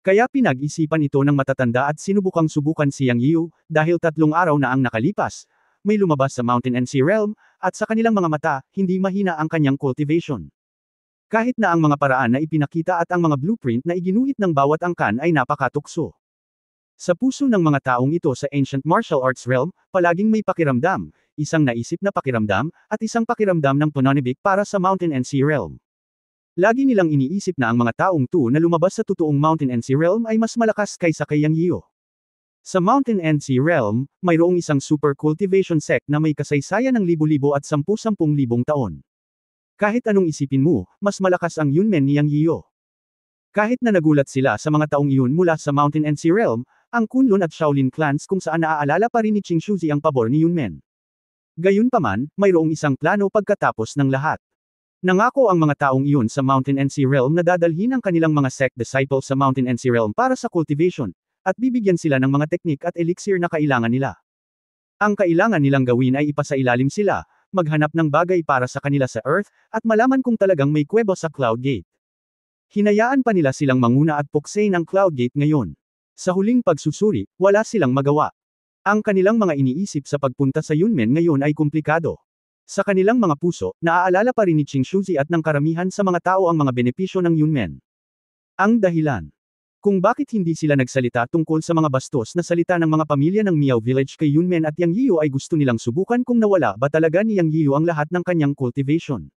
Kaya pinag-isipan ito ng matatanda at sinubukang subukan si Yang Yiu, dahil 3 araw na ang nakalipas, may lumabas sa Mountain and Sea Realm, at sa kanilang mga mata, hindi mahina ang kanyang cultivation. Kahit na ang mga paraan na ipinakita at ang mga blueprint na iginuhit ng bawat angkan ay napakatukso. Sa puso ng mga taong ito sa Ancient Martial Arts Realm, palaging may pakiramdam, isang naisip na pakiramdam, at isang pakiramdam ng pananibik para sa Mountain and Sea Realm. Lagi nilang iniisip na ang mga taong na lumabas sa totoong Mountain and Sea Realm ay mas malakas kaysa kay Yang Yiu. Sa Mountain and Sea Realm, mayroong isang super cultivation sect na may kasaysayan ng libo-libo at 10,000 taon. Kahit anong isipin mo, mas malakas ang Yunmen ni Yang Yiu. Kahit na nagulat sila sa mga taong iyon mula sa Mountain and Sea Realm, ang Kunlun at Shaolin clans kung saan naaalala pa rin ni Qingshuzi ang pabor ni Yunmen. Gayunpaman, mayroong isang plano pagkatapos ng lahat. Nangako ang mga taong iyon sa Mountain and Sea Realm na dadalhin ang kanilang mga sect disciples sa Mountain and Sea Realm para sa cultivation, at bibigyan sila ng mga teknik at elixir na kailangan nila. Ang kailangan nilang gawin ay ipasailalim sila, maghanap ng bagay para sa kanila sa Earth, at malaman kung talagang may kuweba sa Cloud Gate. Hinayaan pa nila silang manguna at puksain ang Cloud Gate ngayon. Sa huling pagsusuri, wala silang magawa. Ang kanilang mga iniisip sa pagpunta sa Yunmen ngayon ay komplikado. Sa kanilang mga puso, naaalala pa rin ni Qing Shuzi at ng karamihan sa mga tao ang mga benepisyo ng Yunmen. Ang dahilan kung bakit hindi sila nagsalita tungkol sa mga bastos na salita ng mga pamilya ng Miao Village kay Yunmen at Yang Yiu ay gusto nilang subukan kung nawala ba talaga ni Yang Yiu ang lahat ng kanyang cultivation.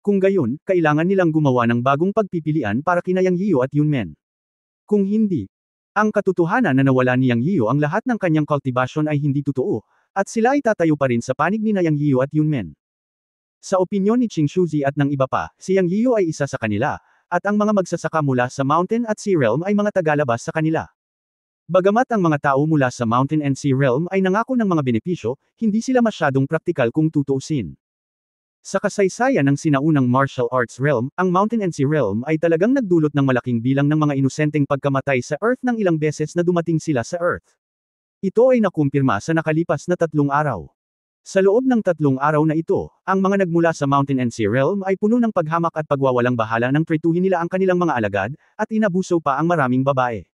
Kung gayon, kailangan nilang gumawa ng bagong pagpipilian para kina Yang Yiu at Yunmen. Kung hindi, ang katotohanan na nawala ni Yang Yiu ang lahat ng kanyang cultivation ay hindi totoo, at sila ay tatayo pa rin sa panig ni Yang Yiu at Yunmen. Sa opinyon ni Qing Shuzi at ng iba pa, si Yang Yiu ay isa sa kanila, at ang mga magsasaka mula sa Mountain at Sea Realm ay mga tagalabas sa kanila. Bagamat ang mga tao mula sa Mountain and Sea Realm ay nangako ng mga benepisyo, hindi sila masyadong praktikal kung tutuusin. Sa kasaysayan ng sinaunang martial arts realm, ang Mountain and Sea Realm ay talagang nagdulot ng malaking bilang ng mga inosenteng pagkamatay sa Earth ng ilang beses na dumating sila sa Earth. Ito ay nakumpirma sa nakalipas na 3 araw. Sa loob ng 3 araw na ito, ang mga nagmula sa Mountain and Sea Realm ay puno ng paghamak at pagwawalang bahala nang tretuhin nila ang kanilang mga alagad, at inabuso pa ang maraming babae.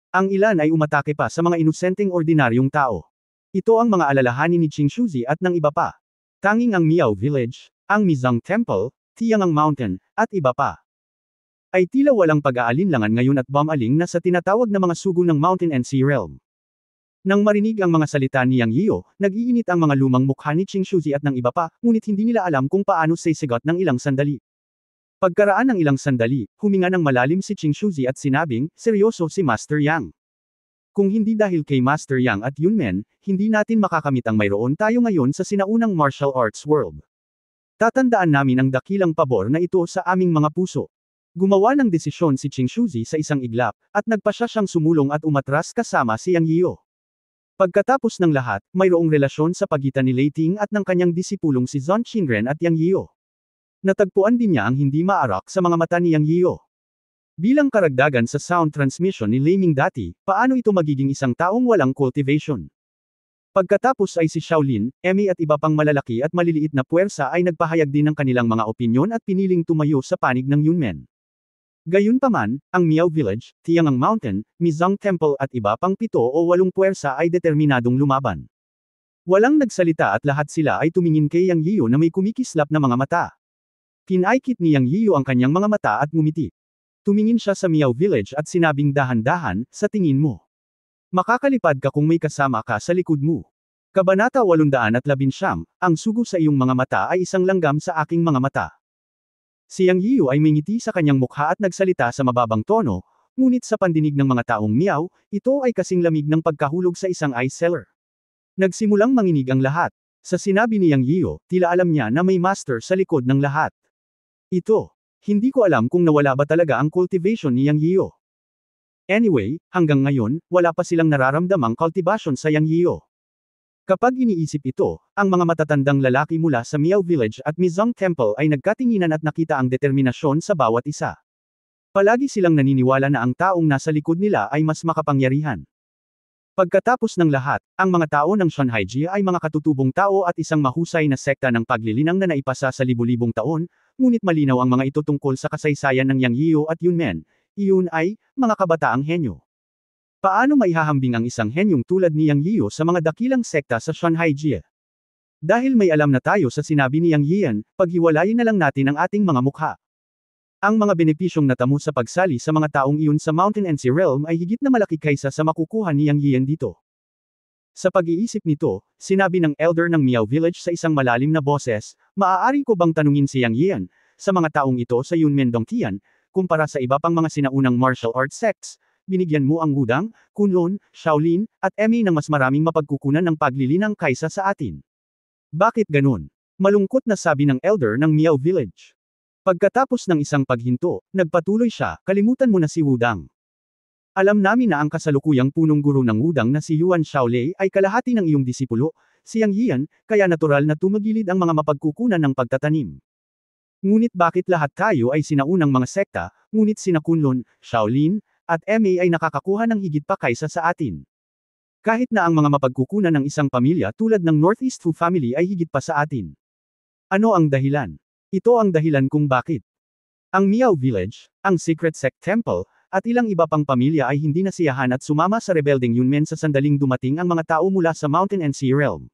Ang ilan ay umatake pa sa mga inosenteng ordinaryong tao. Ito ang mga alalahanin ni Qing Shuzi at ng iba pa. Tanging ang Miao Village, ang Mizang Temple, Tiangang Mountain, at iba pa ay tila walang pag-aalinlangan ngayon at bumaling na sa tinatawag na mga sugo ng Mountain and Sea Realm. Nang marinig ang mga salita ni Yang Yiu, nag-iinit ang mga lumang mukha ni Qing Shuzi at ng iba pa, ngunit hindi nila alam kung paano sisigot ng ilang sandali. Pagkaraan ng ilang sandali, huminga ng malalim si Qing Shuzi at sinabing, seryoso si Master Yang. Kung hindi dahil kay Master Yang at Yunmen, hindi natin makakamit ang mayroon tayo ngayon sa sinaunang martial arts world. Tatandaan namin ang dakilang pabor na ito sa aming mga puso. Gumawa ng desisyon si Qing Shuzi sa isang iglap, at nagpasya siyang sumulong at umatras kasama si Yang Yiu. Pagkatapos ng lahat, mayroong relasyon sa pagitan ni Lei Ting at ng kanyang disipulong si Zhon Qingren at Yang Yiu. Natagpuan din niya ang hindi maarak sa mga mata ni Yang Yiu. Bilang karagdagan sa sound transmission ni Lei Ming dati, paano ito magiging isang taong walang cultivation? Pagkatapos ay si Shaolin, Emmy at iba pang malalaki at maliliit na puwersa ay nagpahayag din ng kanilang mga opinyon at piniling tumayo sa panig ng Yunmen. Gayunpaman, ang Miao Village, Tiangang Mountain, Mizang Temple at iba pang 7 o 8 puwersa ay determinadong lumaban. Walang nagsalita at lahat sila ay tumingin kay Yang Yiu na may kumikislap na mga mata. Pinaikit ni Yang Yiu ang kanyang mga mata at ngumiti. Tumingin siya sa Miao Village at sinabing dahan-dahan, sa tingin mo. Makakalipad ka kung may kasama ka sa likod mo. Kabanata 819, ang sugo sa iyong mga mata ay isang langgam sa aking mga mata. Si Yang Yiu ay may ngiti sa kanyang mukha at nagsalita sa mababang tono, ngunit sa pandinig ng mga taong Miao, ito ay kasing lamig ng pagkahulog sa isang ice cellar. Nagsimulang manginig ang lahat. Sa sinabi ni Yang Yiu, tila alam niya na may master sa likod ng lahat. Ito. Hindi ko alam kung nawala ba talaga ang cultivation ni Yang Yiu. Anyway, hanggang ngayon, wala pa silang nararamdamang cultivation sa Yang Yiu. Kapag iniisip ito, ang mga matatandang lalaki mula sa Miao Village at Mizang Temple ay nagkatinginan at nakita ang determinasyon sa bawat isa. Palagi silang naniniwala na ang taong nasa likod nila ay mas makapangyarihan. Pagkatapos ng lahat, ang mga tao ng Shanhaiji ay mga katutubong tao at isang mahusay na sekta ng paglilinang na naipasa sa libu-libong taon, ngunit malinaw ang mga ito tungkol sa kasaysayan ng Yang Yiu at Yunmen. Iyon ay, mga kabataang henyo. Paano maihahambing ang isang henyong tulad ni Yang Yiu sa mga dakilang sekta sa Shanhaiji? Dahil may alam na tayo sa sinabi ni Yang Yian, paghiwalayin na lang natin ang ating mga mukha. Ang mga benepisyong natamo sa pagsali sa mga taong iyon sa Mountain and Sea Realm ay higit na malaki kaysa sa makukuha ni Yang Yian dito. Sa pag-iisip nito, sinabi ng elder ng Miao Village sa isang malalim na boses, maaari ko bang tanungin si Yang Yian, sa mga taong ito sa Yunmen Dongtian, kumpara sa iba pang mga sinaunang martial arts sects, binigyan mo ang Wudang, Kunlun, Shaolin, at Emmy ng mas maraming mapagkukunan ng paglilinang kaysa sa atin. Bakit ganun? Malungkot na sabi ng elder ng Miao Village. Pagkatapos ng isang paghinto, nagpatuloy siya, kalimutan mo na si Wudang. Alam namin na ang kasalukuyang punong guro ng Wudang na si Yuan Shaolei ay kalahati ng iyong disipulo, si Yang Yian, kaya natural na tumagilid ang mga mapagkukunan ng pagtatanim. Ngunit bakit lahat tayo ay sinaunang mga sekta, ngunit sina Kunlun, Shaolin, at MA ay nakakakuha ng higit pa kaysa sa atin? Kahit na ang mga mapagkukunan ng isang pamilya tulad ng Northeast Fu family ay higit pa sa atin. Ano ang dahilan? Ito ang dahilan kung bakit. Ang Miao Village, ang Secret Sect Temple, at ilang iba pang pamilya ay hindi nasiyahan at sumama sa rebelding Yunmen sa sandaling dumating ang mga tao mula sa Mountain and Sea Realm.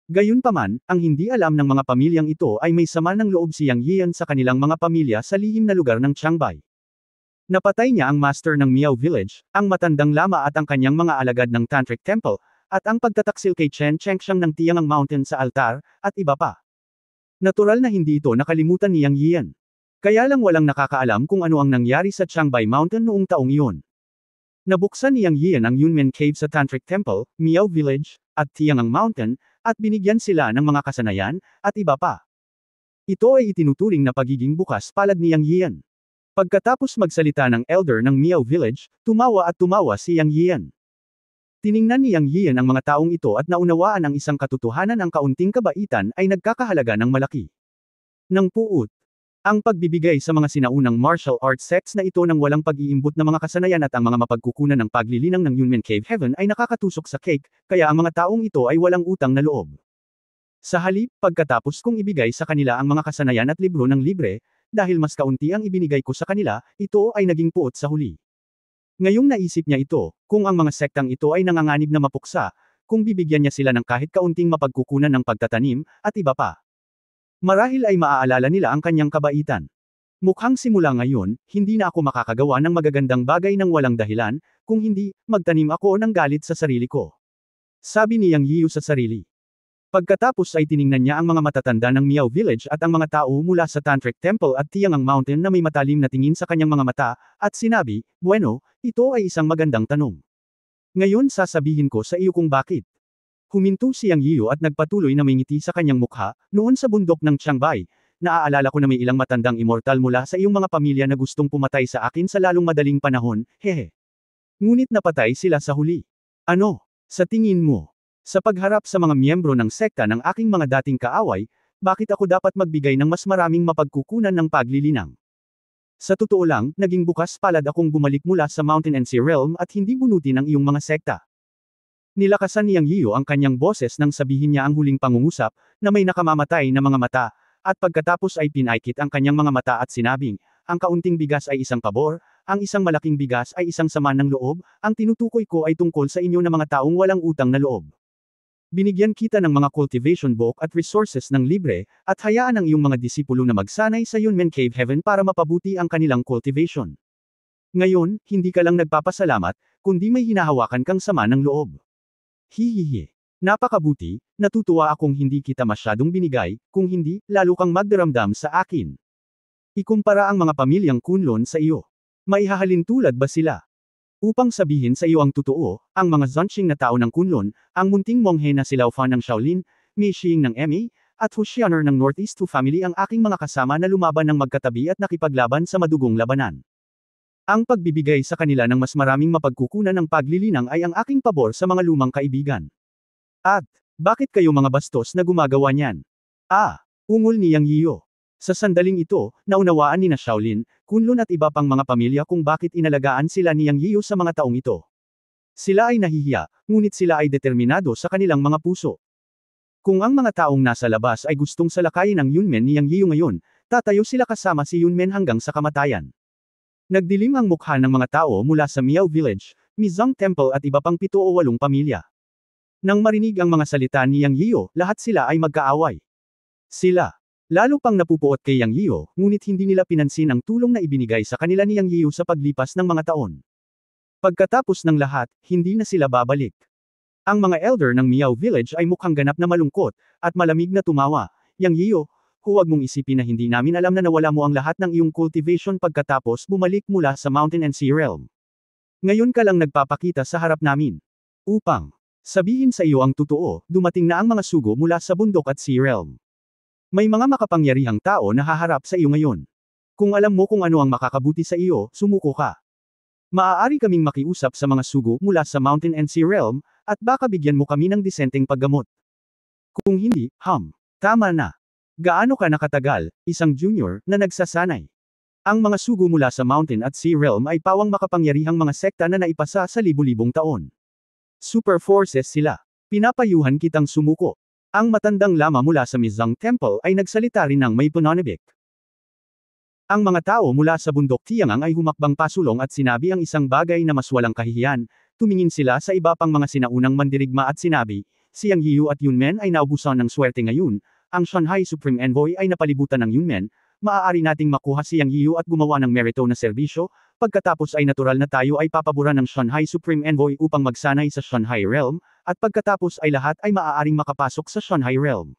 Gayunpaman, ang hindi alam ng mga pamilyang ito ay may sama ng loob si Yang Yian sa kanilang mga pamilya sa lihim na lugar ng Qiangbei. Napatay niya ang master ng Miao Village, ang matandang lama at ang kanyang mga alagad ng Tantric Temple, at ang pagtataksil kay Chen Chengxiang ng Tiangang Mountain sa altar, at iba pa. Natural na hindi ito nakalimutan ni Yang Yian. Kaya lang walang nakakaalam kung ano ang nangyari sa Qiangbei Mountain noong taong iyon. Nabuksan ni Yang Yian ang Yunmen Cave sa Tantric Temple, Miao Village, at Tiangang Mountain, at binigyan sila ng mga kasanayan, at iba pa. Ito ay itinuturing na pagiging bukas palad ni Yang Yian. Pagkatapos magsalita ng elder ng Miao Village, tumawa si Yang Yian. Tiningnan ni Yang Yian ang mga taong ito at naunawaan ang isang katotohanan, ang kaunting kabaitan ay nagkakahalaga ng malaki. Nang puot. Ang pagbibigay sa mga sinaunang martial arts sects na ito ng walang pag-iimbot na mga kasanayan at ang mga mapagkukunan ng paglilinang ng Yunmen Cave Heaven ay nakakatusok sa cake, kaya ang mga taong ito ay walang utang na loob. Sa halip, pagkatapos kong ibigay sa kanila ang mga kasanayan at libro ng libre, dahil mas kaunti ang ibinigay ko sa kanila, ito ay naging puot sa huli. Ngayong naisip niya ito, kung ang mga sektang ito ay nanganganib na mapuksa, kung bibigyan niya sila ng kahit kaunting mapagkukunan ng pagtatanim, at iba pa. Marahil ay maaalala nila ang kanyang kabaitan. Mukhang simula ngayon, hindi na ako makakagawa ng magagandang bagay ng walang dahilan, kung hindi, magtanim ako ng galit sa sarili ko. Sabi ni Yang Yiu sa sarili. Pagkatapos ay tiningnan niya ang mga matatanda ng Miao Village at ang mga tao mula sa Tantric Temple at Tiangang Mountain na may matalim na tingin sa kanyang mga mata, at sinabi, "Bueno, ito ay isang magandang tanong. Ngayon sasabihin ko sa iyo kung bakit." Huminto si Yang Yiu at nagpatuloy na may ngiti sa kanyang mukha, "Noon sa bundok ng Qiangbei, naaalala ko na may ilang matandang immortal mula sa iyong mga pamilya na gustong pumatay sa akin sa lalong madaling panahon, hehe. Ngunit napatay sila sa huli. Ano, sa tingin mo? Sa pagharap sa mga miyembro ng sekta ng aking mga dating kaaway, bakit ako dapat magbigay ng mas maraming mapagkukunan ng paglilinang? Sa totoo lang, naging bukas palad akong bumalik mula sa Mountain and Sea Realm at hindi bunutin ang iyong mga sekta." Nilakasan ni Yang Yiu ang kanyang boses nang sabihin niya ang huling pangungusap, na may nakamamatay na mga mata, at pagkatapos ay pinaikit ang kanyang mga mata at sinabing, "Ang kaunting bigas ay isang pabor, ang isang malaking bigas ay isang sama ng loob, ang tinutukoy ko ay tungkol sa inyo na mga taong walang utang na loob. Binigyan kita ng mga cultivation book at resources ng libre, at hayaan ang iyong mga disipulo na magsanay sa Yunmen Cave Heaven para mapabuti ang kanilang cultivation. Ngayon, hindi ka lang nagpapasalamat, kundi may hinahawakan kang sama ng loob. Hihihi. Napakabuti, natutuwa akong hindi kita masyadong binigay, kung hindi, lalo kang magdaramdam sa akin. Ikumpara ang mga pamilyang Kunlun sa iyo. Maihahalin tulad ba sila? Upang sabihin sa iyo ang totoo, ang mga Zonqing na tao ng Kunlun, ang munting monghe na si Laofan ng Shaolin, Mei Xing ng MA, at Hu Xianer ng Northeast Fu family ang aking mga kasama na lumaban ng magkatabi at nakipaglaban sa madugong labanan. Ang pagbibigay sa kanila ng mas maraming mapagkukunan ng paglilinang ay ang aking pabor sa mga lumang kaibigan. At, bakit kayo mga bastos na gumagawa niyan? Ungol ni Yang Yiu. Sa sandaling ito, naunawaan ni na Shaolin, Kunlun at iba pang mga pamilya kung bakit inalagaan sila ni Yang Yiu sa mga taong ito. Sila ay nahihiya, ngunit sila ay determinado sa kanilang mga puso. Kung ang mga taong nasa labas ay gustong salakayin ang Yunmen ni Yang Yiu ngayon, tatayo sila kasama si Yunmen hanggang sa kamatayan. Nagdilim ang mukha ng mga tao mula sa Miao Village, Mizong Temple at iba pang 7 o 8 pamilya. Nang marinig ang mga salita ni Yang Yiu, lahat sila ay magkaaway. Sila. Lalo pang napupuot kay Yang Yiu, ngunit hindi nila pinansin ang tulong na ibinigay sa kanila ni Yang Yiu sa paglipas ng mga taon. Pagkatapos ng lahat, hindi na sila babalik. Ang mga elder ng Miao Village ay mukhang ganap na malungkot, at malamig na tumawa. Yang Yiu, huwag mong isipin na hindi namin alam na nawala mo ang lahat ng iyong cultivation pagkatapos bumalik mula sa Mountain and Sea Realm. Ngayon ka lang nagpapakita sa harap namin. Upang sabihin sa iyo ang totoo, dumating na ang mga sugo mula sa bundok at Sea Realm. May mga makapangyarihang tao na haharap sa iyo ngayon. Kung alam mo kung ano ang makakabuti sa iyo, sumuko ka. Maaari kaming makiusap sa mga sugo mula sa Mountain and Sea Realm, at baka bigyan mo kami ng disenteng paggamot. Kung hindi, tama na. Gaano ka nakatagal, isang junior, na nagsasanay? Ang mga sugo mula sa Mountain at Sea Realm ay pawang makapangyarihang mga sekta na naipasa sa libu-libong taon. Super forces sila. Pinapayuhan kitang sumuko. Ang matandang lama mula sa Mizang Temple ay nagsalita rin ng may pananabik. Ang mga tao mula sa bundok Tiangang ay humakbang pasulong at sinabi ang isang bagay na mas walang kahihiyan. Tumingin sila sa iba pang mga sinaunang mandirigma at sinabi, si Yang Yiyu at Yunmen ay naubusan ng swerte ngayon. Ang Shanghai Supreme Envoy ay napalibutan ng Yunmen. Maaari nating makuha si Yang Yiyu at gumawa ng merito na serbisyo. Pagkatapos ay natural na tayo ay papaboran ng Shanghai Supreme Envoy upang magsanay sa Shanghai Realm, at pagkatapos ay lahat ay maaaring makapasok sa Shanghai Realm.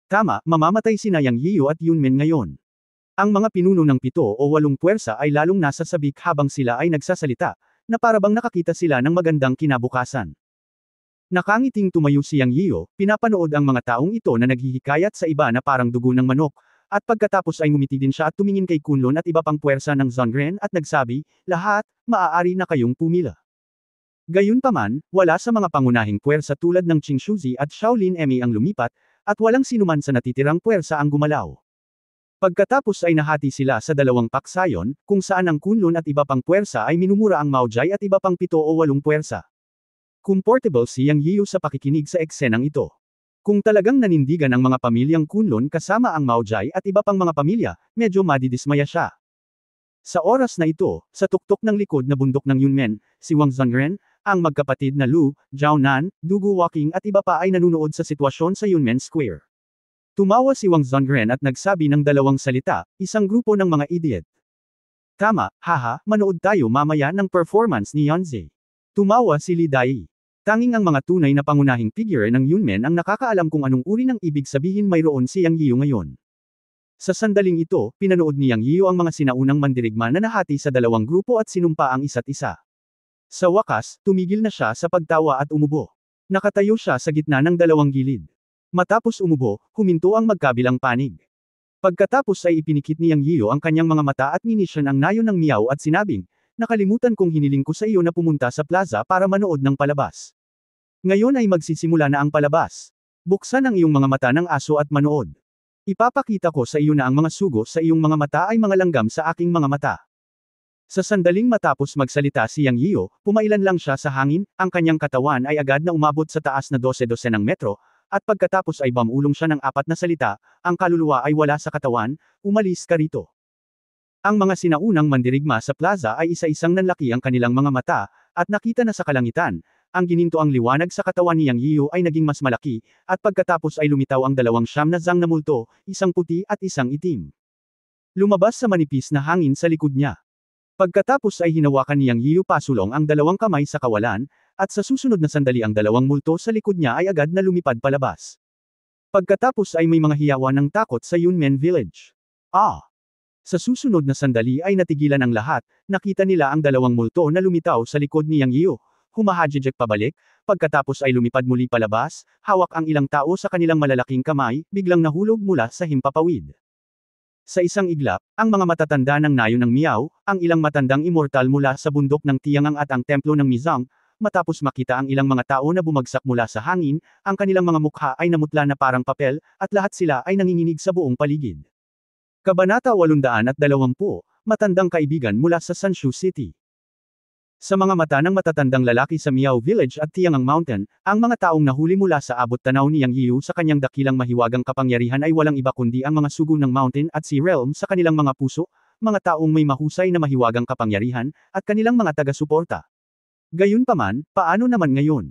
Tama, mamamatay sina Yang Yiyu at Yunmen ngayon. Ang mga pinuno ng 7 o 8 puwersa ay lalong nasa sabik habang sila ay nagsasalita, na parabang nakakita sila ng magandang kinabukasan. Nakangiting tumayo si Yang Yiyu, pinapanood ang mga taong ito na naghihikayat sa iba na parang dugo ng manok, at pagkatapos ay ngumiti din siya at tumingin kay Kunlun at iba pang puwersa ng Zhongren at nagsabi, lahat, maaari na kayong pumila. Gayunpaman, wala sa mga pangunahing puwersa tulad ng Qingxuzi at Shaolin Emi ang lumipat, at walang sinuman sa natitirang puwersa ang gumalaw. Pagkatapos ay nahati sila sa 2 paksayon, kung saan ang Kunlun at iba pang puwersa ay minumura ang Maojai at iba pang 7 o 8 puwersa. Comfortable si Yang Yiyu sa pakikinig sa eksenang ito. Kung talagang nanindigan ang mga pamilyang Kunlun kasama ang Maojai at iba pang mga pamilya, medyo madidismaya siya. Sa oras na ito, sa tuktok ng likod na bundok ng Yunmen, si Wang Zhongren, ang magkapatid na Lu, Jiaonan, Dugu Walking at iba pa ay nanunood sa sitwasyon sa Yunmen Square. Tumawa si Wang Zhongren at nagsabi ng 2 salita, isang grupo ng mga idiot. Tama, haha, manood tayo mamaya ng performance ni Yanzi. Tumawa si Li Dai. Tanging ang mga tunay na pangunahing figure ng Yunmen ang nakakaalam kung anong uri ng ibig sabihin mayroon si Yang Yiyu ngayon. Sa sandaling ito, pinanood ni Yang Yiyu ang mga sinaunang mandirigma na nahati sa 2 grupo at sinumpa ang isa't isa. Sa wakas, tumigil na siya sa pagtawa at umubo. Nakatayo siya sa gitna ng 2 gilid. Matapos umubo, huminto ang magkabilang panig. Pagkatapos ay ipinikit ni Yang Yiyu ang kanyang mga mata at minisyon ang nayo ng Miao at sinabing, nakalimutan kong hiniling ko sa iyo na pumunta sa plaza para manood ng palabas. Ngayon ay magsisimula na ang palabas. Buksan ang iyong mga mata ng aso at manood. Ipapakita ko sa iyo na ang mga sugo sa iyong mga mata ay mga langgam sa aking mga mata. Sa sandaling matapos magsalita si Yang Yiyu, pumailan lang siya sa hangin, ang kanyang katawan ay agad na umabot sa taas na 12 ng metro, at pagkatapos ay bumulong siya ng 4 na salita, ang kaluluwa ay wala sa katawan, umalis ka rito. Ang mga sinaunang mandirigma sa plaza ay isa-isang nanlaki ang kanilang mga mata, at nakita na sa kalangitan, ang gininto ang liwanag sa katawan ni Yang Yiyu ay naging mas malaki, at pagkatapos ay lumitaw ang 2 siyam na zang na multo, isang puti at isang itim. Lumabas sa manipis na hangin sa likod niya. Pagkatapos ay hinawakan ni Yang Yiyu pasulong ang 2 kamay sa kawalan, at sa susunod na sandali ang 2 multo sa likod niya ay agad na lumipad palabas. Pagkatapos ay may mga hiyawan ng takot sa Yunmen Village. Sa susunod na sandali ay natigilan ang lahat, nakita nila ang 2 multo na lumitaw sa likod ni Yang Yiyu, humahajijek pabalik, pagkatapos ay lumipad muli palabas, hawak ang ilang tao sa kanilang malalaking kamay, biglang nahulog mula sa himpapawid. Sa isang iglap, ang mga matatanda ng nayo ng Miao, ang ilang matandang immortal mula sa bundok ng Tiangang at ang templo ng Mizang, matapos makita ang ilang mga tao na bumagsak mula sa hangin, ang kanilang mga mukha ay namutla na parang papel, at lahat sila ay nanginginig sa buong paligid. Kabanata 820, Matandang Kaibigan mula sa Sanshu City. Sa mga mata ng matatandang lalaki sa Miao Village at Tiangang Mountain, ang mga taong nahuli mula sa abot tanaw ni Yang Yiyu sa kanyang dakilang mahiwagang kapangyarihan ay walang iba kundi ang mga sugo ng Mountain at Sea Realm sa kanilang mga puso, mga taong may mahusay na mahiwagang kapangyarihan, at kanilang mga taga-suporta. Gayunpaman, paano naman ngayon?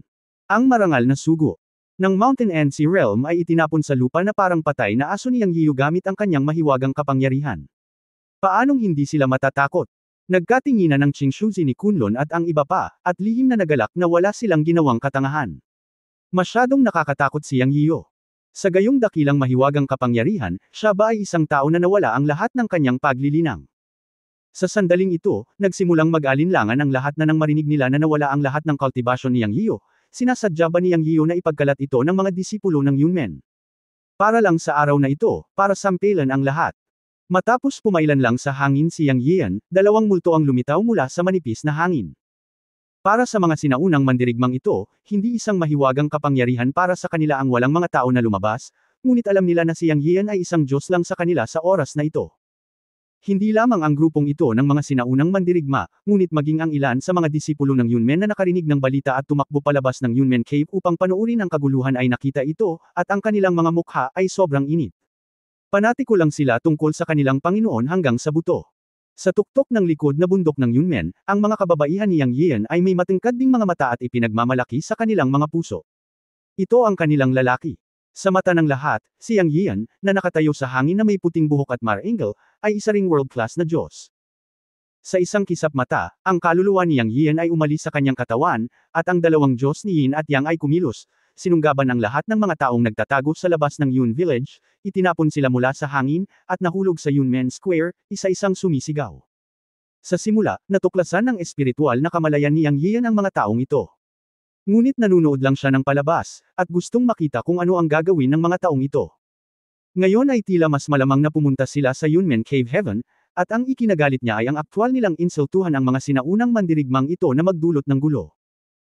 Ang marangal na sugo ng Mountain and Sea Realm ay itinapon sa lupa na parang patay na aso ni Yang Yiyu gamit ang kanyang mahiwagang kapangyarihan. Paanong hindi sila matatakot? Nagkatinginan ng Qingxuzi ni Kunlun at ang iba pa, at lihim na nagalak na wala silang ginawang katangahan. Masyadong nakakatakot si Yang Yiyu. Sa gayong dakilang mahiwagang kapangyarihan, siya ba ay isang tao na nawala ang lahat ng kanyang paglilinang? Sa sandaling ito, nagsimulang mag-alinlangan ang lahat na nang marinig nila na nawala ang lahat ng kultibasyon ni Yang Yiyu. Sinasadya ba ni Yang Yiyu na ipagkalat ito ng mga disipulo ng Yunmen? Para lang sa araw na ito, para sampilan ang lahat. Matapos pumailan lang sa hangin si Yang Yian, 2 multo ang lumitaw mula sa manipis na hangin. Para sa mga sinaunang mandirigmang ito, hindi isang mahiwagang kapangyarihan para sa kanila ang walang mga tao na lumabas, ngunit alam nila na si Yang Yian ay isang Diyos lang sa kanila sa oras na ito. Hindi lamang ang grupong ito ng mga sinaunang mandirigma, ngunit maging ang ilan sa mga disipulo ng Yunmen na nakarinig ng balita at tumakbo palabas ng Yunmen Cave upang panoorin ang kaguluhan ay nakita ito, at ang kanilang mga mukha ay sobrang init. Panatiko lang sila tungkol sa kanilang Panginoon hanggang sa buto. Sa tuktok ng likod na bundok ng Yunmen, ang mga kababaihan ni Yang Yian ay may matingkad ding mga mata at ipinagmamalaki sa kanilang mga puso. Ito ang kanilang lalaki. Sa mata ng lahat, si Yang Yian, na nakatayo sa hangin na may puting buhok at marangal, ay isa ring world-class na Diyos. Sa isang kisap mata, ang kaluluwa ni Yang Yian ay umalis sa kanyang katawan, at ang dalawang Diyos ni Yin at Yang ay kumilos, sinunggaban ang lahat ng mga taong nagtatago sa labas ng Yun Village, itinapon sila mula sa hangin, at nahulog sa Yunmen Square, isa-isang sumisigaw. Sa simula, natuklasan ng espiritual na kamalayan ni Yang Yian ang mga taong ito. Ngunit nanunood lang siya ng palabas, at gustong makita kung ano ang gagawin ng mga taong ito. Ngayon ay tila mas malamang na pumunta sila sa Yunmen Cave Heaven, at ang ikinagalit niya ay ang aktwal nilang insultuhan ang mga sinaunang mandirigmang ito na magdulot ng gulo.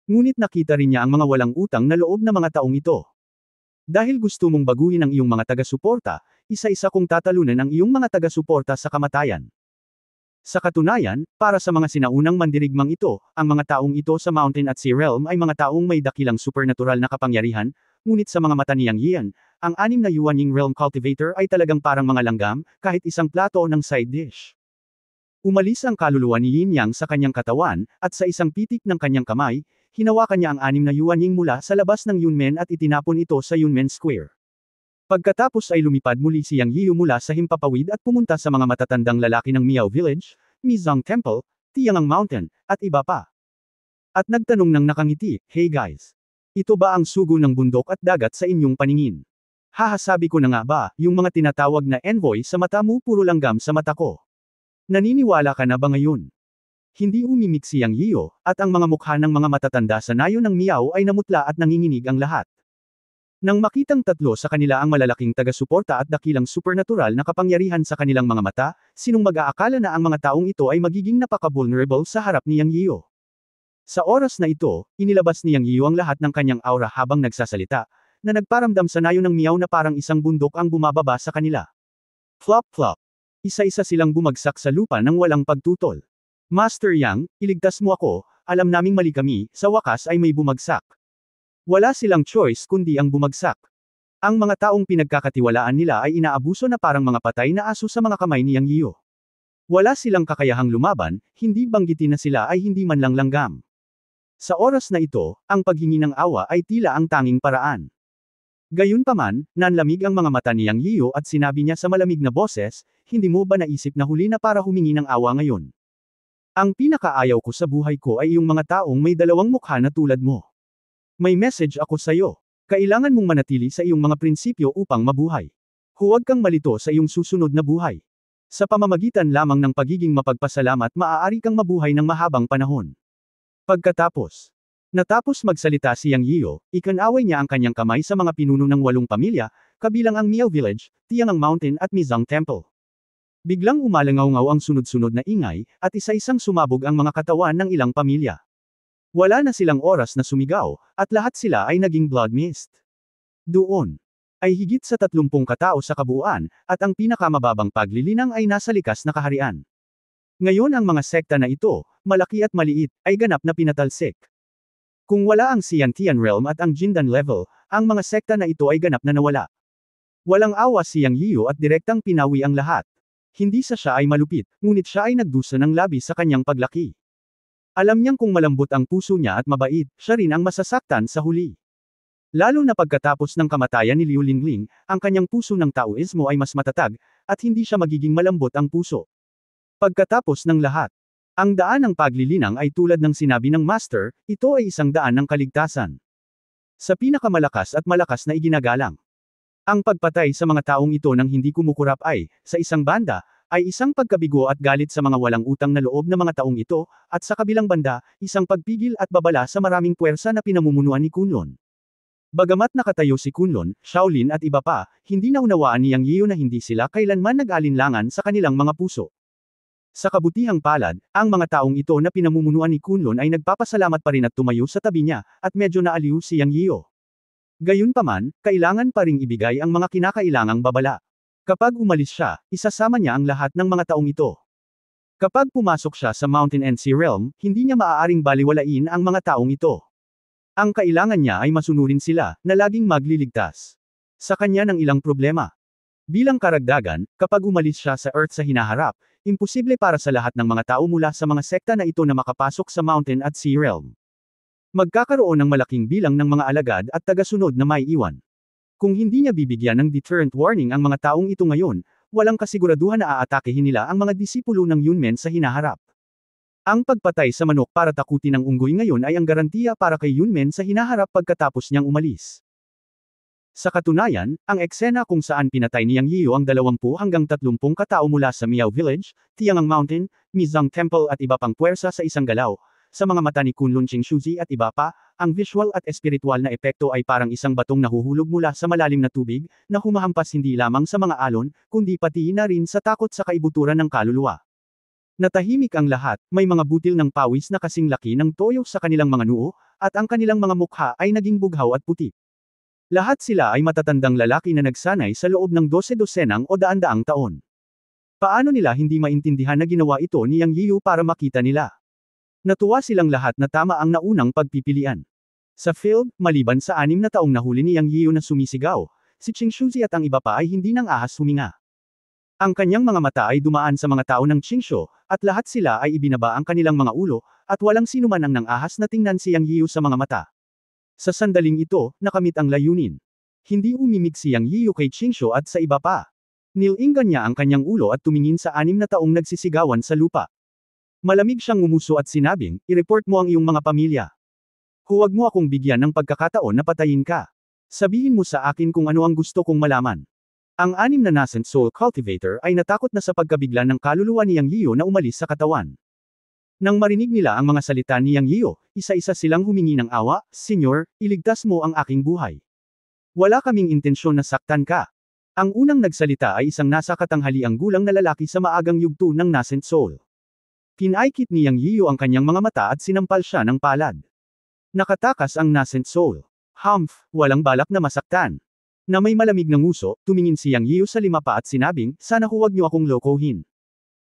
Ngunit nakita rin niya ang mga walang utang na loob na mga taong ito. Dahil gusto mong baguhin ang iyong mga taga-suporta, isa-isa kong tatalunan ang iyong mga taga-suporta sa kamatayan. Sa katunayan, para sa mga sinaunang mandirigmang ito, ang mga taong ito sa Mountain at Sea Realm ay mga taong may dakilang supernatural na kapangyarihan, ngunit sa mga mata ni Yang Yian, ang 6 na Yuanying Realm Cultivator ay talagang parang mga langgam, kahit isang plato ng side dish. Umalis ang kaluluwa ni Yin Yang sa kanyang katawan, at sa isang pitik ng kanyang kamay, hinawakan niya ang 6 na Yuanying mula sa labas ng Yunmen at itinapon ito sa Yunmen Square. Pagkatapos ay lumipad muli si Yang Yiu mula sa himpapawid at pumunta sa mga matatandang lalaki ng Miao Village, Mizang Temple, Tiangang Mountain, at iba pa. At nagtanong ng nakangiti, "Hey guys! Ito ba ang sugo ng bundok at dagat sa inyong paningin? Hahasabi ko na nga ba, yung mga tinatawag na envoy sa mata mo puro langgam sa mata ko. Naniniwala ka na ba ngayon?" Hindi umimik si Yang Yiu, at ang mga mukha ng mga matatanda sa nayo ng Miao ay namutla at nanginginig ang lahat. Nang makitang tatlo sa kanila ang malalaking taga-suporta at dakilang supernatural na kapangyarihan sa kanilang mga mata, sinong mag-aakala na ang mga taong ito ay magiging napaka-vulnerable sa harap ni Yang Yiu. Sa oras na ito, inilabas ni Yang Yiu ang lahat ng kanyang aura habang nagsasalita, na nagparamdam sa nayo ng Miao na parang isang bundok ang bumababa sa kanila. Flop flop. Isa-isa silang bumagsak sa lupa nang walang pagtutol. "Master Yang, iligtas mo ako, alam naming mali kami, sa wakas ay may bumagsak." Wala silang choice kundi ang bumagsak. Ang mga taong pinagkakatiwalaan nila ay inaabuso na parang mga patay na aso sa mga kamay ni Yang Yiu. Wala silang kakayahang lumaban, hindi banggitin na sila ay hindi man lang langgam. Sa oras na ito, ang paghingi ng awa ay tila ang tanging paraan. Gayunpaman, nanlamig ang mga mata ni Yang Yiu at sinabi niya sa malamig na boses, "Hindi mo ba naisip na huli na para humingi ng awa ngayon? Ang pinakaayaw ko sa buhay ko ay yung mga taong may dalawang mukha na tulad mo. May message ako sa iyo. Kailangan mong manatili sa iyong mga prinsipyo upang mabuhay. Huwag kang malito sa iyong susunod na buhay. Sa pamamagitan lamang ng pagiging mapagpasalamat maaari kang mabuhay ng mahabang panahon." Natapos magsalita si Yang Yiu, ikinaway niya ang kanyang kamay sa mga pinuno ng 8 pamilya, kabilang ang Miao Village, Tiangang Mountain at Mizang Temple. Biglang umalangaw-ngaw ang sunod-sunod na ingay, at isa-isang sumabog ang mga katawan ng ilang pamilya. Wala na silang oras na sumigaw, at lahat sila ay naging blood mist. Doon ay higit sa 30 katao sa kabuuan, at ang pinakamababang paglilinang ay nasa likas na kaharian. Ngayon ang mga sekta na ito, malaki at maliit, ay ganap na pinatalsik. Kung wala ang Xiantian Realm at ang Jindan Level, ang mga sekta na ito ay ganap na nawala. Walang awa si Yang Yiu at direktang pinawi ang lahat. Hindi siya ay malupit, ngunit siya ay nagdusa ng labis sa kanyang paglaki. Alam niyang kung malambot ang puso niya at mabait, siya rin ang masasaktan sa huli. Lalo na pagkatapos ng kamatayan ni Liu Lingling, ang kanyang puso ng Taoismo ay mas matatag, at hindi siya magiging malambot ang puso. Pagkatapos ng lahat, ang daan ng paglilinang ay tulad ng sinabi ng Master, ito ay isang daan ng kaligtasan. Sa pinakamalakas at malakas na iginagalang. Ang pagpatay sa mga taong ito nang hindi kumukurap ay, sa isang banda, ay isang pagkabigo at galit sa mga walang utang na loob na mga taong ito, at sa kabilang banda, isang pagpigil at babala sa maraming puwersa na pinamumunuan ni Kunlun. Bagamat nakatayo si Kunlun, Shaolin at iba pa, hindi naunawaan ni Yang Yiu na hindi sila kailanman nag-alinlangan sa kanilang mga puso. Sa kabutihang palad, ang mga taong ito na pinamumunuan ni Kunlun ay nagpapasalamat pa rin at tumayo sa tabi niya, at medyo naaliw si Yang Yiu. Gayunpaman, kailangan pa ring ibigay ang mga kinakailangang babala. Kapag umalis siya, isasama niya ang lahat ng mga taong ito. Kapag pumasok siya sa Mountain and Sea Realm, hindi niya maaaring baliwalain ang mga taong ito. Ang kailangan niya ay masunurin sila, na laging magliligtas sa kanya ng ilang problema. Bilang karagdagan, kapag umalis siya sa Earth sa hinaharap, imposible para sa lahat ng mga tao mula sa mga sekta na ito na makapasok sa Mountain at Sea Realm. Magkakaroon ng malaking bilang ng mga alagad at tagasunod na may iwan. Kung hindi niya bibigyan ng deterrent warning ang mga taong ito ngayon, walang kasiguraduhan na aatakehin nila ang mga disipulo ng Yunmen sa hinaharap. Ang pagpatay sa manok para takutin ang unggoy ngayon ay ang garantiya para kay Yunmen sa hinaharap pagkatapos niyang umalis. Sa katunayan, ang eksena kung saan pinatay ni Yang Yiyu ang 20 hanggang 30 katao mula sa Miao Village, Tiangang Mountain, Mizang Temple at iba pang puwersa sa isang galaw, sa mga mata ni Kunlun Chingshuzi at iba pa, ang visual at espiritual na epekto ay parang isang batong nahuhulog mula sa malalim na tubig, na humahampas hindi lamang sa mga alon, kundi pati na rin sa takot sa kaibuturan ng kaluluwa. Natahimik ang lahat, may mga butil ng pawis na kasing laki ng toyo sa kanilang mga noo, at ang kanilang mga mukha ay naging bughaw at puti. Lahat sila ay matatandang lalaki na nagsanay sa loob ng 12 o daan-daang taon. Paano nila hindi maintindihan na ginawa ito ni Yang Yiyu para makita nila? Natuwa silang lahat na tama ang naunang pagpipilian. Sa field, maliban sa 6 na taong nahuli ni Yang Yiyu na sumisigaw, si Chingshuzi at ang iba pa ay hindi nang ahas huminga. Ang kanyang mga mata ay dumaan sa mga tao ng Chingsho, at lahat sila ay ibinaba ang kanilang mga ulo, at walang sinuman ang nang ahas na tingnan si Yang Yiyu sa mga mata. Sa sandaling ito, nakamit ang layunin. Hindi umimik si Yang Yiyu kay Chingsho at sa iba pa. Nilinggan niya ang kanyang ulo at tumingin sa 6 na taong nagsisigawan sa lupa. Malamig siyang ngumuso at sinabing, i-report mo ang iyong mga pamilya. Huwag mo akong bigyan ng pagkakataon na patayin ka. Sabihin mo sa akin kung ano ang gusto kong malaman. Ang 6 na nascent soul cultivator ay natakot na sa pagkabigla ng kaluluwa ni Yang Yiyu na umalis sa katawan. Nang marinig nila ang mga salita ni Yang Yiyu, isa-isa silang humingi ng awa, Senyor, iligtas mo ang aking buhay. Wala kaming intensyon na saktan ka. Ang unang nagsalita ay isang nasa katanghaliang gulang na lalaki sa maagang yugto ng nascent soul. Pinaikit ni Yang Yiyu ang kanyang mga mata at sinampal siya ng palad. Nakatakas ang nascent soul. Humph, walang balak na masaktan. Na may malamig na nguso, tumingin si Yang Yiyu sa 5 pa at sinabing, sana huwag niyo akong lokohin.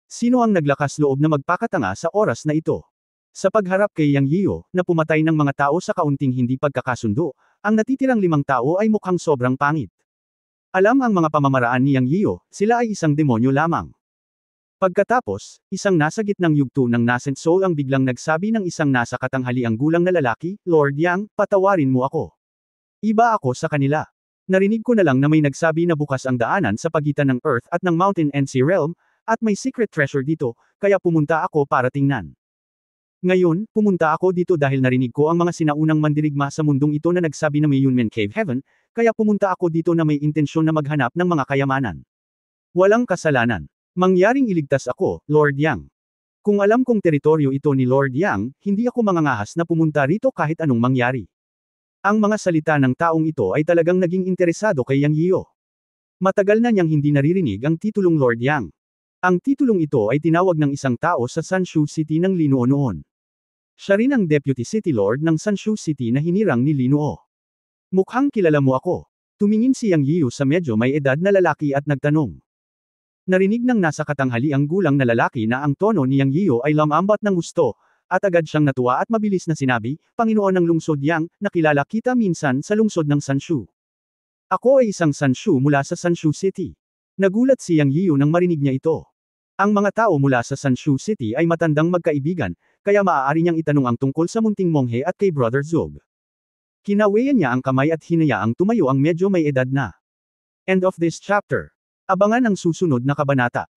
Sino ang naglakas loob na magpakatanga sa oras na ito? Sa pagharap kay Yang Yiyu, na pumatay ng mga tao sa kaunting hindi pagkakasundo, ang natitirang 5 tao ay mukhang sobrang pangit. Alam ang mga pamamaraan ni Yang Yiyu, sila ay isang demonyo lamang. Pagkatapos, isang nasa gitnang yugto ng nascent soul ang biglang nagsabi ng isang nasa katanghaliang gulang na lalaki, Lord Yang, patawarin mo ako. Iba ako sa kanila. Narinig ko na lang na may nagsabi na bukas ang daanan sa pagitan ng Earth at ng Mountain and Sea Realm, at may secret treasure dito, kaya pumunta ako para tingnan. Ngayon, pumunta ako dito dahil narinig ko ang mga sinaunang mandirigma sa mundong ito na nagsabi na may Yunmen Cave Heaven, kaya pumunta ako dito na may intensyon na maghanap ng mga kayamanan. Walang kasalanan. Mangyaring iligtas ako, Lord Yang. Kung alam kong teritoryo ito ni Lord Yang, hindi ako mangangahas na pumunta rito kahit anong mangyari. Ang mga salita ng taong ito ay talagang naging interesado kay Yang Yiyu. Matagal na niyang hindi naririnig ang titulong Lord Yang. Ang titulong ito ay tinawag ng isang tao sa Sanshu City ng Linuo noon. Siya rin ang Deputy City Lord ng Sanshu City na hinirang ni Linuo. Mukhang kilala mo ako. Tumingin si Yang Yiyu sa medyo may edad na lalaki at nagtanong. Narinig ng nasa katanghaliang gulang na lalaki na ang tono ni Yang Yiyu ay lamambat ng gusto, at agad siyang natuwa at mabilis na sinabi, Panginoon ng lungsod Yang, nakilala kita minsan sa lungsod ng Sanshu. Ako ay isang Sanshu mula sa Sanshu City. Nagulat si Yang Yiyu nang marinig niya ito. Ang mga tao mula sa Sanshu City ay matandang magkaibigan, kaya maaari niyang itanong ang tungkol sa munting monghe at kay Brother Zog. Kinawayan niya ang kamay at hinayaang tumayo ang medyo may edad na. End of this chapter. Abangan ang susunod na kabanata.